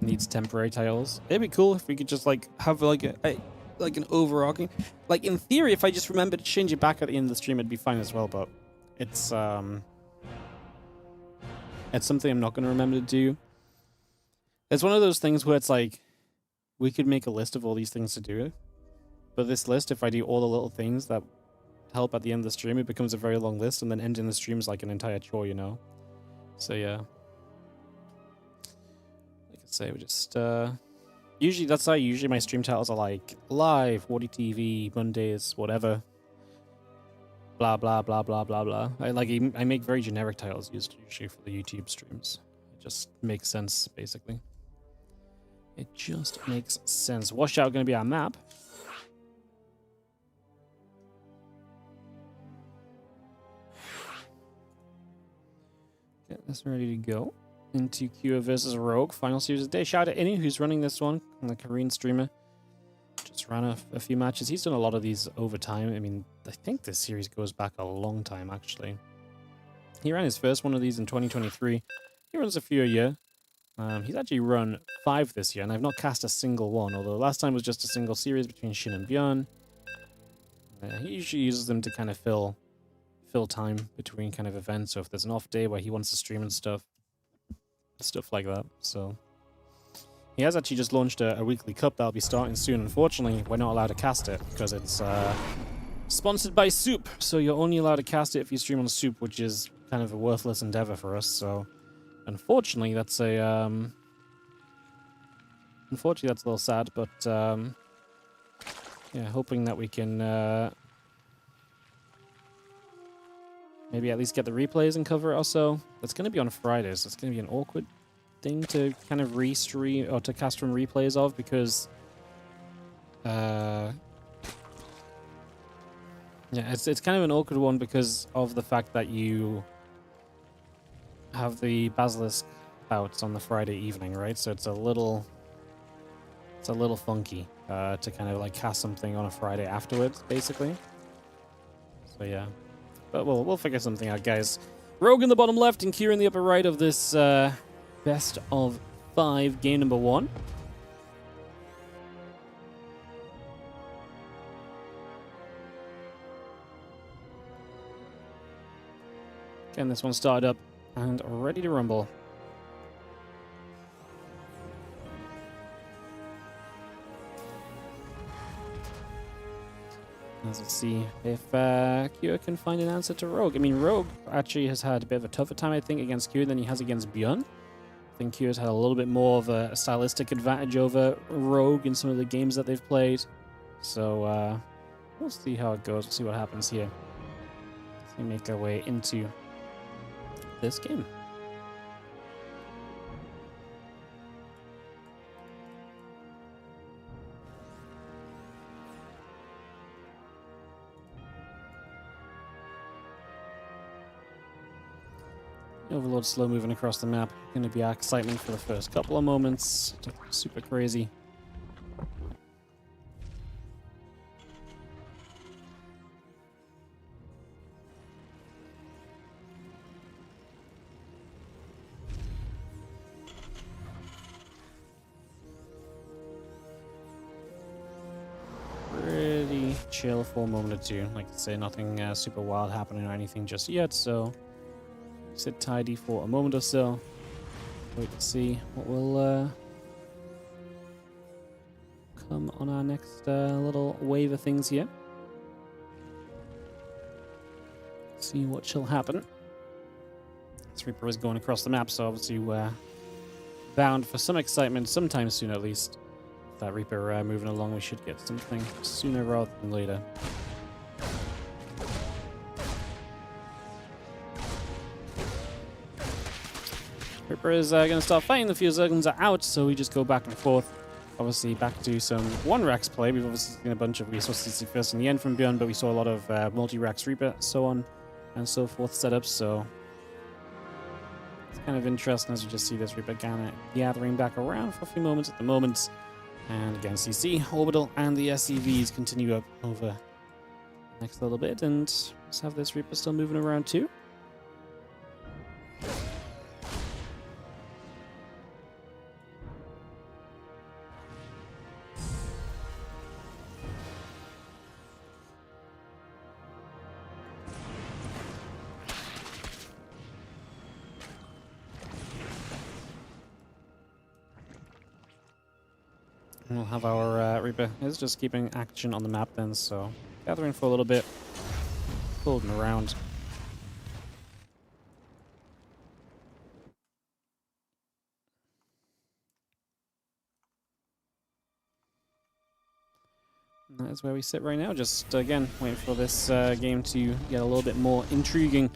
Needs temporary titles. It'd be cool if we could just like have like an overarching, like in theory, if I just remember to change it back at the end of the stream, it'd be fine as well. But it's something I'm not going to remember to do. It's one of those things where it's like we could make a list of all these things to do, but this list, if I do all the little things that help at the end of the stream, it becomes a very long list, and then ending the stream is like an entire chore, you know. So yeah, like I say, we just usually my stream titles are like live, WardiTV, Mondays, whatever, blah blah blah blah blah blah. I make very generic titles usually for the YouTube streams. It just makes sense, basically. It just makes sense. Washout going to be our map. Get this ready to go into Kira versus Rogue final series of the day. Shout out to Innu, who's running this one, the Korean streamer. Just ran a few matches. He's done a lot of these over time. I mean, I think this series goes back a long time, actually. He ran his first one of these in 2023. He runs a few a year. He's actually run 5 this year, and I've not cast a single one, although last time was just a single series between Shin and ByuN. He usually uses them to kind of fill time between kind of events, so if there's an off day where he wants to stream and stuff like that. So he has actually just launched a weekly cup that'll be starting soon. Unfortunately, we're not allowed to cast it because it's sponsored by Soup, so you're only allowed to cast it if you stream on Soup, which is kind of a worthless endeavor for us. So unfortunately, that's a little sad, but yeah, hoping that we can maybe at least get the replays and cover it also. It's going to be on Fridays. It's going to be an awkward thing to kind of re-stream or to cast from replays of, because yeah, it's kind of an awkward one because of the fact that you have the Basilisk bouts on the Friday evening, right? So it's a little funky to kind of like cast something on a Friday afterwards, basically. So yeah. But we'll figure something out, guys. Rogue in the bottom left and Kira in the upper right of this best of 5 game number 1. Getting this one started up and ready to rumble. Let's see if Kira can find an answer to Rogue. I mean, Rogue actually has had a bit of a tougher time, I think, against Kira than he has against ByuN. I think Kira's had a little bit more of a stylistic advantage over Rogue in some of the games that they've played. So we'll see how it goes. We'll see what happens here. Let's make our way into this game. Overlord slow moving across the map. Going to be our excitement for the first couple of moments. Super crazy. chill for a moment or two. Like I say, nothing super wild happening or anything just yet, so sit tidy for a moment or so. Wait to see what will come on our next little wave of things here. See what shall happen. This Reaper is going across the map, so obviously we're bound for some excitement sometime soon at least. With that Reaper moving along, we should get something sooner rather than later. Reaper is going to start fighting. The few Zerglings are out, so we just go back and forth. Obviously, back to some one-Rex play. We've obviously seen a bunch of resources first in the end from ByuN, but we saw a lot of multi-Rex Reaper, so on and so forth setups, so it's kind of interesting as you just see this Reaper gathering back around for a few moments at the moment. And again, CC, Orbital, and the SCVs continue up over the next little bit, and let's have this Reaper still moving around too. We'll have our Reaper is just keeping action on the map then, so gathering for a little bit, holding around. And that is where we sit right now, just again waiting for this game to get a little bit more intriguing.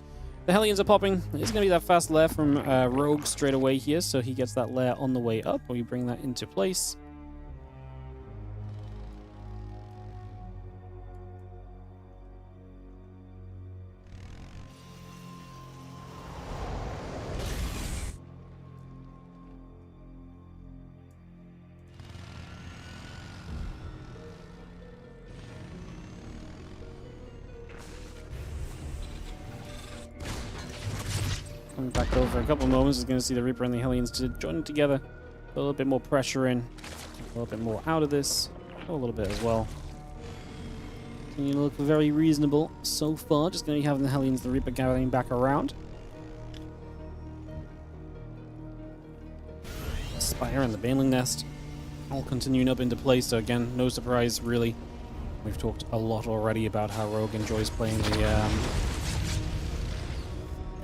The Hellions are popping. It's going to be that fast lair from Rogue straight away here, so he gets that lair on the way up, or you bring that into place. Coming back over a couple of moments, is going to see the Reaper and the Hellions to join together. Put a little bit more pressure in, a little bit more out of this, a little bit as well. Continue to look very reasonable so far. Just going to be having the Hellions, the Reaper gathering back around. Spire and the Baneling Nest all continuing up into play. So again, no surprise really. We've talked a lot already about how Rogue enjoys playing the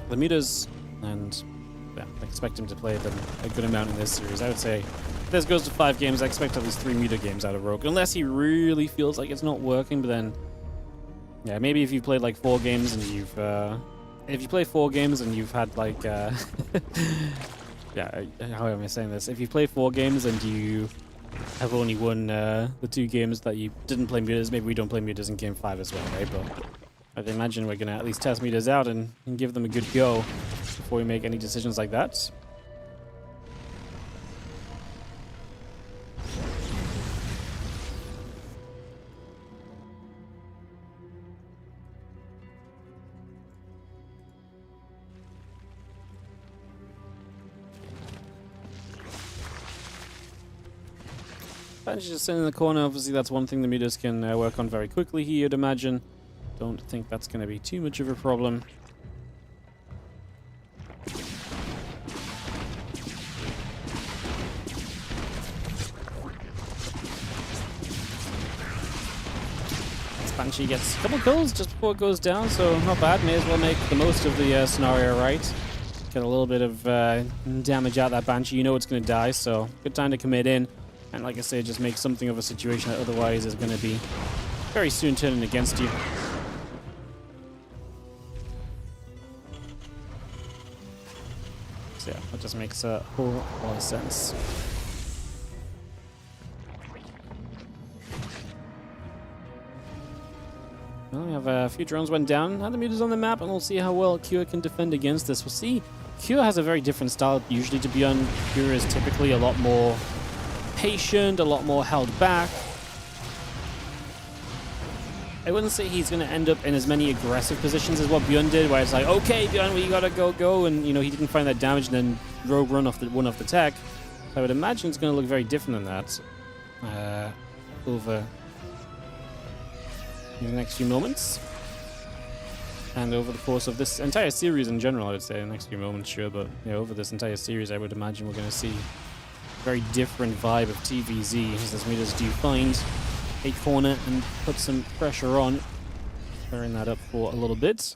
mutas, and yeah, I expect him to play them a good amount in this series. I would say if this goes to 5 games, I expect at least 3 muta games out of Rogue, unless he really feels like it's not working. But then, yeah, maybe if you played like 4 games and you've if you play 4 games and you've had like yeah, how am I saying this? If you play 4 games and you have only won the 2 games that you didn't play mutas, maybe we don't play mutas in game 5 as well, right? But I'd imagine we're going to at least test mutas out and give them a good go before we make any decisions like that. Banshee just sitting in the corner. Obviously, that's one thing the mutas can work on very quickly here, you'd imagine. Don't think that's going to be too much of a problem. Banshee gets a couple kills just before it goes down, so not bad. May as well make the most of the scenario, right? Get a little bit of damage out that Banshee. You know it's going to die, so good time to commit in. And like I say, just make something of a situation that otherwise is going to be very soon turning against you. So yeah, that just makes a whole lot of sense. Well, we have a few drones went down. Now the mutas on the map, and we'll see how well Cure can defend against this. We'll see. Cure has a very different style usually to ByuN. Cure is typically a lot more patient, a lot more held back. I wouldn't say he's going to end up in as many aggressive positions as what ByuN did, where it's like, okay, ByuN, we gotta go, and you know he didn't find that damage, and then Rogue run off the tech. So I would imagine it's going to look very different than that over in the next few moments. And over the course of this entire series in general, I would say, the next few moments, sure, but over this entire series, I would imagine we're going to see a very different vibe of TVZ as this meters do find a corner and put some pressure on, clearing that up for a little bit.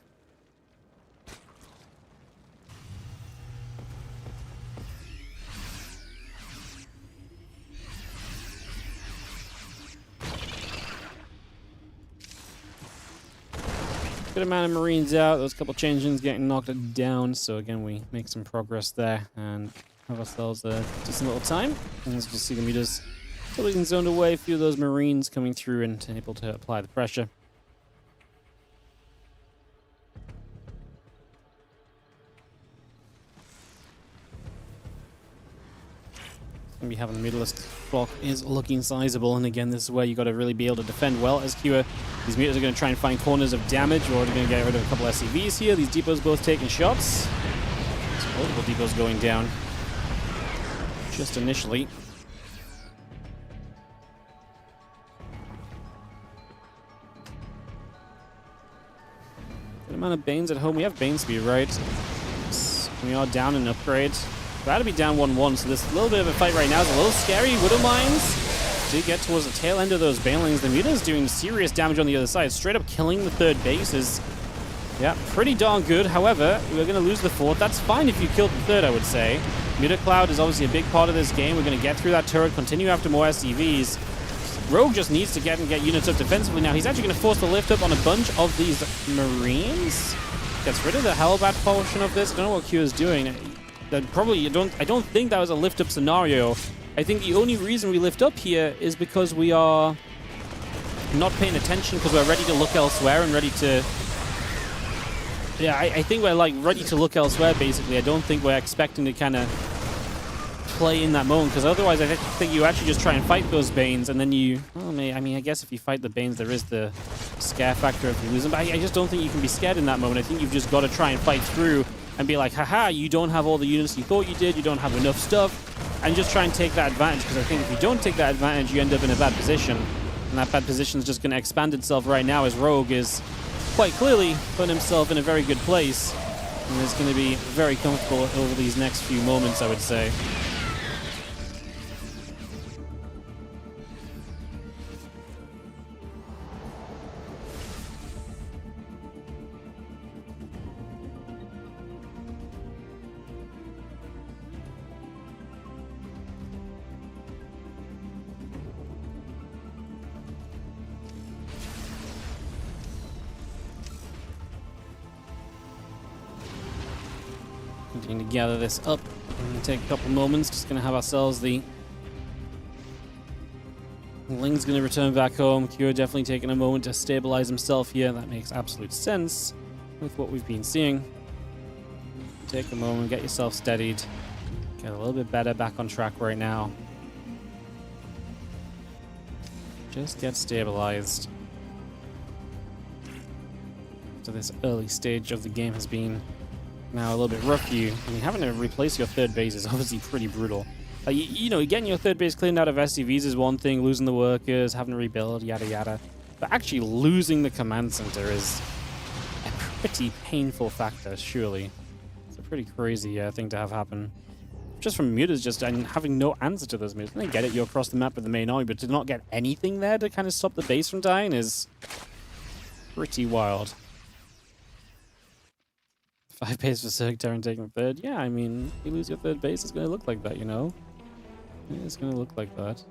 Good amount of Marines out. Those couple change-ins getting knocked down. So again, we make some progress there and have ourselves a decent little time. And as you can see, the meters still being zoned away. A few of those Marines coming through and able to apply the pressure. Gonna be having the Mutalist block is looking sizable, and again, this is where you got to really be able to defend well as Kua. These meters are going to try and find corners of damage, or they're going to get rid of a couple SCVs here. These depots both taking shots. There's multiple depots going down just initially. Good amount of Banes at home. We have Bane speed, right? We are down an upgrade. About to be down 1-1, so this little bit of a fight right now is a little scary. Widow Mines did get towards the tail end of those Banelings. The Muta is doing serious damage on the other side. Straight up killing the third base is, yeah, pretty darn good. However, we're going to lose the fourth. That's fine if you killed the third, I would say. Muta Cloud is obviously a big part of this game. We're going to get through that turret, continue after more SCVs. Rogue just needs to get units up defensively now. He's actually going to force the lift up on a bunch of these Marines. Gets rid of the Hellbat portion of this. I don't know what Q is doing. That probably I don't think that was a lift up scenario. I think the only reason we lift up here is because we are not paying attention, because we're ready to look elsewhere and ready to, yeah, I think we're like ready to look elsewhere basically. I don't think we're expecting to kind of play in that moment, because otherwise I think you actually just try and fight those Banes, and then you, well, I mean, I guess if you fight the Banes there is the scare factor if you lose them, but I just don't think you can be scared in that moment. I think you've just got to try and fight through and be like, haha, you don't have all the units you thought you did, you don't have enough stuff, and just try and take that advantage, because I think if you don't take that advantage, you end up in a bad position, and that bad position is just going to expand itself right now as Rogue is quite clearly putting himself in a very good place, and is going to be very comfortable over these next few moments, I would say. Continue to gather this up. And take a couple moments. Just going to have ourselves the Ling's going to return back home. Kyo definitely taking a moment to stabilize himself here. That makes absolute sense with what we've been seeing. Take a moment, get yourself steadied. Get a little bit better, back on track right now. Just get stabilized. So this early stage of the game has been now a little bit rough for you. I mean, having to replace your third base is obviously pretty brutal. You know, getting your third base cleaned out of SCVs is one thing, losing the workers, having to rebuild, yada yada. But actually losing the command center is a pretty painful factor, surely. It's a pretty crazy thing to have happen. Just from mutas, just having no answer to those mutas. I get it, you're across the map with the main army, but to not get anything there to kind of stop the base from dying is pretty wild. 5 base for Cirque Terran taking third. Yeah, I mean, if you lose your third base, it's going to look like that, you know? It's going to look like that.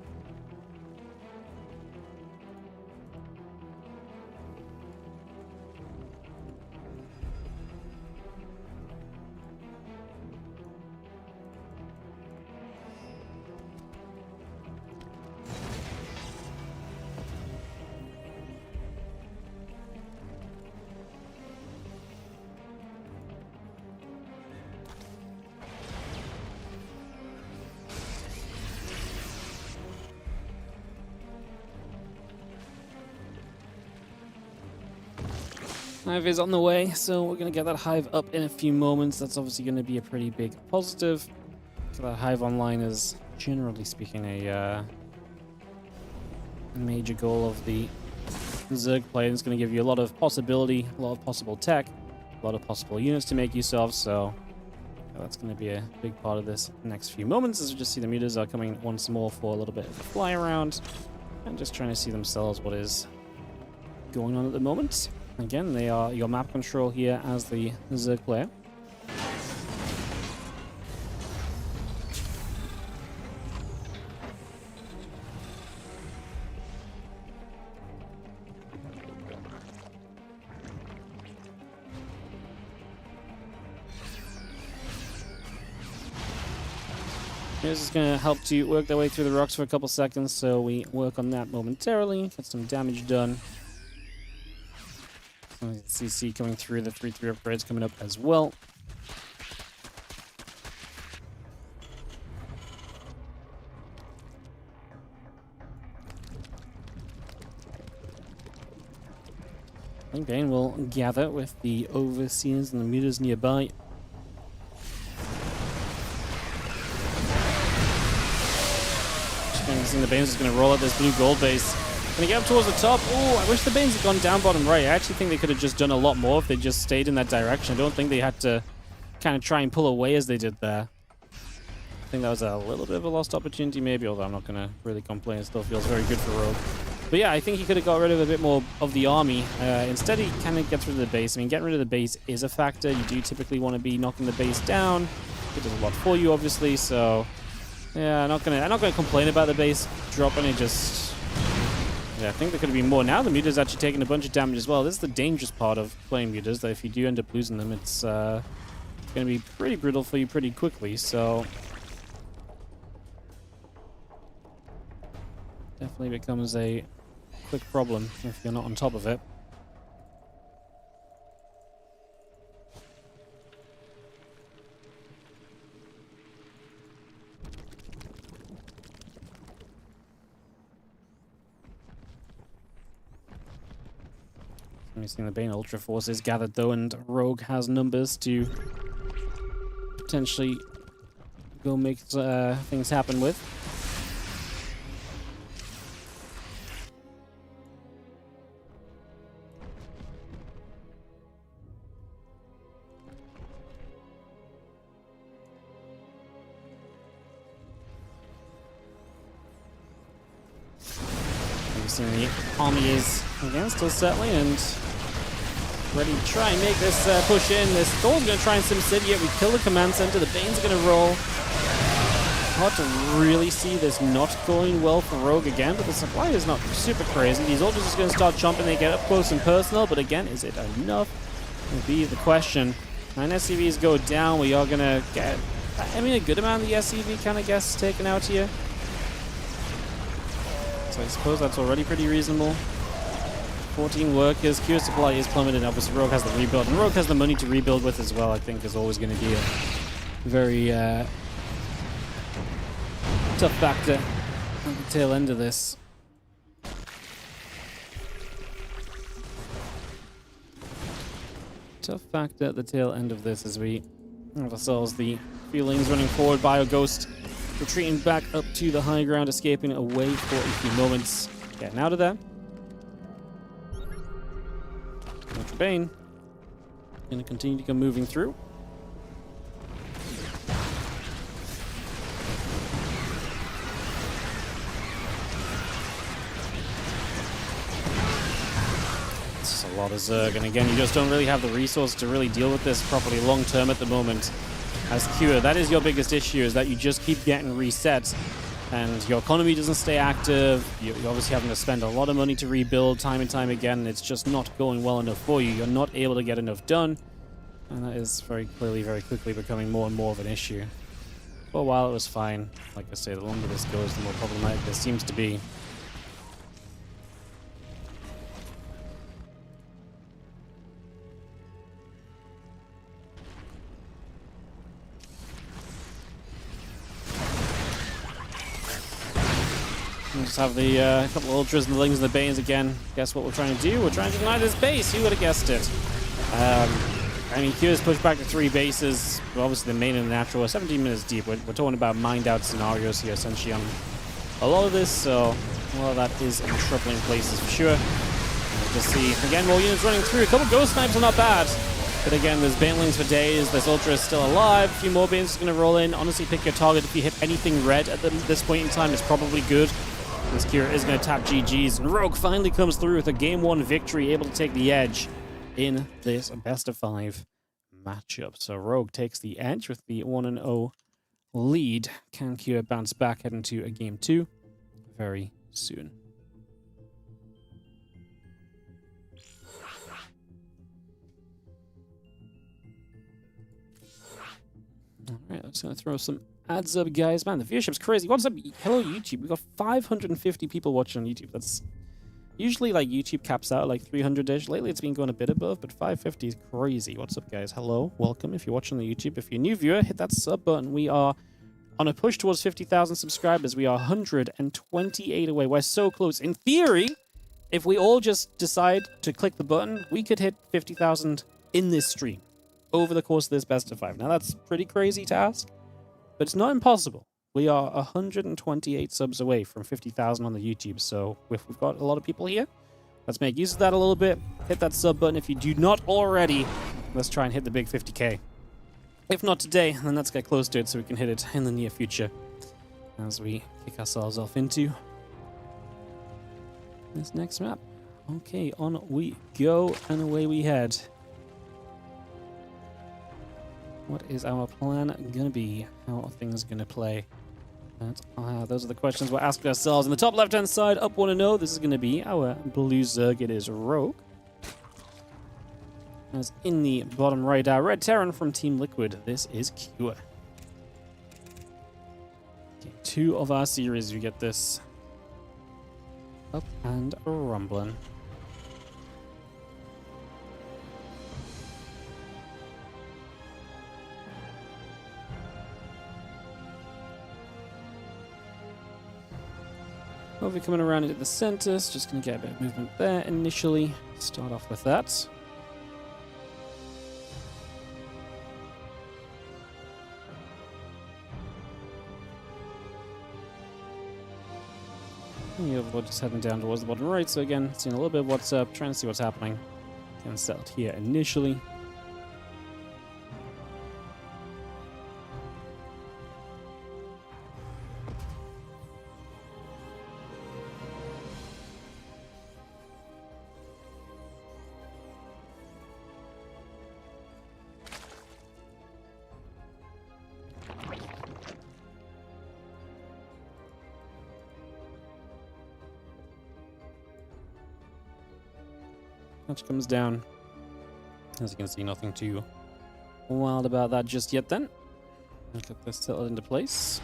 Hive is on the way, so we're going to get that Hive up in a few moments. That's obviously going to be a pretty big positive. So that Hive online is, generally speaking, a major goal of the Zerg play, and it's going to give you a lot of possibility, a lot of possible tech, a lot of possible units to make use of, so that's going to be a big part of this next few moments, as we just see the mutas are coming once more for a little bit of a fly around, and just trying to see themselves what is going on at the moment. Again, they are your map control here as the Zerg player. This is going to help to work their way through the rocks for a couple seconds, so we work on that momentarily, get some damage done. CC coming through, the 3-3 upgrades coming up as well. ByuN will gather with the overseers and the mutas nearby. The Banes is going to roll out this blue gold base. Going to get up towards the top. Oh, I wish the Banes had gone down bottom right. I actually think they could have just done a lot more if they just stayed in that direction. I don't think they had to kind of try and pull away as they did there. I think that was a little bit of a lost opportunity maybe, although I'm not going to really complain. It still feels very good for Rogue. But yeah, I think he could have got rid of a bit more of the army. Instead, he kind of gets rid of the base. I mean, getting rid of the base is a factor. You do typically want to be knocking the base down. It does a lot for you, obviously, so... yeah, I'm not gonna complain about the base dropping. It just, yeah, I think there could be more. Now the muta's actually taking a bunch of damage as well. This is the dangerous part of playing mutas, that if you do end up losing them, it's gonna be pretty brutal for you pretty quickly. So definitely becomes a quick problem if you're not on top of it. We've seen the ByuN Ultra Forces gathered though, and Rogue has numbers to potentially go make things happen with. We've seen the army is again still settling and ready to try and make this push in. This Thor's going to try and SimCity it. We kill the command center. The Bane's going to roll. Hard to really see this not going well for Rogue again, but the supply is not super crazy. These ultras just going to start chomping. They get up close and personal, but again, is it enough? Will be the question. 9 SCVs go down. We are going to get, I mean, a good amount of the SCV kind of guess taken out here. So I suppose that's already pretty reasonable. 14 workers. Q supply is plummeted. Obviously, Rogue has the rebuild, and Rogue has the money to rebuild with as well. I think is always going to be a very tough factor at the tail end of this. Tough factor at the tail end of this as we have ourselves the feelings running forward. Ghost retreating back up to the high ground, escaping away for a few moments. Getting out of there. ByuN going to continue to come moving through. This is a lot of Zerg, and again, you just don't really have the resource to really deal with this properly long term at the moment. As Cure, that is your biggest issue, is that you just keep getting reset. And your economy doesn't stay active. You're obviously having to spend a lot of money to rebuild time and time again, and it's just not going well enough for you. You're not able to get enough done, and that is very clearly, very quickly becoming more and more of an issue. For a while it was fine. Like I say, the longer this goes, the more problematic this seems to be. We'll just have the couple of ultras and the lings and the Banes again. Guess what we're trying to do? We're trying to deny this base. Who would have guessed it? I mean, Q has pushed back to 3 bases. But obviously, the main and the natural are 17 minutes deep. We're talking about mined out scenarios here, essentially, on a lot of this. So, well, that is in troubling places for sure. Just see, again, more units running through. A couple ghost snipes are not bad. But again, there's banelings for days. This ultra is still alive. A few more banes are going to roll in. Honestly, pick your target. If you hit anything red at this point in time, it's probably good. This Kira is going to tap GG's. And Rogue finally comes through with a game 1 victory, able to take the edge in this best of 5 matchup. So Rogue takes the edge with the 1-0 lead. Can Kira bounce back, head into a game 2 very soon? Alright, I'm just going to throw some ads up, guys. Man, the viewership's crazy. What's up? Hello, YouTube. We've got 550 people watching on YouTube. That's usually, like, YouTube caps out like 300-ish. Lately, it's been going a bit above, but 550 is crazy. What's up, guys? Hello. Welcome. If you're watching on the YouTube, if you're a new viewer, hit that sub button. We are on a push towards 50,000 subscribers. We are 128 away. We're so close. In theory, if we all just decide to click the button, we could hit 50,000 in this stream over the course of this best of 5. Now, that's pretty crazy to ask, but it's not impossible. We are 128 subs away from 50,000 on the YouTube, so if we've got a lot of people here, let's make use of that a little bit. Hit that sub button if you do not already. Let's try and hit the big 50K. If not today, then let's get close to it so we can hit it in the near future as we kick ourselves off into this next map. Okay, on we go, and away we head. What is our plan going to be? How are things going to play? Those are the questions we're asking ourselves. In the top left-hand side, up 1-0, this is going to be our blue Zerg. It is Rogue. As in the bottom right, our red Terran from Team Liquid. This is Cure. Okay, 2 of our series, you get this. Up and rumbling. Over coming around into the center, so just going to get a bit of movement there initially. Start off with that. And the Overlord just heading down towards the bottom right, so again, seeing a little bit of what's up, trying to see what's happening. Getting settled here initially. Hatch comes down. As you can see, nothing too wild about that just yet then. Let's get this settled into place.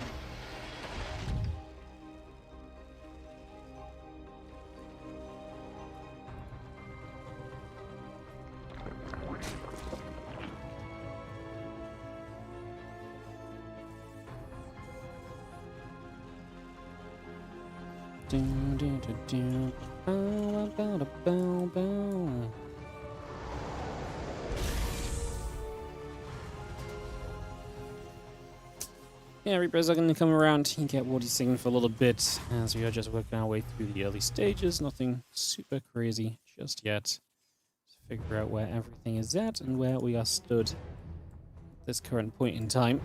Yeah, Reapers are going to come around and get Wardy singing for a little bit as we are just working our way through the early stages. Nothing super crazy just yet. Just figure out where everything is at and where we are stood at this current point in time.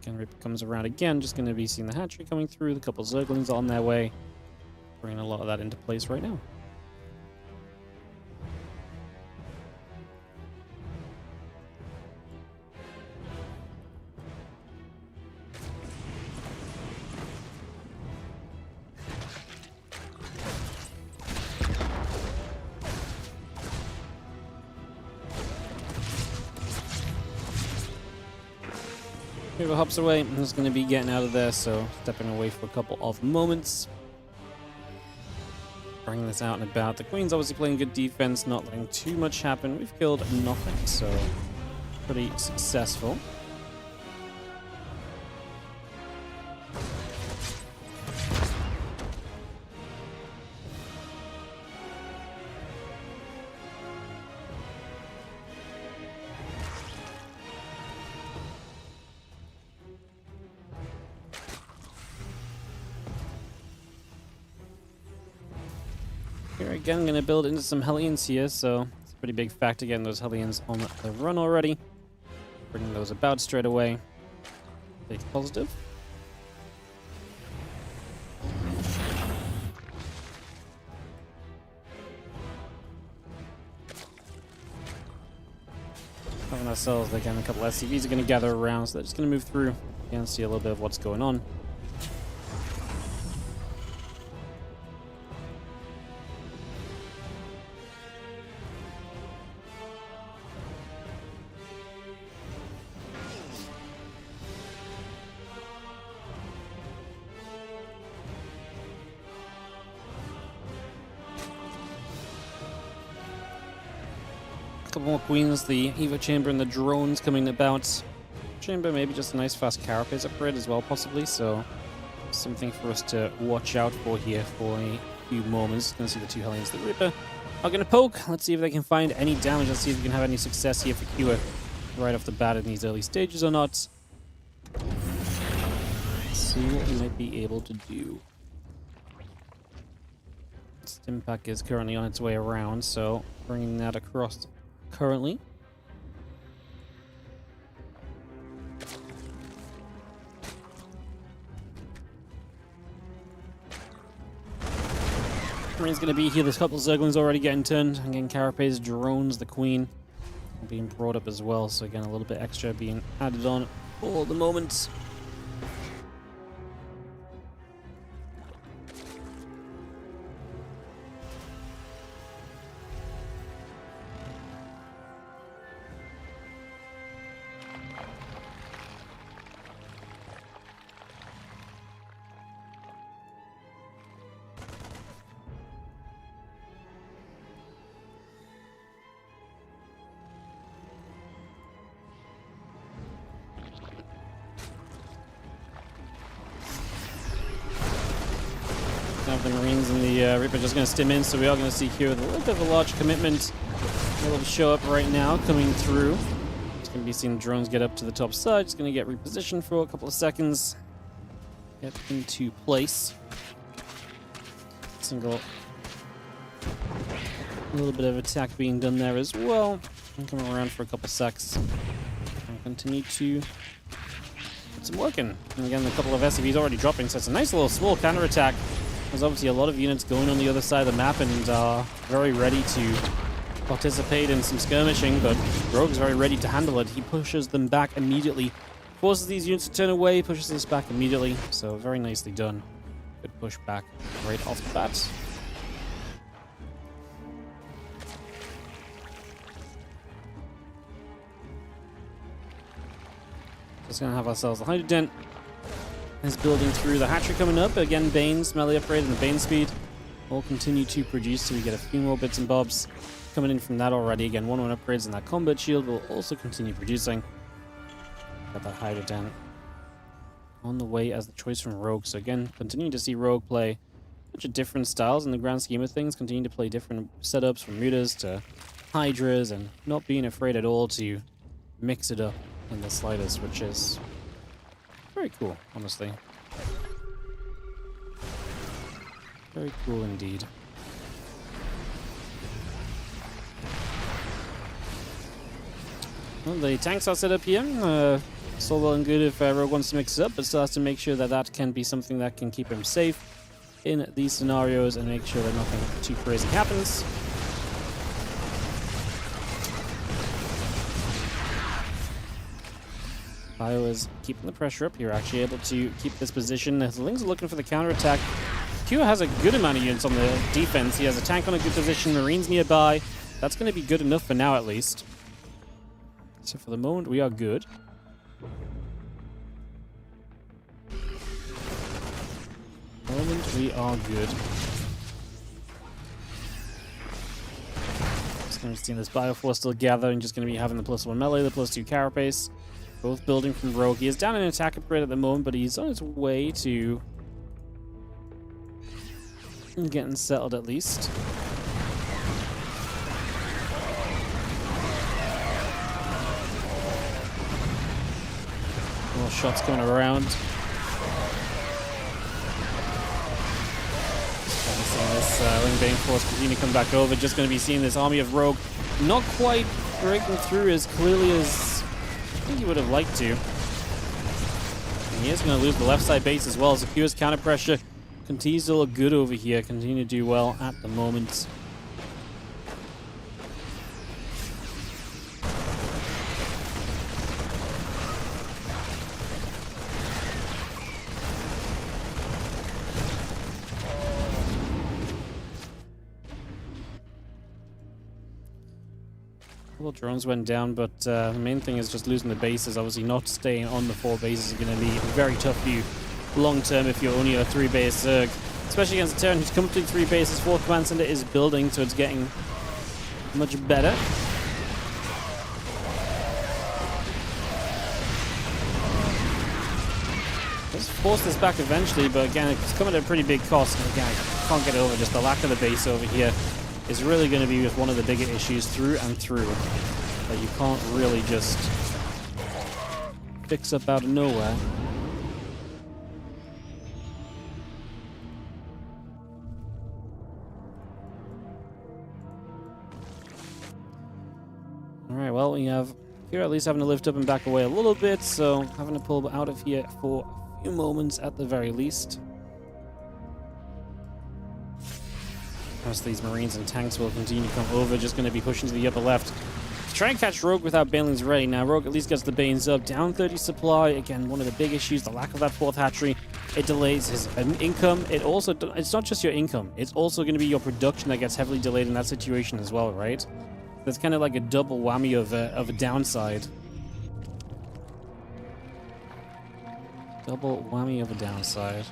Again, Reaper comes around again, just going to be seeing the hatchery coming through, the couple Zerglings on their way, bringing a lot of that into place right now. Reaper hops away and is going to be getting out of there, so stepping away for a couple of moments. Bringing this out and about. The Queen's obviously playing good defense, not letting too much happen. We've killed nothing, so pretty successful. Here again, going to build into some Hellions here, so it's a pretty big factor getting those Hellions on the run already. Bringing those about straight away. Big positive. Having ourselves, again, a couple SCVs are going to gather around, so they're just going to move through and see a little bit of what's going on. Couple more queens, the Evo Chamber and the drones coming about. Chamber, maybe just a nice fast carapace upgrade as well, possibly, so something for us to watch out for here for a few moments. Gonna see the two Hellions, the Reaper are gonna poke. Let's see if they can find any damage. Let's see if we can have any success here for Kua right off the bat in these early stages or not. Let's see what we might be able to do. Stimpack is currently on its way around, so bringing that across currently. Marine's going to be here. There's a couple of Zerglings already getting turned. Again, Carapace, drones, the Queen being brought up as well. So again, a little bit extra being added on for the moment. The Marines and the Reaper just going to stim in, so we are going to see here with a little bit of a large commitment. It'll show up right now, coming through. It's going to be seeing drones get up to the top side. It's going to get repositioned for a couple of seconds. Get into place. Single. A little bit of attack being done there as well. And come around for a couple secs. And continue to put some work in. And again, a couple of SCVs already dropping, so it's a nice little small counterattack. There's obviously a lot of units going on the other side of the map and are very ready to participate in some skirmishing, but Rogue's very ready to handle it. He pushes them back immediately, forces these units to turn away, pushes us back immediately, so very nicely done. Good push back right off the bat. Just gonna have ourselves a Hydrodent. Is building through the hatchery coming up. Again, Bane's melee upgrade and the Bane speed will continue to produce, so we get a few more bits and bobs coming in from that already. Again, 1-1 upgrades and that combat shield will also continue producing. Got that Hydrodent on the way as the choice from Rogue. So again, continuing to see Rogue play a bunch of different styles in the grand scheme of things, continuing to play different setups from Mutas to Hydras and not being afraid at all to mix it up in the slightest, which is very cool, honestly. Very cool indeed. Well, the tanks are set up here. It's all well and good if Rogue wants to mix it up, but still has to make sure that that can be something that can keep him safe in these scenarios and make sure that nothing too crazy happens. ByuN is keeping the pressure up here, actually able to keep this position. The Lings are looking for the counterattack. Kua has a good amount of units on the defense. He has a tank on a good position, Marines nearby. That's going to be good enough for now, at least. So for the moment, we are good. For the moment, we are good. Just going to see this Bioforce still gathering, just going to be having the +1 melee, the +2 carapace. Both building from Rogue. He is down in an attack upgrade at the moment, but he's on his way to getting settled at least. More shots coming around. Seeing this Ling force continue to come back over. Just going to be seeing this army of Rogue not quite breaking through as clearly as I think he would have liked to. And he is going to lose the left side base as well. Secures counter pressure. Continues to look good over here. Continue to do well at the moment. Well, drones went down, but the main thing is just losing the bases. Obviously, not staying on the 4 bases is going to be very tough for you long term if you're only a 3-base Zerg. Especially against a Terran who's comfortably 3 bases. 4th command center is building, so it's getting much better. Let's force this back eventually, but again, it's coming at a pretty big cost. And again, I can't get over just the lack of the base over here. Is really going to be one of the bigger issues through and through that you can't really just fix up out of nowhere. Alright, well, we have here at least having to lift up and back away a little bit, so having to pull out of here for a few moments at the very least. Most of these Marines and tanks will continue to come over, just going to be pushing to the upper left. Try and catch Rogue without Banelings ready. Now, Rogue at least gets the Banes up. Down 30 supply. Again, one of the big issues, the lack of that 4th hatchery. It delays his income. It's not just your income. It's also going to be your production that gets heavily delayed in that situation as well, right? That's kind of like a double whammy of a downside. Double whammy of a downside.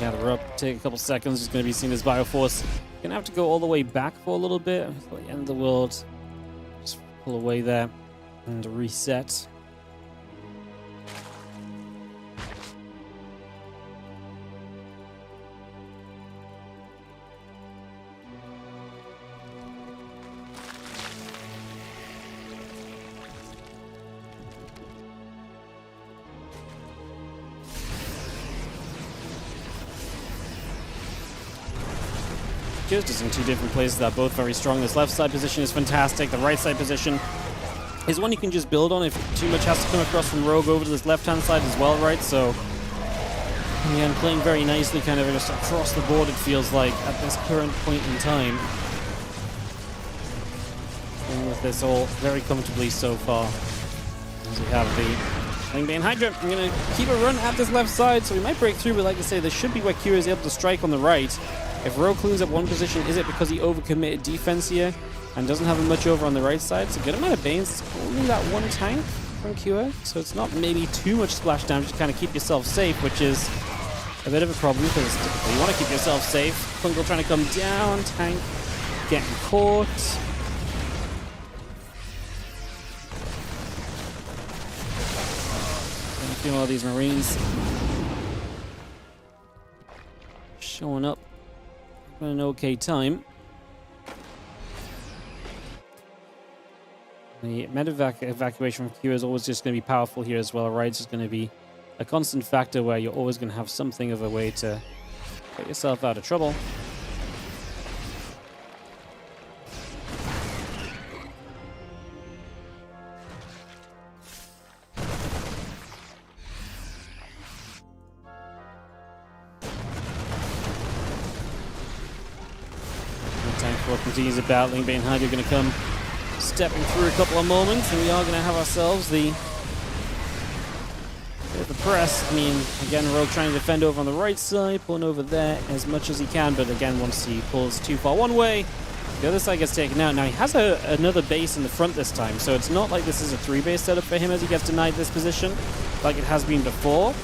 Gather up, take a couple seconds. Just going to be seeing this Bioforce. Gonna have to go all the way back for a little bit. At the end of the world. Just pull away there and reset. Just in 2 different places that are both very strong. This left side position is fantastic. The right side position is one you can just build on if too much has to come across from Rogue over to this left-hand side as well, right? So, again, playing very nicely kind of just across the board, it feels like, at this current point in time. And with this all very comfortably so far. As we have the Lingbane Hydra. I'm going to keep a run at this left side, so we might break through, but like I say, this should be where Kira is able to strike on the right. If Rogue cleans up one position, is it because he overcommitted defense here and doesn't have much over on the right side? It's a good amount of Banes. It's only that 1 tank from Kira, so it's not maybe too much splash damage to kind of keep yourself safe, which is a bit of a problem because typically you want to keep yourself safe. Fungal trying to come down, tank getting caught. And a few more of these Marines showing up. An okay time. The med evacuation from Q is always just going to be powerful here as well, right? It's just going to be a constant factor where you're always going to have something of a way to get yourself out of trouble. Continues about. Lingbane Hydra going to come stepping through a couple of moments, and we are going to have ourselves the press. I mean, again, Rogue trying to defend over on the right side, pulling over there as much as he can, but again, once he pulls too far one way, the other side gets taken out. Now, he has another base in the front this time, so it's not like this is a 3-base setup for him as he gets denied this position, like it has been before.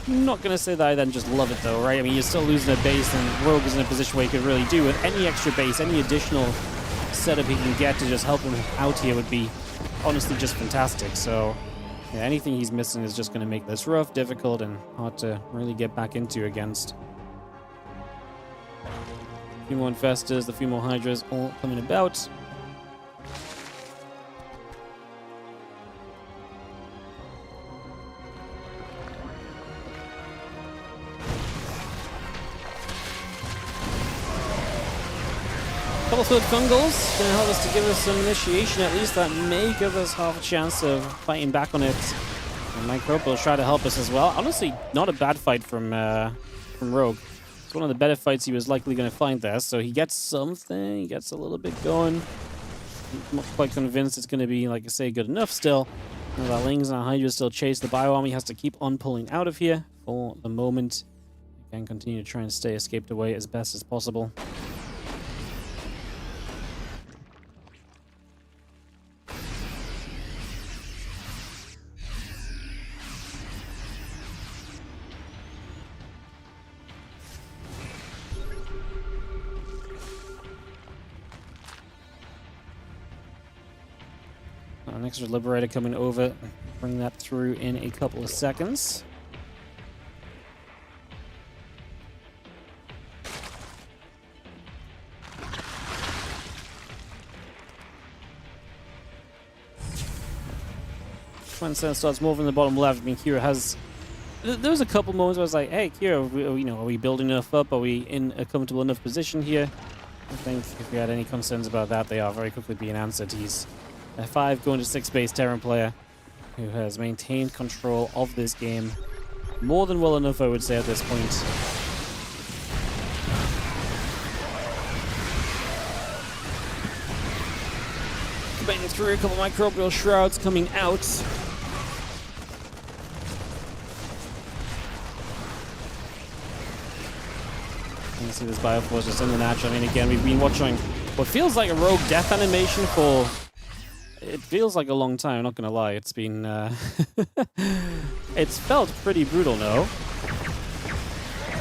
I'm not going to say that I then just love it, though, right? I mean, you're still losing a base, and Rogue is in a position where he could really do with any extra base, any additional setup he can get to just help him out here would be honestly just fantastic. So, yeah, anything he's missing is just going to make this rough, difficult, and hard to really get back into against. A few more Infestors, a few more Hydras all coming about. Couple of Fungals gonna help us to give us some initiation at least. That may give us half a chance of fighting back on it. And Microbe will try to help us as well. Honestly, not a bad fight from Rogue. It's one of the better fights he was likely going to find there. So he gets something. He gets a little bit going. I'm not quite convinced it's going to be, like I say, good enough still. And that Lings and Hydra still chase the Bio Army. Has to keep on pulling out of here for the moment. Can continue to try and stay escaped away as best as possible. Next is Liberator coming over. Bring that through in a couple of seconds. When Sen starts moving the bottom left, I mean, Kira has... There was a couple moments where I was like, hey, Kira, are we building enough up? Are we in a comfortable enough position here? I think if we had any concerns about that, they are very quickly being answered. He's a 5 going to 6 base Terran player who has maintained control of this game more than well enough, I would say, at this point. Banging through a couple of microbial shrouds coming out. You can see this Bioforce just in the natural. I mean, again, we've been watching what feels like a rogue death animation for... It feels like a long time, I'm not gonna lie. It's been... It's felt pretty brutal, no?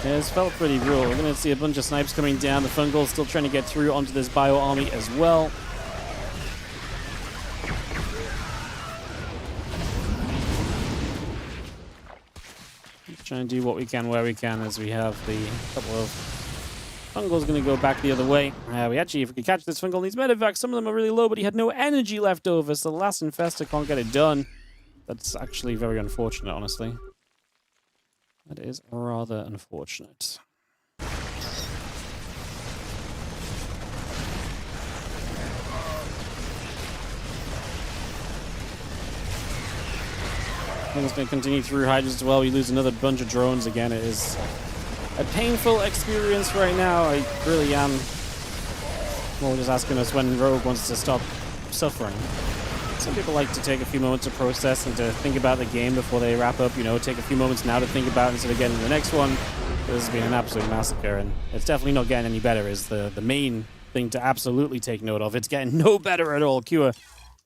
Yeah, it's felt pretty brutal. We're gonna see a bunch of snipes coming down. The Fungal still trying to get through onto this Bio Army as well. Just trying to do what we can where we can as we have the couple of... Fungal's going to go back the other way. We actually, if we could catch this Fungal, needs medevac. Some of them are really low, but he had no energy left over, so the last Infestor can't get it done. That's actually very unfortunate, honestly. That is rather unfortunate. It's going to continue through Hydras as well. We lose another bunch of drones again. It is a painful experience right now. I really am. Well, just asking us when Rogue wants to stop suffering. Some people like to take a few moments to process and to think about the game before they wrap up. You know, take a few moments now to think about it instead of getting to the next one. This has been an absolute massacre, and it's definitely not getting any better. Is the main thing to absolutely take note of. It's getting no better at all. Kua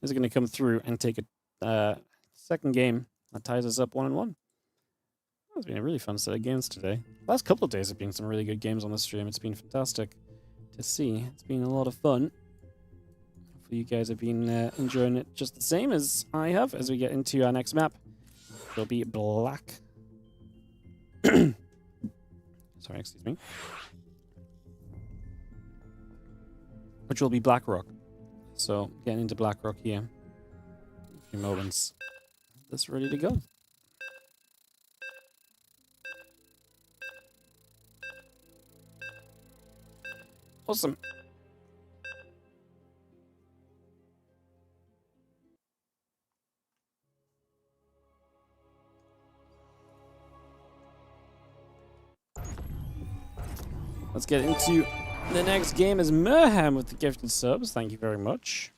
is going to come through and take a second game that ties us up 1-1. It's been a really fun set of games today. The last couple of days have been some really good games on the stream. It's been fantastic to see. It's been a lot of fun. Hopefully you guys have been enjoying it just the same as I have as we get into our next map. It'll be black. Sorry, excuse me. Which will be Blackrock. So, getting into Blackrock here. In a few moments. That's ready to go. Awesome. Let's get into the next game as Merham with the gifted subs. Thank you very much.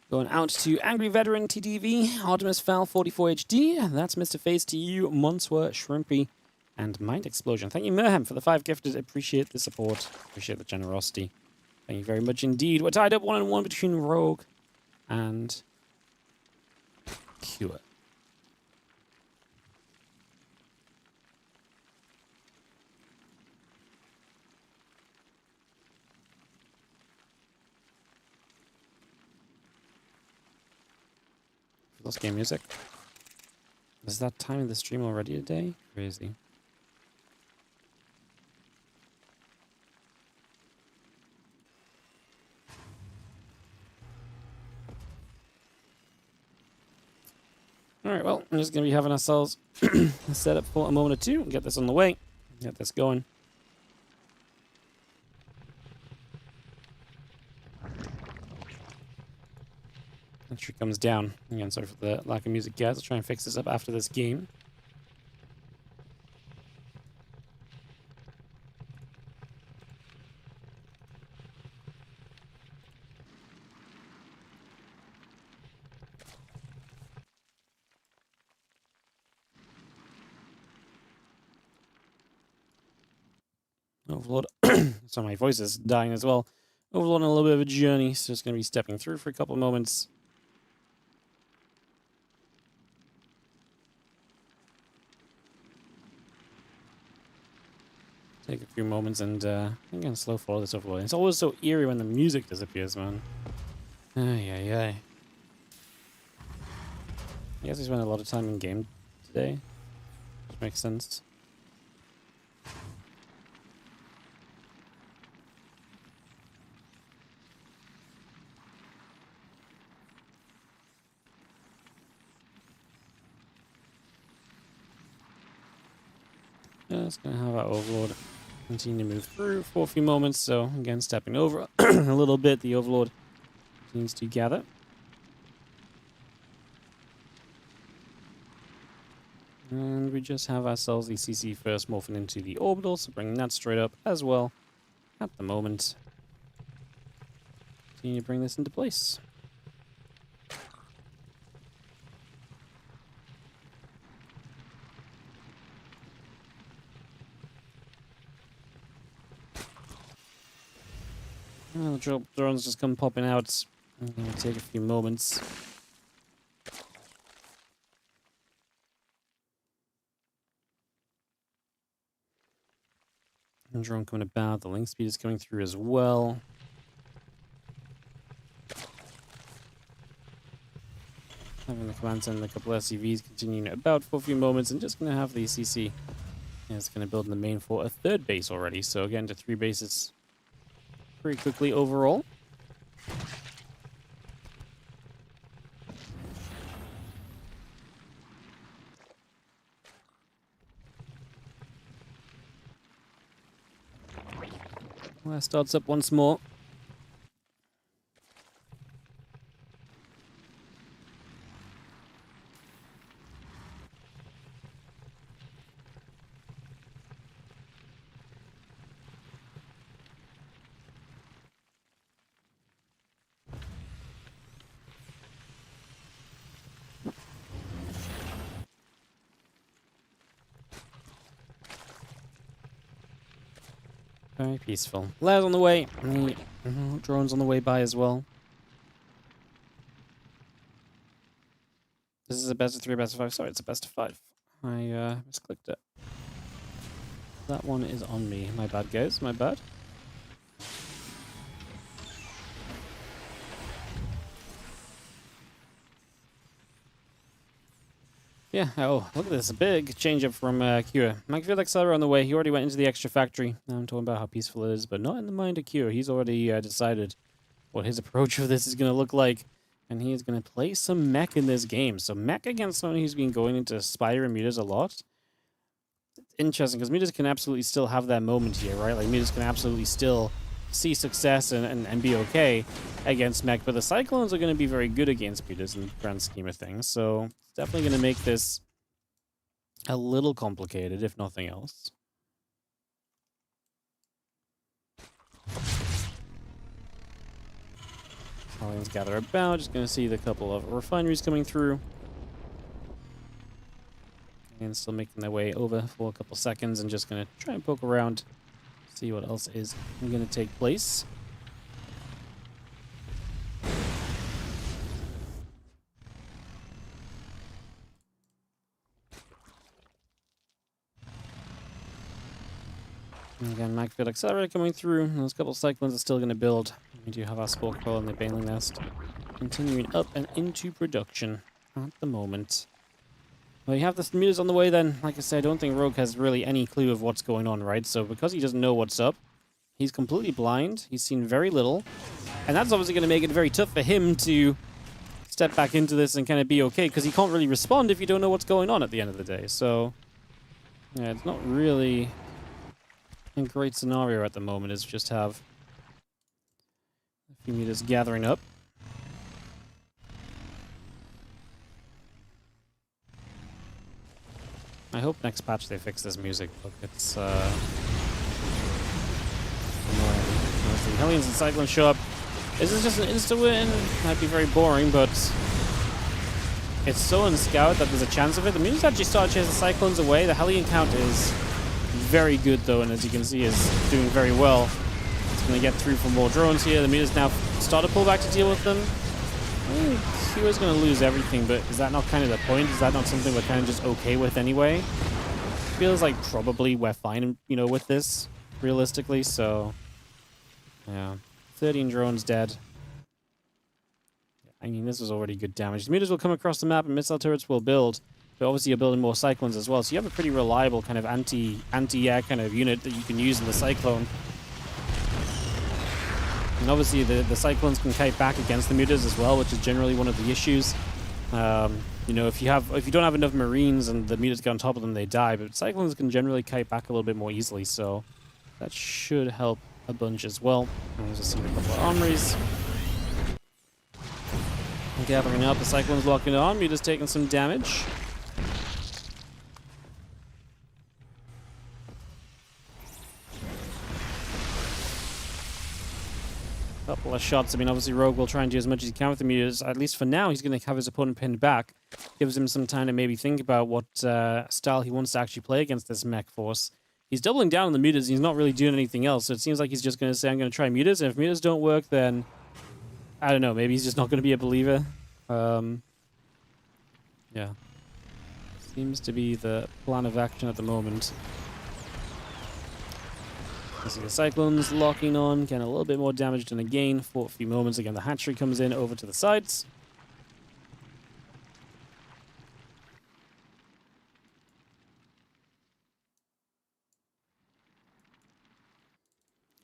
Going out to Angry Veteran TTV, Artemis Fowl 44 HD. That's Mr. Face to you, Monswer, Shrimpy, and Mind Explosion. Thank you, Merham, for the 5 gifted. Appreciate the support. Appreciate the generosity. Thank you very much indeed. We're tied up 1-1 between Rogue and Cure. For Post game music. Is that time of the stream already today? Crazy. Alright, well, I'm just going to be having ourselves set up for a moment or two and get this on the way. Get this going. Entry comes down. Again, sorry for the lack of music, guys. I'll try and fix this up after this game. Overlord. So my voice is dying as well. Overlord on a little bit of a journey, so just going to be stepping through for a couple of moments. Take a few moments and again, slow forward this Overlord. It's always so eerie when the music disappears, man. Ay, ay, ay. I guess we spent a lot of time in game today, which makes sense. Just gonna have our Overlord continue to move through for a few moments. So again, stepping over a little bit, the Overlord continues to gather. And we just have ourselves the CC first morphing into the orbital, so bringing that straight up as well at the moment. Continue to bring this into place. Well, the drones just come popping out. It'll take a few moments. And drone coming about. The link speed is coming through as well. Having the command center and a couple of SCVs continuing about for a few moments, and just going to have the CC. Yeah, it's going to build in the main for a third base already. So again, to 3 bases pretty quickly overall. Well, that starts up once more. Very peaceful. Lairs on the way. Drones on the way by as well. This is a best of 3, best of 5. Sorry, it's a best of 5. I misclicked it. That one is on me. My bad, guys. My bad. Yeah, oh, look at this. A big change up from Kira. Microfield Accelerator on the way. He already went into the extra factory. Now I'm talking about how peaceful it is, but not in the mind of Kira. He's already decided what his approach of this is going to look like. And he is going to play some mech in this game. So mech against someone who's been going into Spider and Mutas a lot. It's interesting, because Mutas can absolutely still have that moment here, right? Like, Mutas can absolutely still see success and be okay against mech. But the Cyclones are going to be very good against Mutas in the grand scheme of things. So it's definitely going to make this a little complicated, if nothing else. Aliens gather about. Just going to see the couple of refineries coming through. And still making their way over for a couple seconds. And just going to try and poke around. See what else is going to take place. And again, Microfield Accelerator coming through. Those couple Cyclones are still going to build. We do have our Spore Crawl and the Baneling Nest continuing up and into production. at the moment. Well, you have the mutas on the way then. Like I said, I don't think Rogue has really any clue of what's going on, right? So because he doesn't know what's up, he's completely blind. He's seen very little. And that's obviously going to make it very tough for him to step back into this and kind of be okay, because he can't really respond if you don't know what's going on at the end of the day. So, yeah, it's not really a great scenario at the moment, is just have a few mutas gathering up. I hope next patch they fix this music. Look, it's annoying. The Hellions and Cyclones show up. Is this just an insta-win? Might be very boring, but it's so unscoured that there's a chance of it. The Mutas actually start chasing the Cyclones away. The Hellion count is very good, though, and as you can see, is doing very well. It's going to get through for more drones here. The Mutas now start to pull back to deal with them. I think he was going to lose everything, but is that not kind of the point? Is that not something we're kind of just okay with anyway? Feels like probably we're fine, you know, with this, realistically, so yeah. 13 drones dead. I mean, this was already good damage. The mutas will come across the map and missile turrets will build, but obviously you're building more Cyclones as well, so you have a pretty reliable kind of anti-air kind of unit that you can use in the Cyclone. And obviously the Cyclones can kite back against the mutas as well, which is generally one of the issues. You know, if you don't have enough Marines and the mutas get on top of them, they die. But Cyclones can generally kite back a little bit more easily, so that should help a bunch as well. And there's just a couple of armories gathering up. The Cyclones locking on. Mutas taking some damage. Couple of shots. I mean, obviously Rogue will try and do as much as he can with the mutas. At least for now, he's going to have his opponent pinned back. Gives him some time to maybe think about what style he wants to actually play against this mech force. He's doubling down on the mutas. He's not really doing anything else. So it seems like he's just going to say, I'm going to try mutas. And if mutas don't work, then I don't know. Maybe he's just not going to be a believer. Yeah. Seems to be the plan of action at the moment. You see the Cyclones locking on, getting a little bit more damage done again for a few moments. Again, the hatchery comes in over to the sides.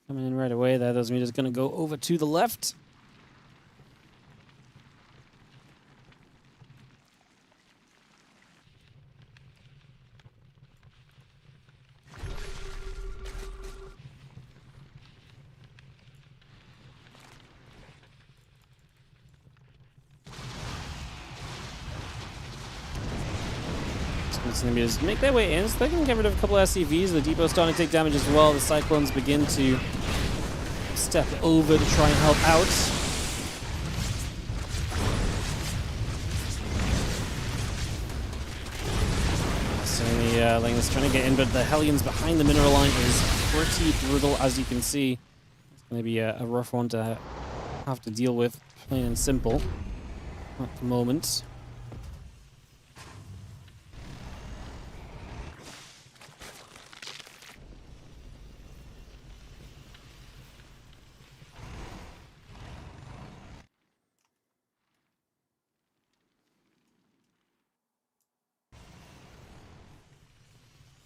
Coming in right away there. Those mutas going to go over to the left. The mutas make their way in, so they can get rid of a couple of SCVs. The depot's starting to take damage as well. The Cyclones begin to step over to try and help out. So the Lang is trying to get in, but the Hellions behind the mineral line is pretty brutal, as you can see. It's going to be a rough one to have to deal with, plain and simple, at the moment.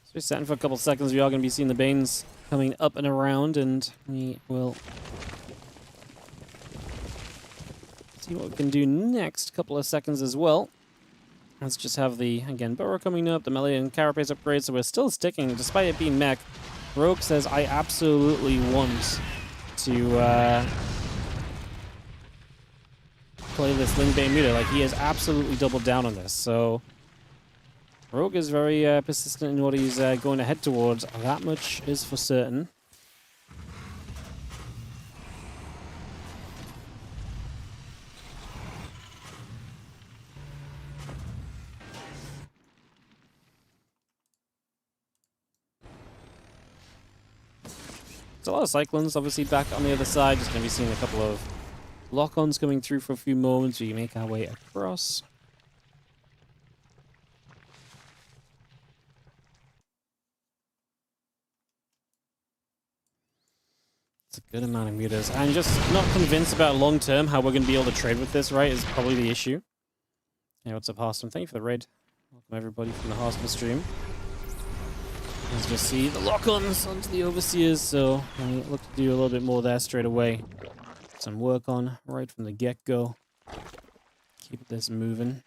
So we're setting for a couple seconds. We are going to be seeing the Banes coming up and around, and we will see what we can do next. Couple of seconds as well. Let's just have the, again, Burrow coming up, the melee and carapace upgrade, so we're still sticking, despite it being mech. Rogue says, I absolutely want to play this Ling Bane Muta. Like, he has absolutely doubled down on this, so Rogue is very persistent in what he's going to head towards. That much is for certain. There's a lot of Cyclones, obviously, back on the other side. Just going to be seeing a couple of lock-ons coming through for a few moments. We make our way across. It's a good amount of mutas. I'm just not convinced about long-term how we're going to be able to trade with this, right, is probably the issue. Hey, what's up, Hearthstone? Thank you for the raid. Welcome everybody from the Hearthstone stream. Let's just see the lock-ons onto the Overseers, so I look to do a little bit more there straight away. Some work on right from the get-go. Keep this moving.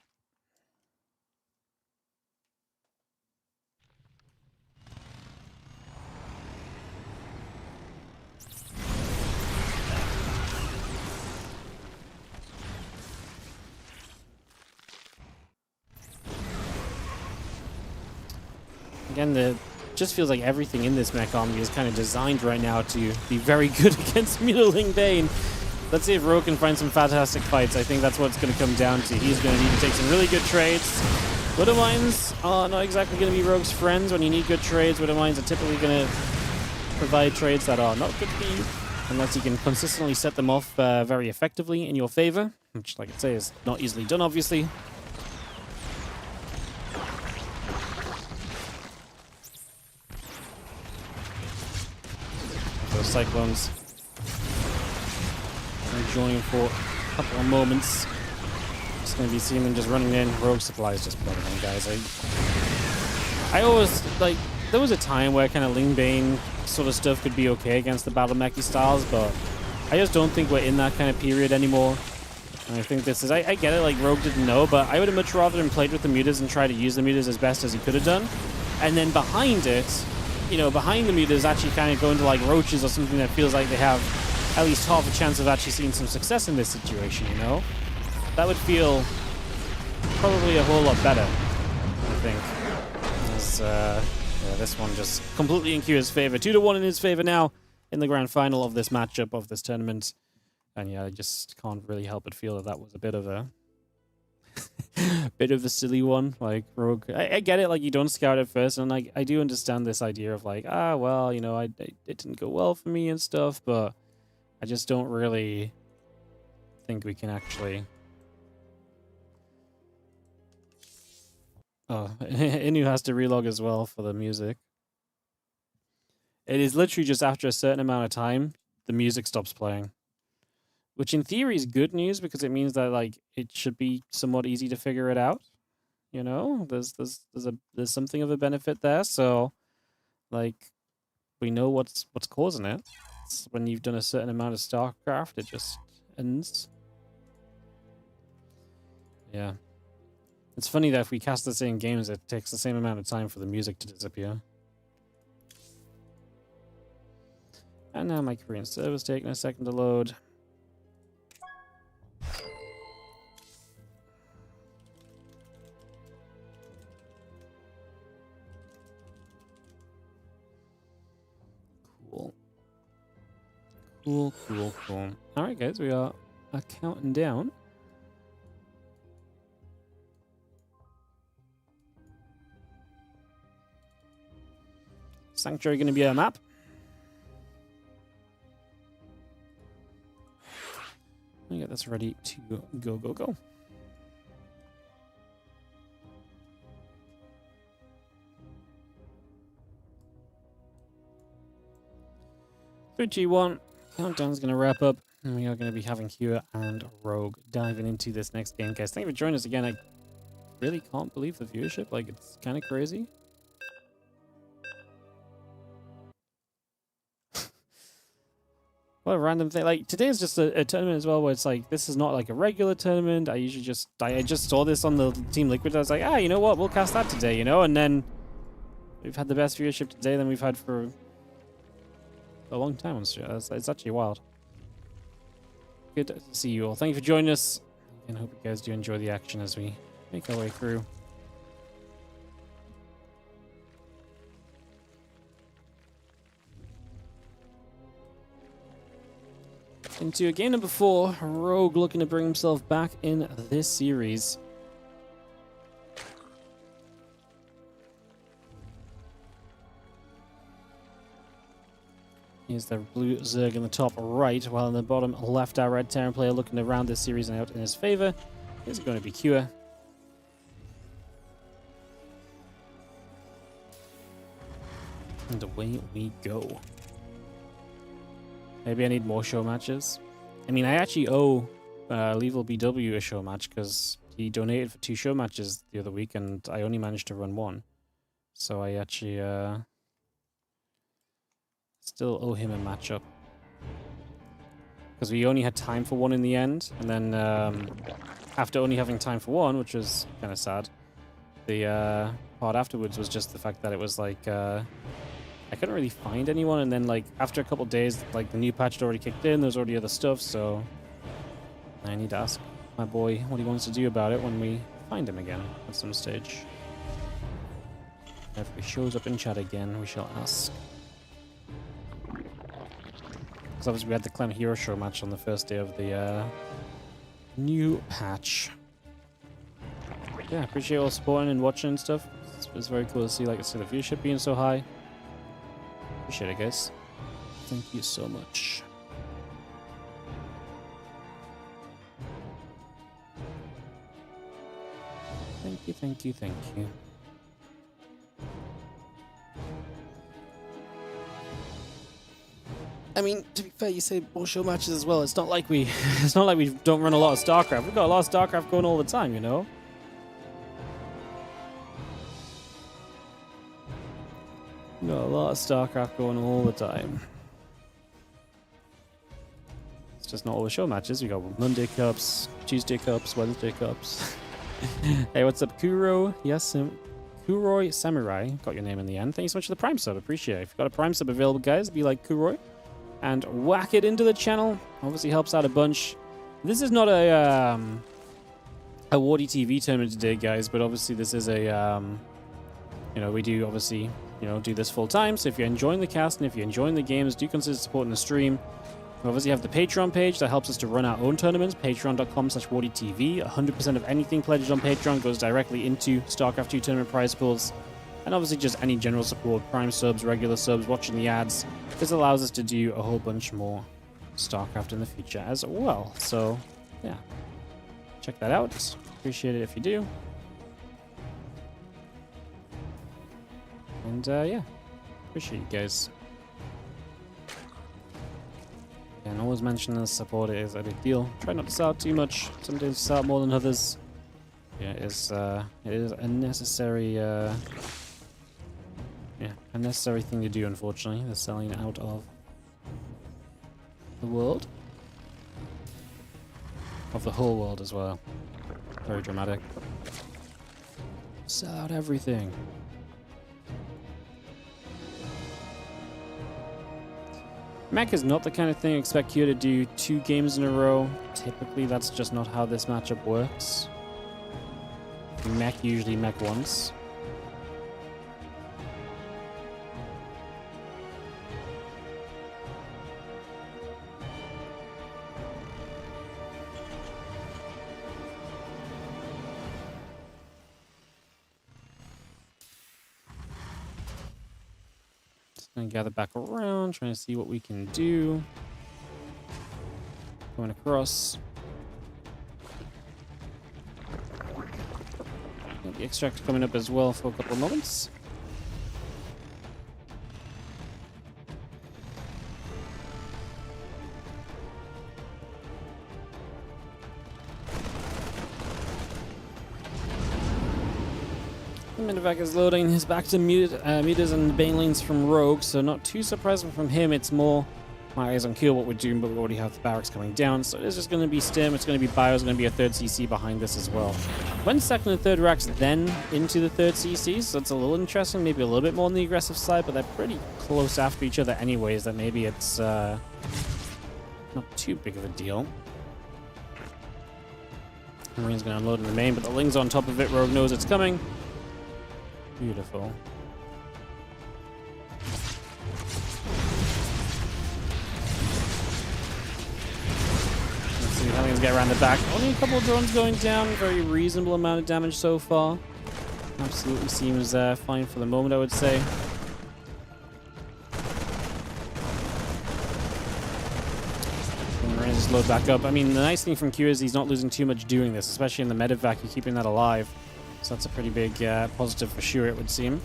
Again, it just feels like everything in this mech army is kind of designed right now to be very good against Mutiling Bane. Let's see if herO can find some fantastic fights. I think that's what it's going to come down to. He's going to need to take some really good trades. Widow Mines are not exactly going to be Rogue's friends. When you need good trades, Widow Mines are typically going to provide trades that are not good for you, unless you can consistently set them off very effectively in your favor, which, like I say, is not easily done, obviously. Those Cyclones enjoying for a couple of moments. Just going to be seeing them just running in. Rogue Supply is just better than guys. I always, like, there was a time where kind of Ling Bane sort of stuff could be okay against the Battle Mechy styles, but I just don't think we're in that kind of period anymore. And I think this is, I get it, like, Rogue didn't know, but I would have much rather him played with the mutas and tried to use the mutas as best as he could have done. And then behind it, you know, behind the mutas actually kind of go into like roaches or something that feels like they have at least half a chance of actually seeing some success in this situation, you know? That would feel probably a whole lot better, I think. As, yeah, this one just completely in Q's favor. 2-1 in his favor now in the grand final of this matchup, of this tournament. And yeah, I just can't really help but feel that that was a bit of a bit of a silly one. Like, Rogue, I get it, like, you don't scout at first, and like, I do understand this idea of like, well, you know, it didn't go well for me and stuff, but I just don't really think we can actually... Oh, INus has to relog as well for the music. It is literally just after a certain amount of time, the music stops playing. Which in theory is good news, because it means that, like, it should be somewhat easy to figure it out. You know, there's something of a benefit there. So, like, we know what's causing it. It's when you've done a certain amount of StarCraft, it just ends. Yeah, it's funny that if we cast the same games, it takes the same amount of time for the music to disappear. And now my Korean server's taking a second to load. Cool. Alright, guys, we are counting down. Sanctuary going to be our map. Let me get this ready to go. 3, 2, 1. Countdown's going to wrap up, and we are going to be having Hua and Rogue diving into this next game, guys. Thank you for joining us again. I really can't believe the viewership. Like, it's kind of crazy. What a random thing. Like, today is just a tournament as well, where it's like, this is not like a regular tournament. I just saw this on the Team Liquid. I was like, you know what? We'll cast that today, you know? And then we've had the best viewership today than we've had for a long time on stream. It's actually wild. Good to see you all. Thank you for joining us, and hope you guys do enjoy the action as we make our way through. Into game number 4, Rogue looking to bring himself back in this series. Here's the blue Zerg in the top right, while in the bottom left, our red Terran player looking to round this series out in his favor is going to be Kua. And away we go. Maybe I need more show matches. I mean, I actually owe Lethal BW a show match, because he donated for 2 show matches the other week, and I only managed to run 1. So I actually still owe him a matchup. Because we only had time for 1 in the end, and then after only having time for 1, which was kind of sad, the part afterwards was just the fact that it was like I couldn't really find anyone, and then like after a couple days, like the new patch had already kicked in, there's already other stuff, so I need to ask my boy what he wants to do about it when we find him again at some stage. If he shows up in chat again, we shall ask. Because obviously we had the Clem Hero Show match on the first day of the new patch. Yeah, appreciate all supporting and watching and stuff. It's very cool to see, like I said, the viewership being so high. Appreciate it, guys. Thank you so much. Thank you, thank you, thank you. I mean, to be fair, you say more show matches as well. It's not like we don't run a lot of StarCraft. We've got a lot of StarCraft going all the time, you know? We've got a lot of StarCraft going all the time. It's just not all the show matches. We got Monday Cups, Tuesday Cups, Wednesday Cups. Hey, what's up, Kuro? Yes, Kuroi Samurai. Got your name in the end. Thank you so much for the Prime sub. Appreciate it. If you've got a Prime sub available, guys, be like Kuroi and whack it into the channel. Obviously helps out a bunch. This is not a WardiTV tournament today, guys, but obviously this is a you know, we do obviously, you know, do this full time. So if you're enjoying the cast and if you're enjoying the games, do consider supporting the stream. We obviously have the Patreon page that helps us to run our own tournaments, patreon.com/WardiTV. 100% of anything pledged on Patreon goes directly into StarCraft 2 tournament prize pools. And obviously just any general support, Prime subs, regular subs, watching the ads. This allows us to do a whole bunch more StarCraft in the future as well. So, yeah. Check that out. Appreciate it if you do. And, yeah. Appreciate you guys. And always mention the support is a big deal. Try not to sell out too much. Some days sell out more than others. Yeah, it is a necessary a necessary thing to do, unfortunately. The selling out of the world. Of the whole world as well. Very dramatic. Sell out everything. Mech is not the kind of thing I expect you to do 2 games in a row. Typically, that's just not how this matchup works. Mech usually mech once. Gonna gather back around, trying to see what we can do. Going across. Got the extractor coming up as well for a couple of moments. Minivac is loading. He's back to meters and banelings from Rogue, so not too surprising from him. It's more my eyes on kill what we're doing, but we already have the barracks coming down, so it's just going to be Stim, it's going to be Bio, it's going to be a 3rd CC behind this as well. When 2nd and 3rd racks, then into the 3rd CC, so it's a little interesting, maybe a little bit more on the aggressive side, but they're pretty close after each other anyways, that maybe it's not too big of a deal. Marine's going to unload in the main, but the Ling's on top of it. Rogue knows it's coming. Beautiful. Let's see how things get around the back. Only a couple of drones going down. Very reasonable amount of damage so far. Absolutely seems fine for the moment, I would say. And Marines just load back up. I mean, the nice thing from Q is he's not losing too much doing this, especially in the medevac. He's keeping that alive. So that's a pretty big positive for sure, it would seem.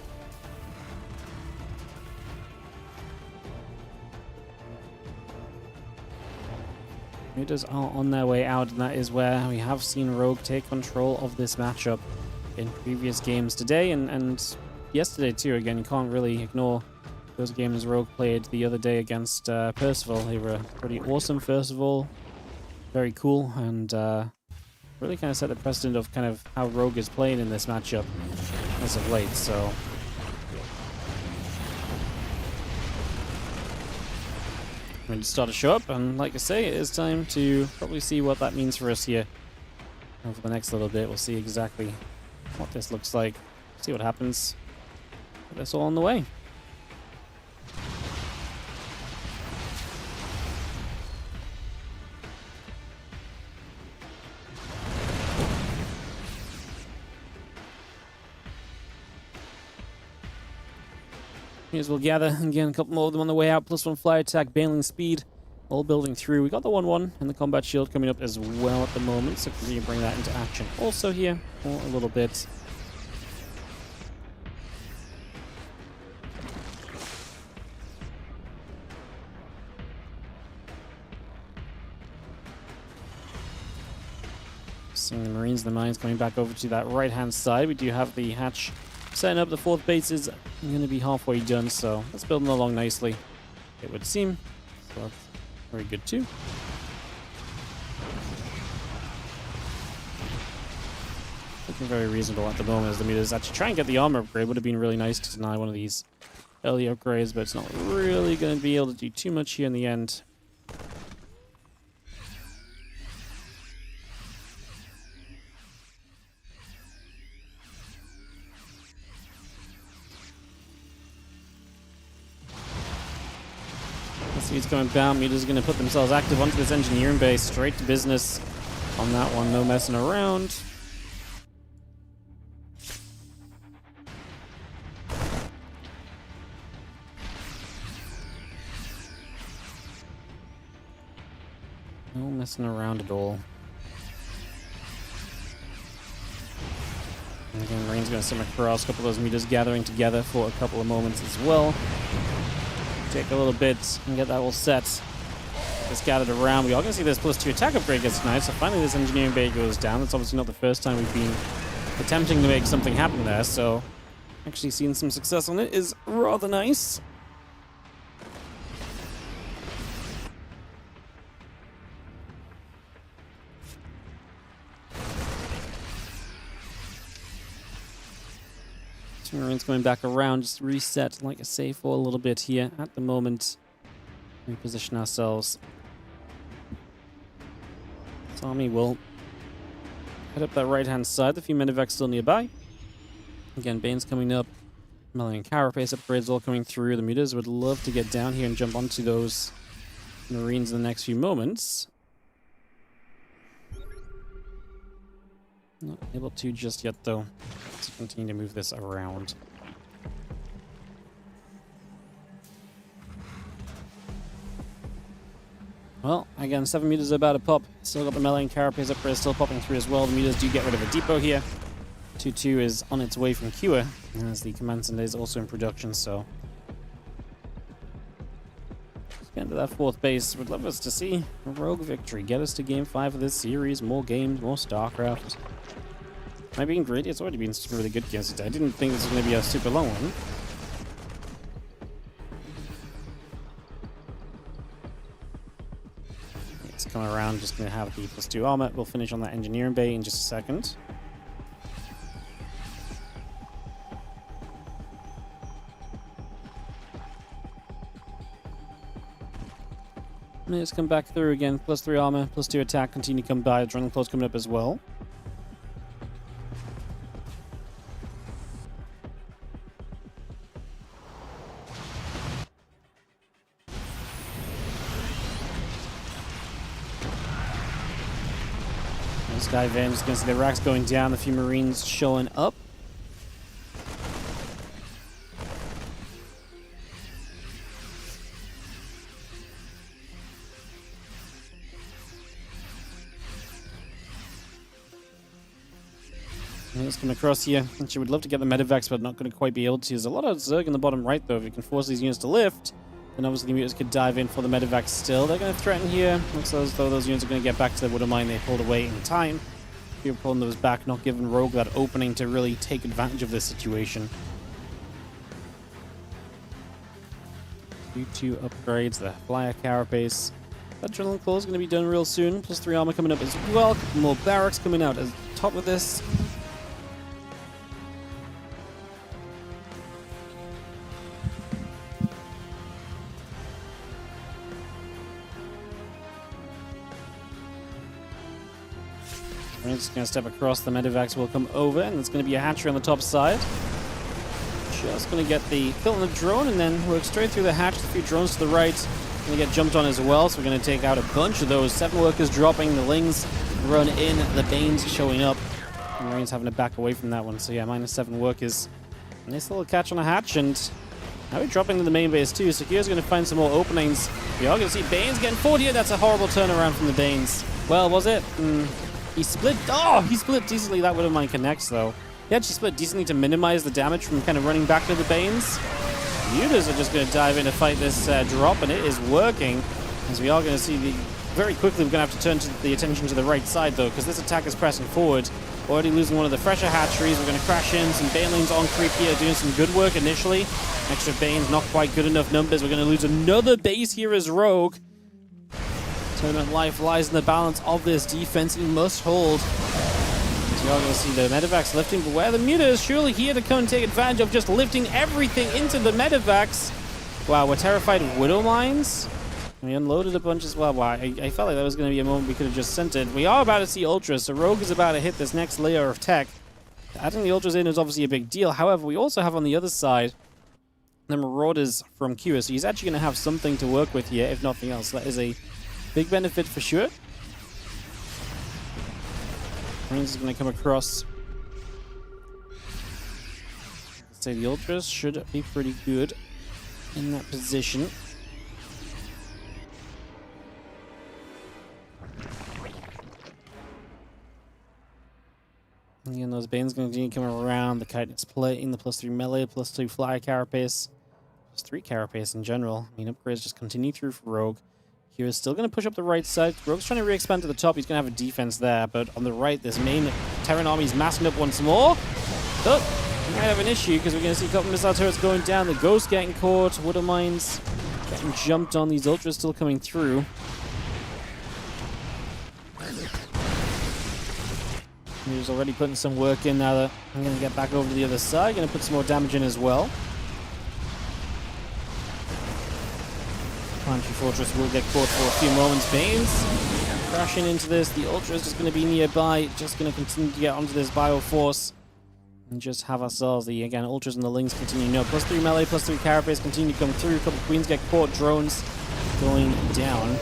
Mutas are on their way out, and that is where we have seen Rogue take control of this matchup in previous games today and yesterday too. Again, you can't really ignore those games Rogue played the other day against Percival. They were pretty awesome, first of all. Very cool, and really kind of set the precedent of kind of how Rogue is playing in this matchup as of late, so... Ready to start to show up, and like I say, it is time to probably see what that means for us here. Over the next little bit, we'll see exactly what this looks like, see what happens. But that's all on the way. Here's we'll gather again, a couple more of them on the way out, +1 fly attack, bailing speed, all building through. We got the 1-1 and the combat shield coming up as well at the moment, so continue to bring that into action also here for a little bit. Seeing the Marines and the Mines coming back over to that right-hand side. We do have the hatch setting up. The 4th base is going to be halfway done, so that's building along nicely, it would seem. So that's very good too. Looking very reasonable at the moment as the Mutas actually try and get the armor upgrade. Would have been really nice to deny one of these early upgrades, but it's not really going to be able to do too much here in the end. He's going down. Mutas are going to put themselves active onto this engineering base. Straight to business on that one. No messing around. No messing around at all. And again, Rain's going to swim across. A couple of those Mutas gathering together for a couple of moments as well. Take a little bit and get that all set. Just gathered around. We are going to see this +2 attack upgrade gets tonight, so finally this engineering bay goes down. That's obviously not the first time we've been attempting to make something happen there, so actually seeing some success on it is rather nice. Marines going back around, just reset, like I say, for a little bit here at the moment. Reposition ourselves. This army will head up that right-hand side. The few medevacs still nearby. Again, Bane's coming up. Melee and Carapace upgrades all coming through. The Mutas would love to get down here and jump onto those Marines in the next few moments. Not able to just yet, though. Let's continue to move this around. Well, again, 7 Mutas are about to pop. Still got the melee and Carapace upgrade still popping through as well. The Mutas do get rid of a depot here. 2-2 is on its way from Cure, as the Command Center is also in production, so... Let's get into that 4th base. Would love us to see a Rogue victory. Get us to Game 5 of this series. More games, more StarCraft. Am I being greedy? It's already been some really good games today. I didn't think this was going to be a super long one. Let's come around, just going to have the +2 armor. We'll finish on that engineering bay in just a second. Let's come back through again. +3 armor, +2 attack. Continue to come by. Adrenaline claws coming up as well. Sky Van just going to see the racks going down, a few Marines showing up. Let's come across here. Actually, would love to get the medevacs, but not going to quite be able to. There's a lot of Zerg in the bottom right, though. If you can force these units to lift, And obviously the mutants could dive in for the medevac still. They're going to threaten here. Looks as though those units are going to get back to the Widow Mine they pulled away in time. Here pulling those back, not giving Rogue that opening to really take advantage of this situation. Two upgrades, the Flyer Carapace. That Adrenaline Claw is going to be done real soon. Plus 3 armor coming up as well. More barracks coming out as top of this. We're just going to step across. The medevacs will come over, and it's going to be a hatchery on the top side. Just going to get the kill on the drone, and then work straight through the hatch. A few drones to the right. Going to get jumped on as well, so we're going to take out a bunch of those. 7 workers dropping, the Lings run in, the Banes showing up. The Marines having to back away from that one. So yeah, -7 workers. Nice little catch on a hatch, and now we're dropping to the main base too. So here's going to find some more openings. We are going to see Banes getting forward here. That's a horrible turnaround from the Banes. Well, was it? He split. Oh, he split decently. That Widow Mine connects though. He actually split decently to minimize the damage from kind of running back to the Banes. Mutas are just going to dive in to fight this drop, and it is working. As we are going to see very quickly, we're going to have to turn the attention to the right side though, because this attack is pressing forward. Already losing one of the fresher hatcheries. We're going to crash in. Some Banelings on creep here, doing some good work initially. Extra Banes, not quite good enough numbers. We're going to lose another base here as Rogue. Tournament life lies in the balance of this defense. He must hold. So you're going to see the medevacs lifting, but where the mutas surely here to come and take advantage of just lifting everything into the medevacs. Wow, we're terrified of Widow Mines. We unloaded a bunch as well. Wow, I felt like that was going to be a moment we could have just sent it. We are about to see Ultras, so Rogue is about to hit this next layer of tech. Adding the Ultras in is obviously a big deal. However, we also have on the other side the Marauders from Cure, so he's actually going to have something to work with here, if nothing else. That is a big benefit for sure. Marines is going to come across. I'd say the Ultras should be pretty good in that position. Again, those Banes going to continue coming around. The Chitinous Plating, the +3 melee, +2 Flyer Carapace, +3 Carapace in general. I mean, upgrades just continue through for Rogue. Here is still going to push up the right side. Rogue's trying to re-expand to the top. He's going to have a defense there, but on the right, this main Terran army is massing up once more. But we might have an issue because we're going to see a couple missile turrets going down. The Ghost getting caught. Widow Mines getting jumped on. These Ultras still coming through. He's already putting some work in now that I'm going to get back over to the other side. Going to put some more damage in as well. Planetary Fortress will get caught for a few moments. Banes crashing into this. The Ultra is just going to be nearby. Just going to continue to get onto this Bioforce. And just have ourselves the, again, Ultras and the Lings continue. No, +3 melee, +3 Carapace continue to come through. A couple Queens get caught. Drones going down.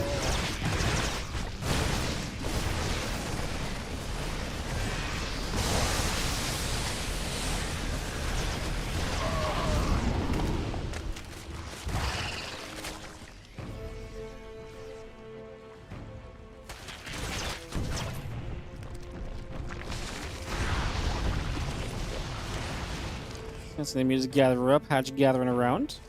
So the music gather up, hatch gathering around.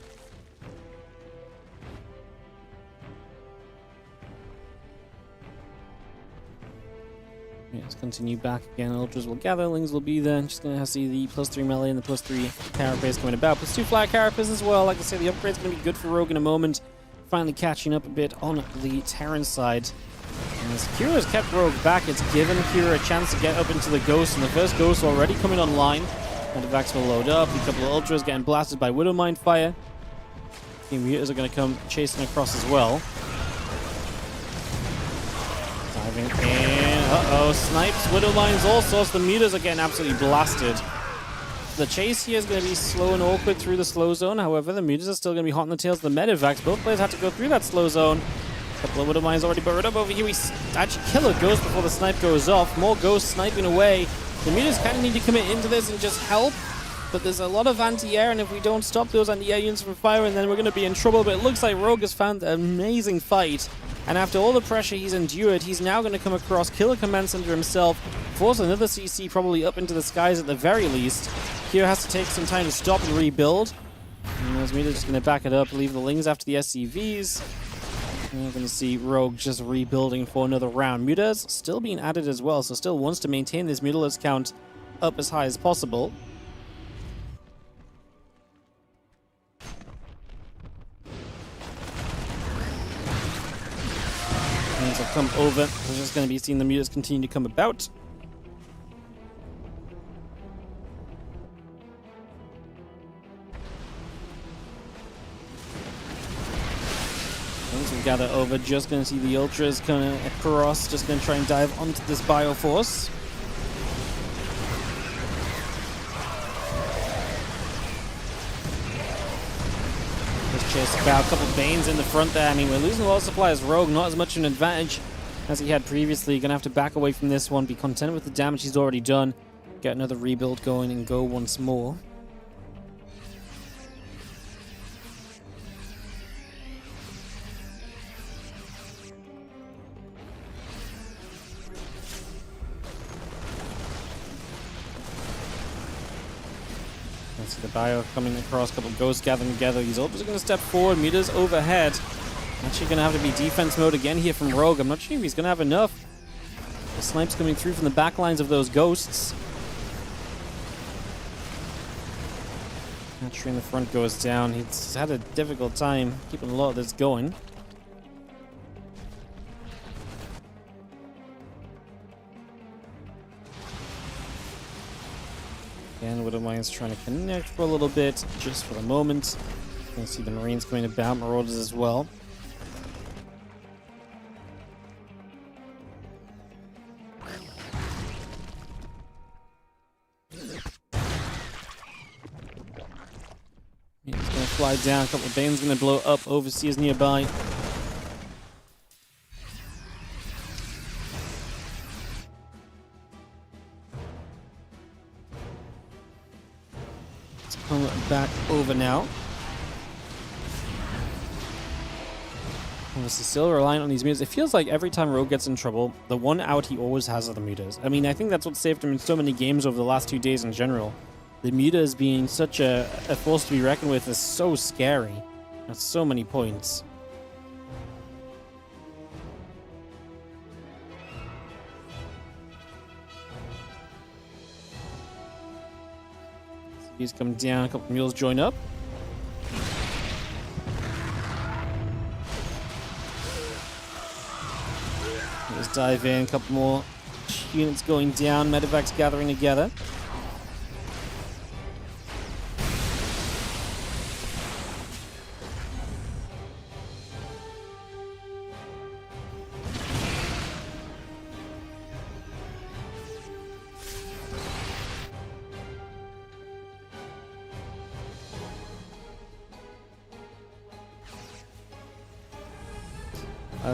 Yeah, let's continue back again. Ultras will gather, Lings will be there. Just gonna see the +3 melee and the +3 Carapace coming about. +2 Flyer Carapace as well. Like I say, the upgrade's gonna be good for Rogue in a moment. Finally catching up a bit on the Terran side. And as Kira has kept Rogue back, it's given Kira a chance to get up into the Ghost, and the first Ghost already coming online. Medevacs will load up. A couple of Ultras getting blasted by Widow Mine fire. The Mutas are going to come chasing across as well. Diving in. Uh-oh. Snipes. Widow Mines all sorts. The Mutas are getting absolutely blasted. The chase here is going to be slow and awkward through the slow zone. However, the Mutas are still going to be hot on the tails of the Medevacs. Both players have to go through that slow zone. A couple of Widow Mines already buried up over here. We actually kill a Ghost before the snipe goes off. More Ghosts sniping away. The Mutas kind of need to commit into this and just help, but there's a lot of anti-air, and if we don't stop those anti-air units from firing, then we're going to be in trouble. But it looks like Rogue has found an amazing fight, and after all the pressure he's endured, he's now going to come across, kill a command center himself, force another CC probably up into the skies at the very least. Kira has to take some time to stop and rebuild. And those meters just going to back it up, leave the Lings after the SCVs. And we're going to see Rogue just rebuilding for another round. Mutas still being added as well, so still wants to maintain this Mutalist count up as high as possible. Things have come over. We're just going to be seeing the Mutas continue to come about. Once we gather over, just going to see the Ultras coming across, just going to try and dive onto this Bioforce. Just chase about a couple of Banes in the front there. I mean, we're losing a lot of supply as Rogue, not as much an advantage as he had previously. Going to have to back away from this one, be content with the damage he's already done, get another rebuild going and go once more. See the Bio coming across, a couple of Ghosts gathering together. These Ultras are going to step forward. Mutas overhead. Actually going to have to be defense mode again here from Rogue. I'm not sure if he's going to have enough. The snipes coming through from the back lines of those Ghosts. Hatchery in the front goes down. He's had a difficult time keeping a lot of this going. Again, Widowmine's trying to connect for a little bit, just for the moment. You can see the Marines coming about, Marauders as well. He's going to fly down, a couple of Bane's going to blow up, Overseers nearby. Back over now. Obviously still relying on these mutas. It feels like every time Rogue gets in trouble, the one out he always has are the mutas. I mean, I think that's what saved him in so many games over the last 2 days in general. The mutas being such a force to be reckoned with is so scary at so many points. He's come down, a couple mules join up. Let's dive in, a couple more units going down, medevacs gathering together.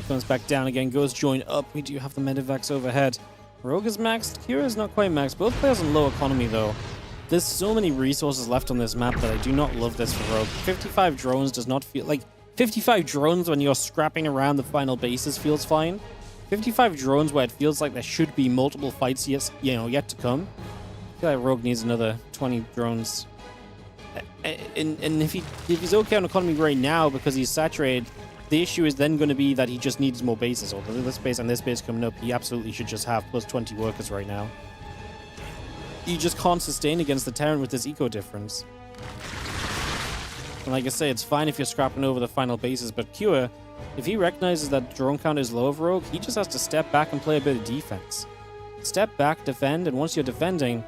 Comes back down again, goes join up. We do have the medevacs overhead. Rogue is maxed, Kira is not quite maxed. Both players on low economy though. There's so many resources left on this map that I do not love this for Rogue. 55 drones does not feel like 55 drones when you're scrapping around the final bases feels fine. 55 drones where it feels like there should be multiple fights yet to come. I feel like Rogue needs another 20 drones. And if he's okay on economy right now because he's saturated, the issue is then going to be that he just needs more bases. Although this base and this base coming up, he absolutely should just have plus 20 workers right now. You just can't sustain against the Terran with this eco difference. And like I say, it's fine if you're scrapping over the final bases, but Cure, if he recognizes that drone count is low of Rogue, he just has to step back and play a bit of defense. Step back, defend, and once you're defending,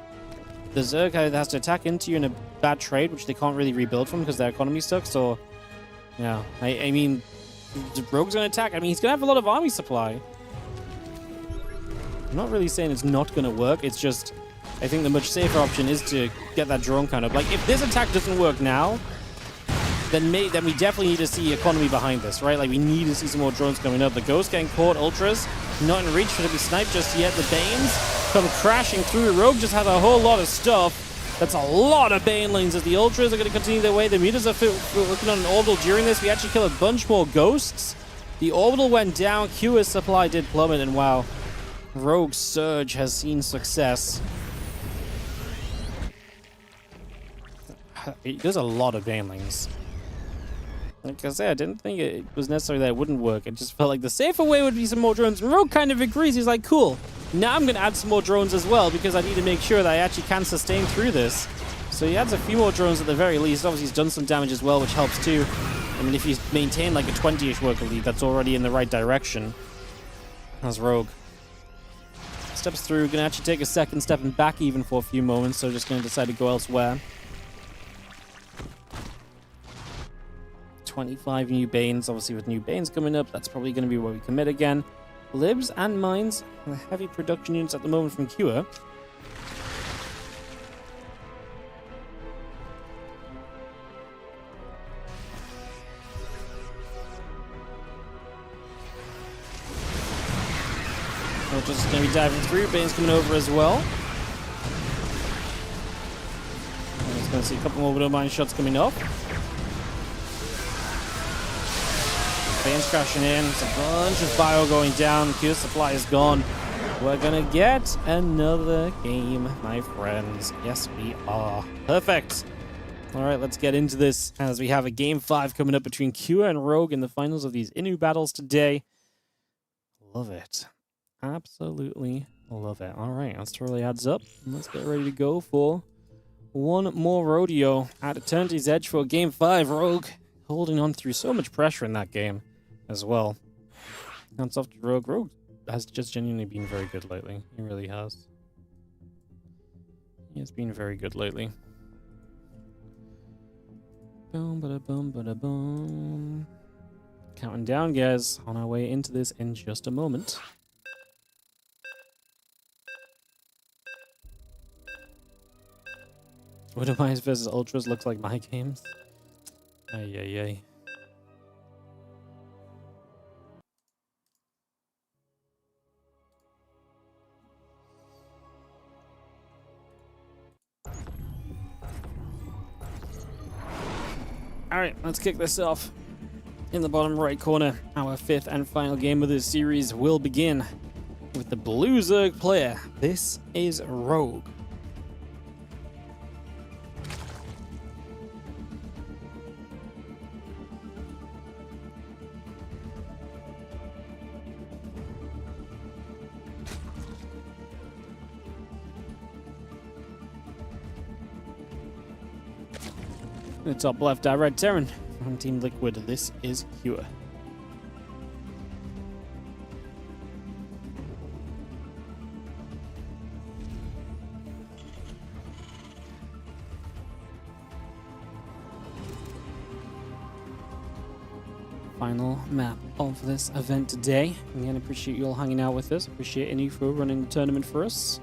the Zerg either has to attack into you in a bad trade, which they can't really rebuild from because their economy sucks, or... Yeah, I mean... Rogue's going to attack. I mean, he's going to have a lot of army supply. I'm not really saying it's not going to work. It's just, I think the much safer option is to get that drone count up. Like, if this attack doesn't work now, then we definitely need to see economy behind this, right? Like, we need to see some more drones coming up. The Ghost getting caught, Ultras not in reach for to be sniped just yet. The Banes come crashing through. Rogue just has a whole lot of stuff. That's a lot of Banelings as the Ultras are going to continue their way. The Mutas are looking on an orbital during this. We actually kill a bunch more Ghosts. The orbital went down. Q's supply did plummet, and wow, Rogue's Surge has seen success. He does a lot of banelings. Like I said, I didn't think it was necessarily that it wouldn't work. It just felt like the safer way would be some more drones. And Rogue kind of agrees. He's like, cool. Now I'm going to add some more drones as well because I need to make sure that I actually can sustain through this. So he adds a few more drones at the very least. Obviously, he's done some damage as well, which helps too. I mean, if you maintain like a 20-ish worker lead, that's already in the right direction. As Rogue steps through, going to actually take a second, stepping back even for a few moments. So just going to decide to go elsewhere. 25 new Banes. Obviously, with new Banes coming up, that's probably going to be where we commit again. Libs and Mines, the heavy production units at the moment from Cure. We're just going to be diving through. Bane's coming over as well. I'm just going to see a couple more Widow Mine shots coming up. Bane's crashing in. It's a bunch of bio going down. Q supply is gone. We're gonna get another game, my friends. Yes, we are. Perfect. All right, let's get into this as we have a game 5 coming up between Q and Rogue in the finals of these Inu battles today. Love it. Absolutely love it. All right, let's throw the ads up. And let's get ready to go for one more rodeo at Eternity's Edge for game 5. Rogue holding on through so much pressure in that game as well. Hands off to Rogue. Rogue has just genuinely been very good lately. He really has. He has been very good lately. Boom, bada boom, bada boom. Counting down, guys, on our way into this in just a moment. Widowmines versus Ultras looks like my games. Ay, ay, ay. Alright, let's kick this off. In the bottom right corner, our 5th and final game of this series will begin with the Blue Zerg player. This is Rogue. In the top left, Red Terran from Team Liquid. This is Cure. Final map of this event today. Again, appreciate you all hanging out with us. Appreciate Inu for running the tournament for us.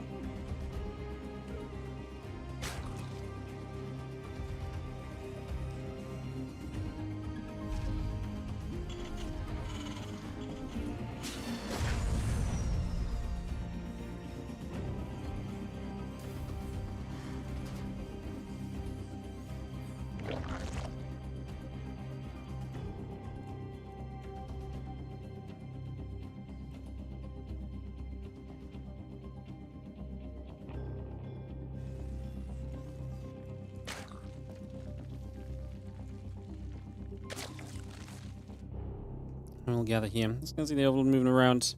And we'll gather here. Just gonna see the overlord moving around.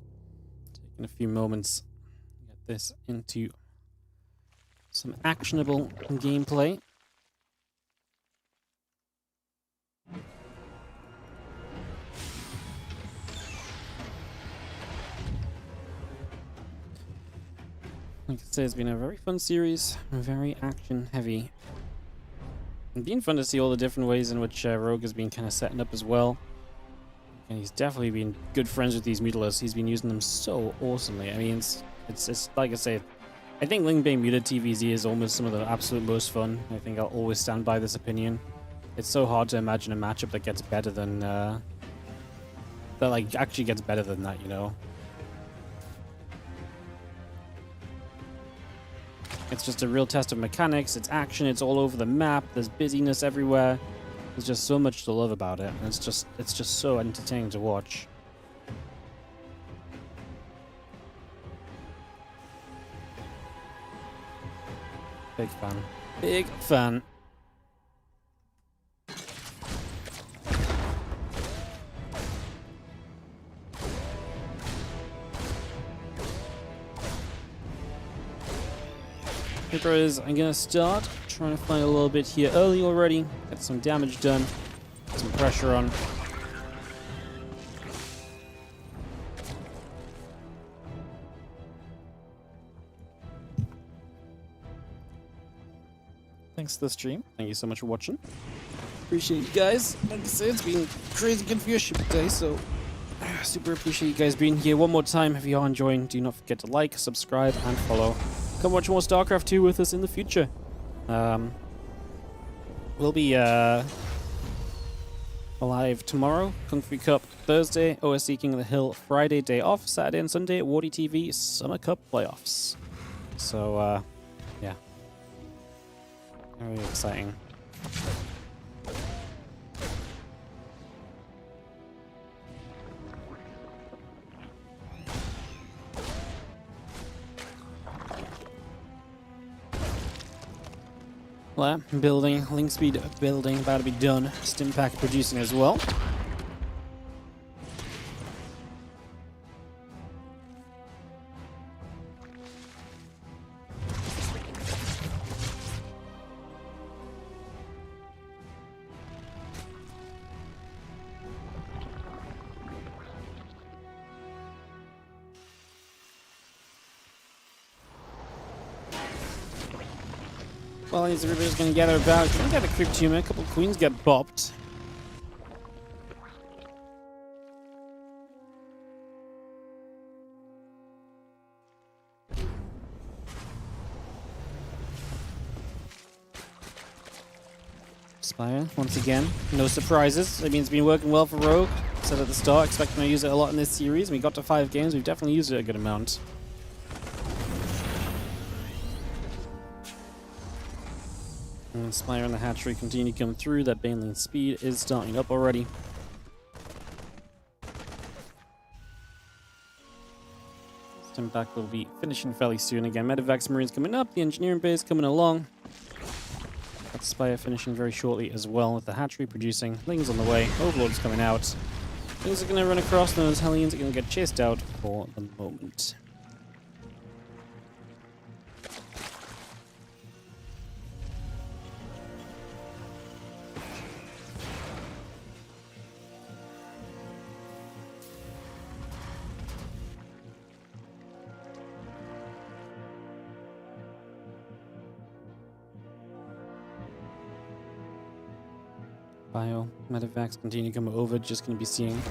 Taking a few moments to get this into some actionable gameplay. Like I said, it's been a very fun series, very action heavy. It's been fun to see all the different ways in which Rogue has been kind of setting up as well. And he's definitely been good friends with these Mutilas. He's been using them so awesomely. I mean, it's like I say, I think Ling Bane Muta TVZ is almost some of the absolute most fun. I think I'll always stand by this opinion. It's so hard to imagine a matchup that gets better than, that like actually gets better than that, you know? It's just a real test of mechanics, it's action, it's all over the map, there's busyness everywhere. There's just so much to love about it, and it's just so entertaining to watch. Big fan. Big fan. Because I'm going to start trying to find a little bit here early already. Get some damage done. Get some pressure on. Thanks for the stream. Thank you so much for watching. Appreciate you guys. Like I said, it's been crazy good viewership today, so super appreciate you guys being here. One more time, if you are enjoying, do not forget to like, subscribe, and follow. Come watch more StarCraft 2 with us in the future. We'll be live tomorrow, Kung Fu Cup Thursday, OSC King of the Hill Friday, day off, Saturday and Sunday at WardiTV Summer Cup Playoffs. So, yeah. Very exciting. Well, building, link speed building, about to be done. Stim pack producing as well. Well, as everybody's going to gather about, we got a creep tumor, a couple of queens get bopped. Spire, once again, no surprises. I mean, it's been working well for Rogue. Said at the start, expecting to use it a lot in this series. We got to 5 games, we've definitely used it a good amount. And Spire and the hatchery continue to come through. That bane lane speed is starting up already. Stimpak will be finishing fairly soon again. Medivacs Marines coming up. The engineering base coming along. Got Spire finishing very shortly as well with the hatchery producing. Lings on the way. Overlord's coming out. Things are going to run across. Those Hellions are going to get chased out for the moment. Bio, Medivacs continue to come over, just going to be seeing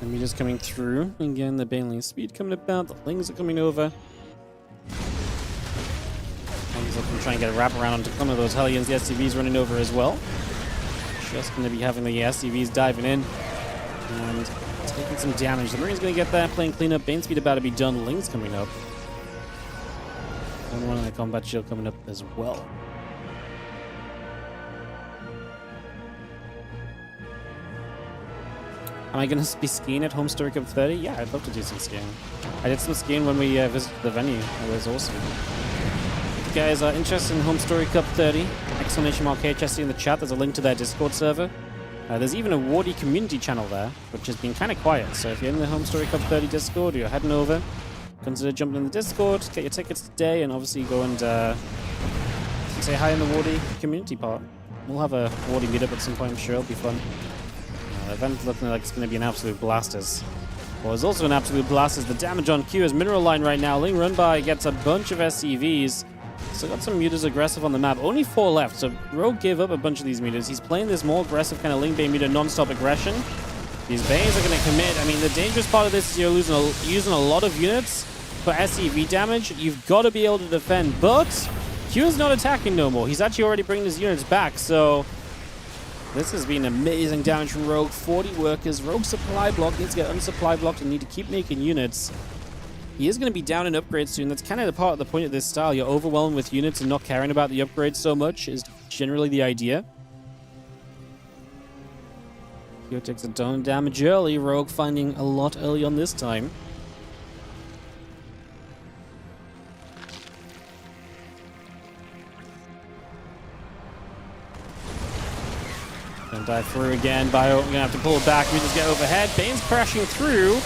enemies coming through. Again, the Baneling speed coming about, the Lings are coming over. Lings looking to try and get a wrap around onto some of those Hellions. The SCVs running over as well. Just going to be having the SCVs diving in and taking some damage. The Marine's going to get that, playing cleanup. Bane speed about to be done, Lings coming up. And one on the combat shield coming up as well. Am I going to be skiing at Home Story Cup 30? Yeah, I'd love to do some skiing. I did some skiing when we visited the venue. It was awesome. If you guys are interested in Home Story Cup 30, exclamation mark HSC in the chat. There's a link to their Discord server. There's even a Wardy community channel there, which has been kind of quiet. So if you're in the Home Story Cup 30 Discord or you're heading over, consider jumping in the Discord, get your tickets today, and obviously go and say hi in the Wardy community part. We'll have a Wardy meetup at some point, I'm sure. It'll be fun. The event looking like it's going to be an absolute blast. Well, there's also an absolute blast as the damage on Q is Mineral Line right now. Ling run by gets a bunch of SCVs. So got some mutas aggressive on the map. Only 4 left, so Rogue gave up a bunch of these mutas. He's playing this more aggressive kind of Ling Bane muta non-stop aggression. These Banes are going to commit. I mean, the dangerous part of this is you're using a lot of units for SCV damage. You've got to be able to defend, but Q is not attacking no more. He's actually already bringing his units back, so this has been amazing damage from Rogue. 40 workers. Rogue supply block needs to get unsupply blocked and need to keep making units. He is going to be down in upgrades soon. That's kind of the point of this style. You're overwhelmed with units and not caring about the upgrades so much is generally the idea. Q takes a ton of damage early. Rogue finding a lot early on this time. Gonna dive through again. Bio, we're gonna have to pull it back. We just get overhead. Bane's crashing through.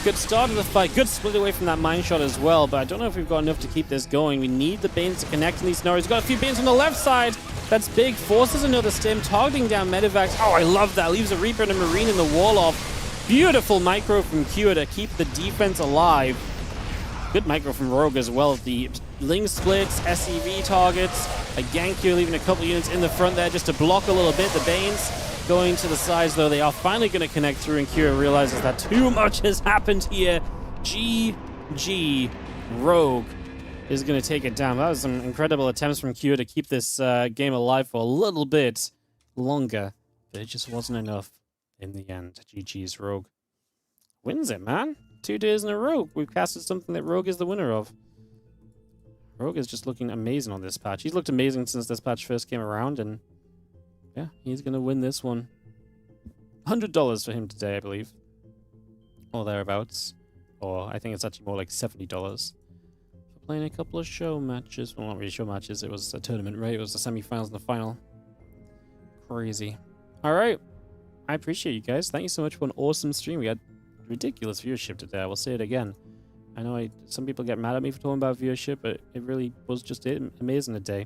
Good start of the fight. Good split away from that mine shot as well, but I don't know if we've got enough to keep this going. We need the Banes to connect in these scenarios. Got a few Banes on the left side. That's big. Forces another stim, targeting down Medivacs. Oh, I love that. Leaves a Reaper and a Marine in the wall off. Beautiful micro from Q to keep the defense alive. Good micro from Rogue as well. The Ling splits, SEV targets. A Ganku leaving a couple units in the front there just to block a little bit. The Banes going to the sides, though. They are finally going to connect through, and Kira realizes that too much has happened here. GG. Rogue is going to take it down. That was some incredible attempts from Kira to keep this game alive for a little bit longer, but it just wasn't enough in the end. GG's. Rogue wins it, man. 2 days in a row. We've casted something that Rogue is the winner of. Rogue is just looking amazing on this patch. He's looked amazing since this patch first came around, and yeah, he's going to win this one. $100 for him today, I believe. Or thereabouts. Or I think it's actually more like $70 for playing a couple of show matches. Well, not really show matches. It was a tournament, right? It was the semi-finals and the final. Crazy. All right. I appreciate you guys. Thank you so much for an awesome stream. We had ridiculous viewership today. I will say it again. I know some people get mad at me for talking about viewership, but it really was just amazing today.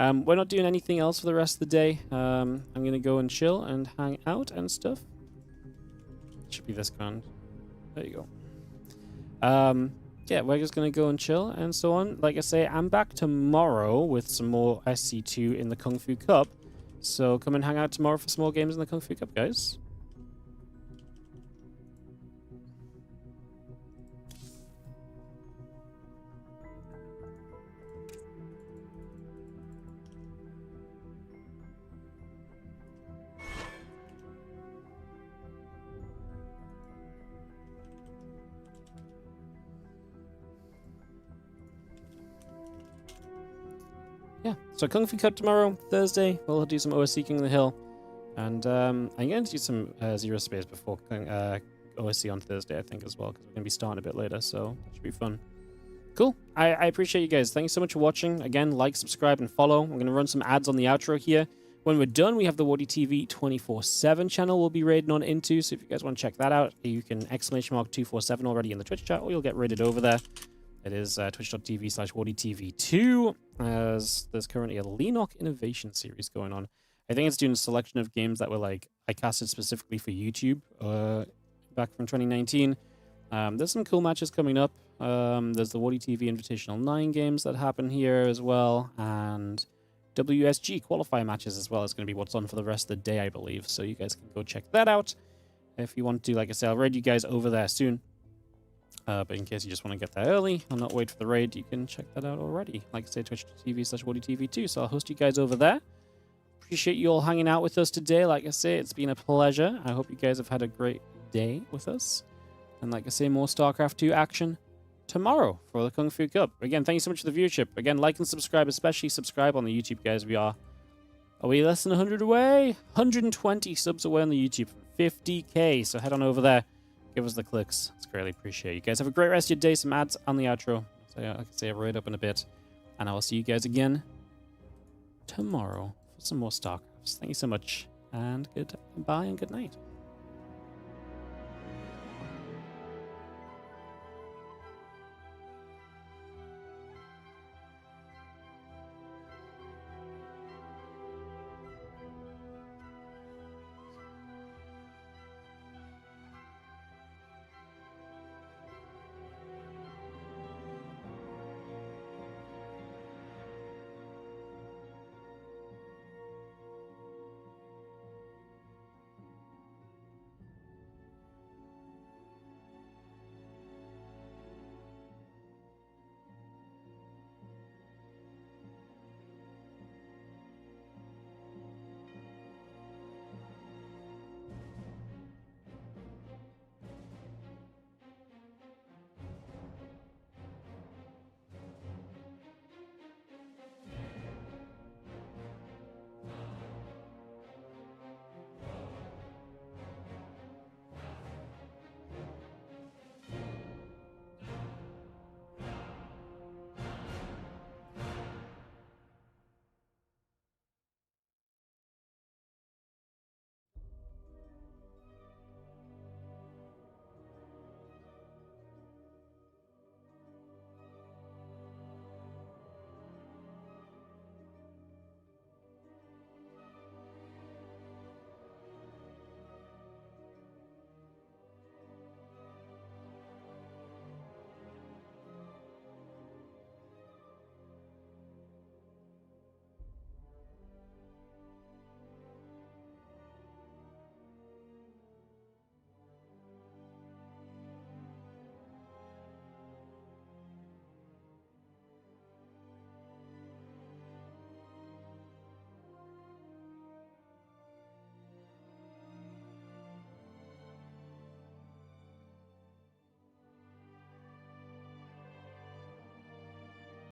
We're not doing anything else for the rest of the day. I'm going to go and chill and hang out and stuff. Should be this kind. There you go. Yeah, we're just going to go and chill and so on. Like I say, I'm back tomorrow with some more SC2 in the Kung Fu Cup. So come and hang out tomorrow for some more games in the Kung Fu Cup, guys. Yeah, so Kung Fu Cup tomorrow, Thursday. We'll do some OSC King of the Hill. And I'm going to do some Zero Space before OSC on Thursday, I think, as well, because we're going to be starting a bit later, so that should be fun. Cool. I appreciate you guys. Thank you so much for watching. Again, like, subscribe, and follow. I'm going to run some ads on the outro here. When we're done, we have the WardiTV 24/7 channel we'll be raiding on into, so if you guys want to check that out, you can !247 already in the Twitch chat, or you'll get raided over there. It is twitch.tv/WardiTV2, as there's currently a Lenok Innovation series going on. I think it's doing a selection of games that were like, I casted specifically for YouTube back from 2019. There's some cool matches coming up. There's the WardiTV Invitational 9 games that happen here as well, and WSG qualifier matches as well is going to be what's on for the rest of the day, I believe. So you guys can go check that out if you want to. Like I said, I'll raid you guys over there soon. But in case you just want to get there early and not wait for the raid, you can check that out already. Like I say, twitch.tv/WardiTV2. So I'll host you guys over there. Appreciate you all hanging out with us today. Like I say, it's been a pleasure. I hope you guys have had a great day with us. And like I say, more StarCraft 2 action tomorrow for the Kung Fu Cup. Again, thank you so much for the viewership. Again, like and subscribe, especially subscribe on the YouTube, guys. Are we less than 100 away? 120 subs away on the YouTube from 50k. So head on over there. Give us the clicks. It's greatly appreciated. You guys have a great rest of your day. Some ads on the outro. So like I say, I'll raid up in a bit. And I will see you guys again tomorrow for some more StarCrafts. Thank you so much. And goodbye and good night.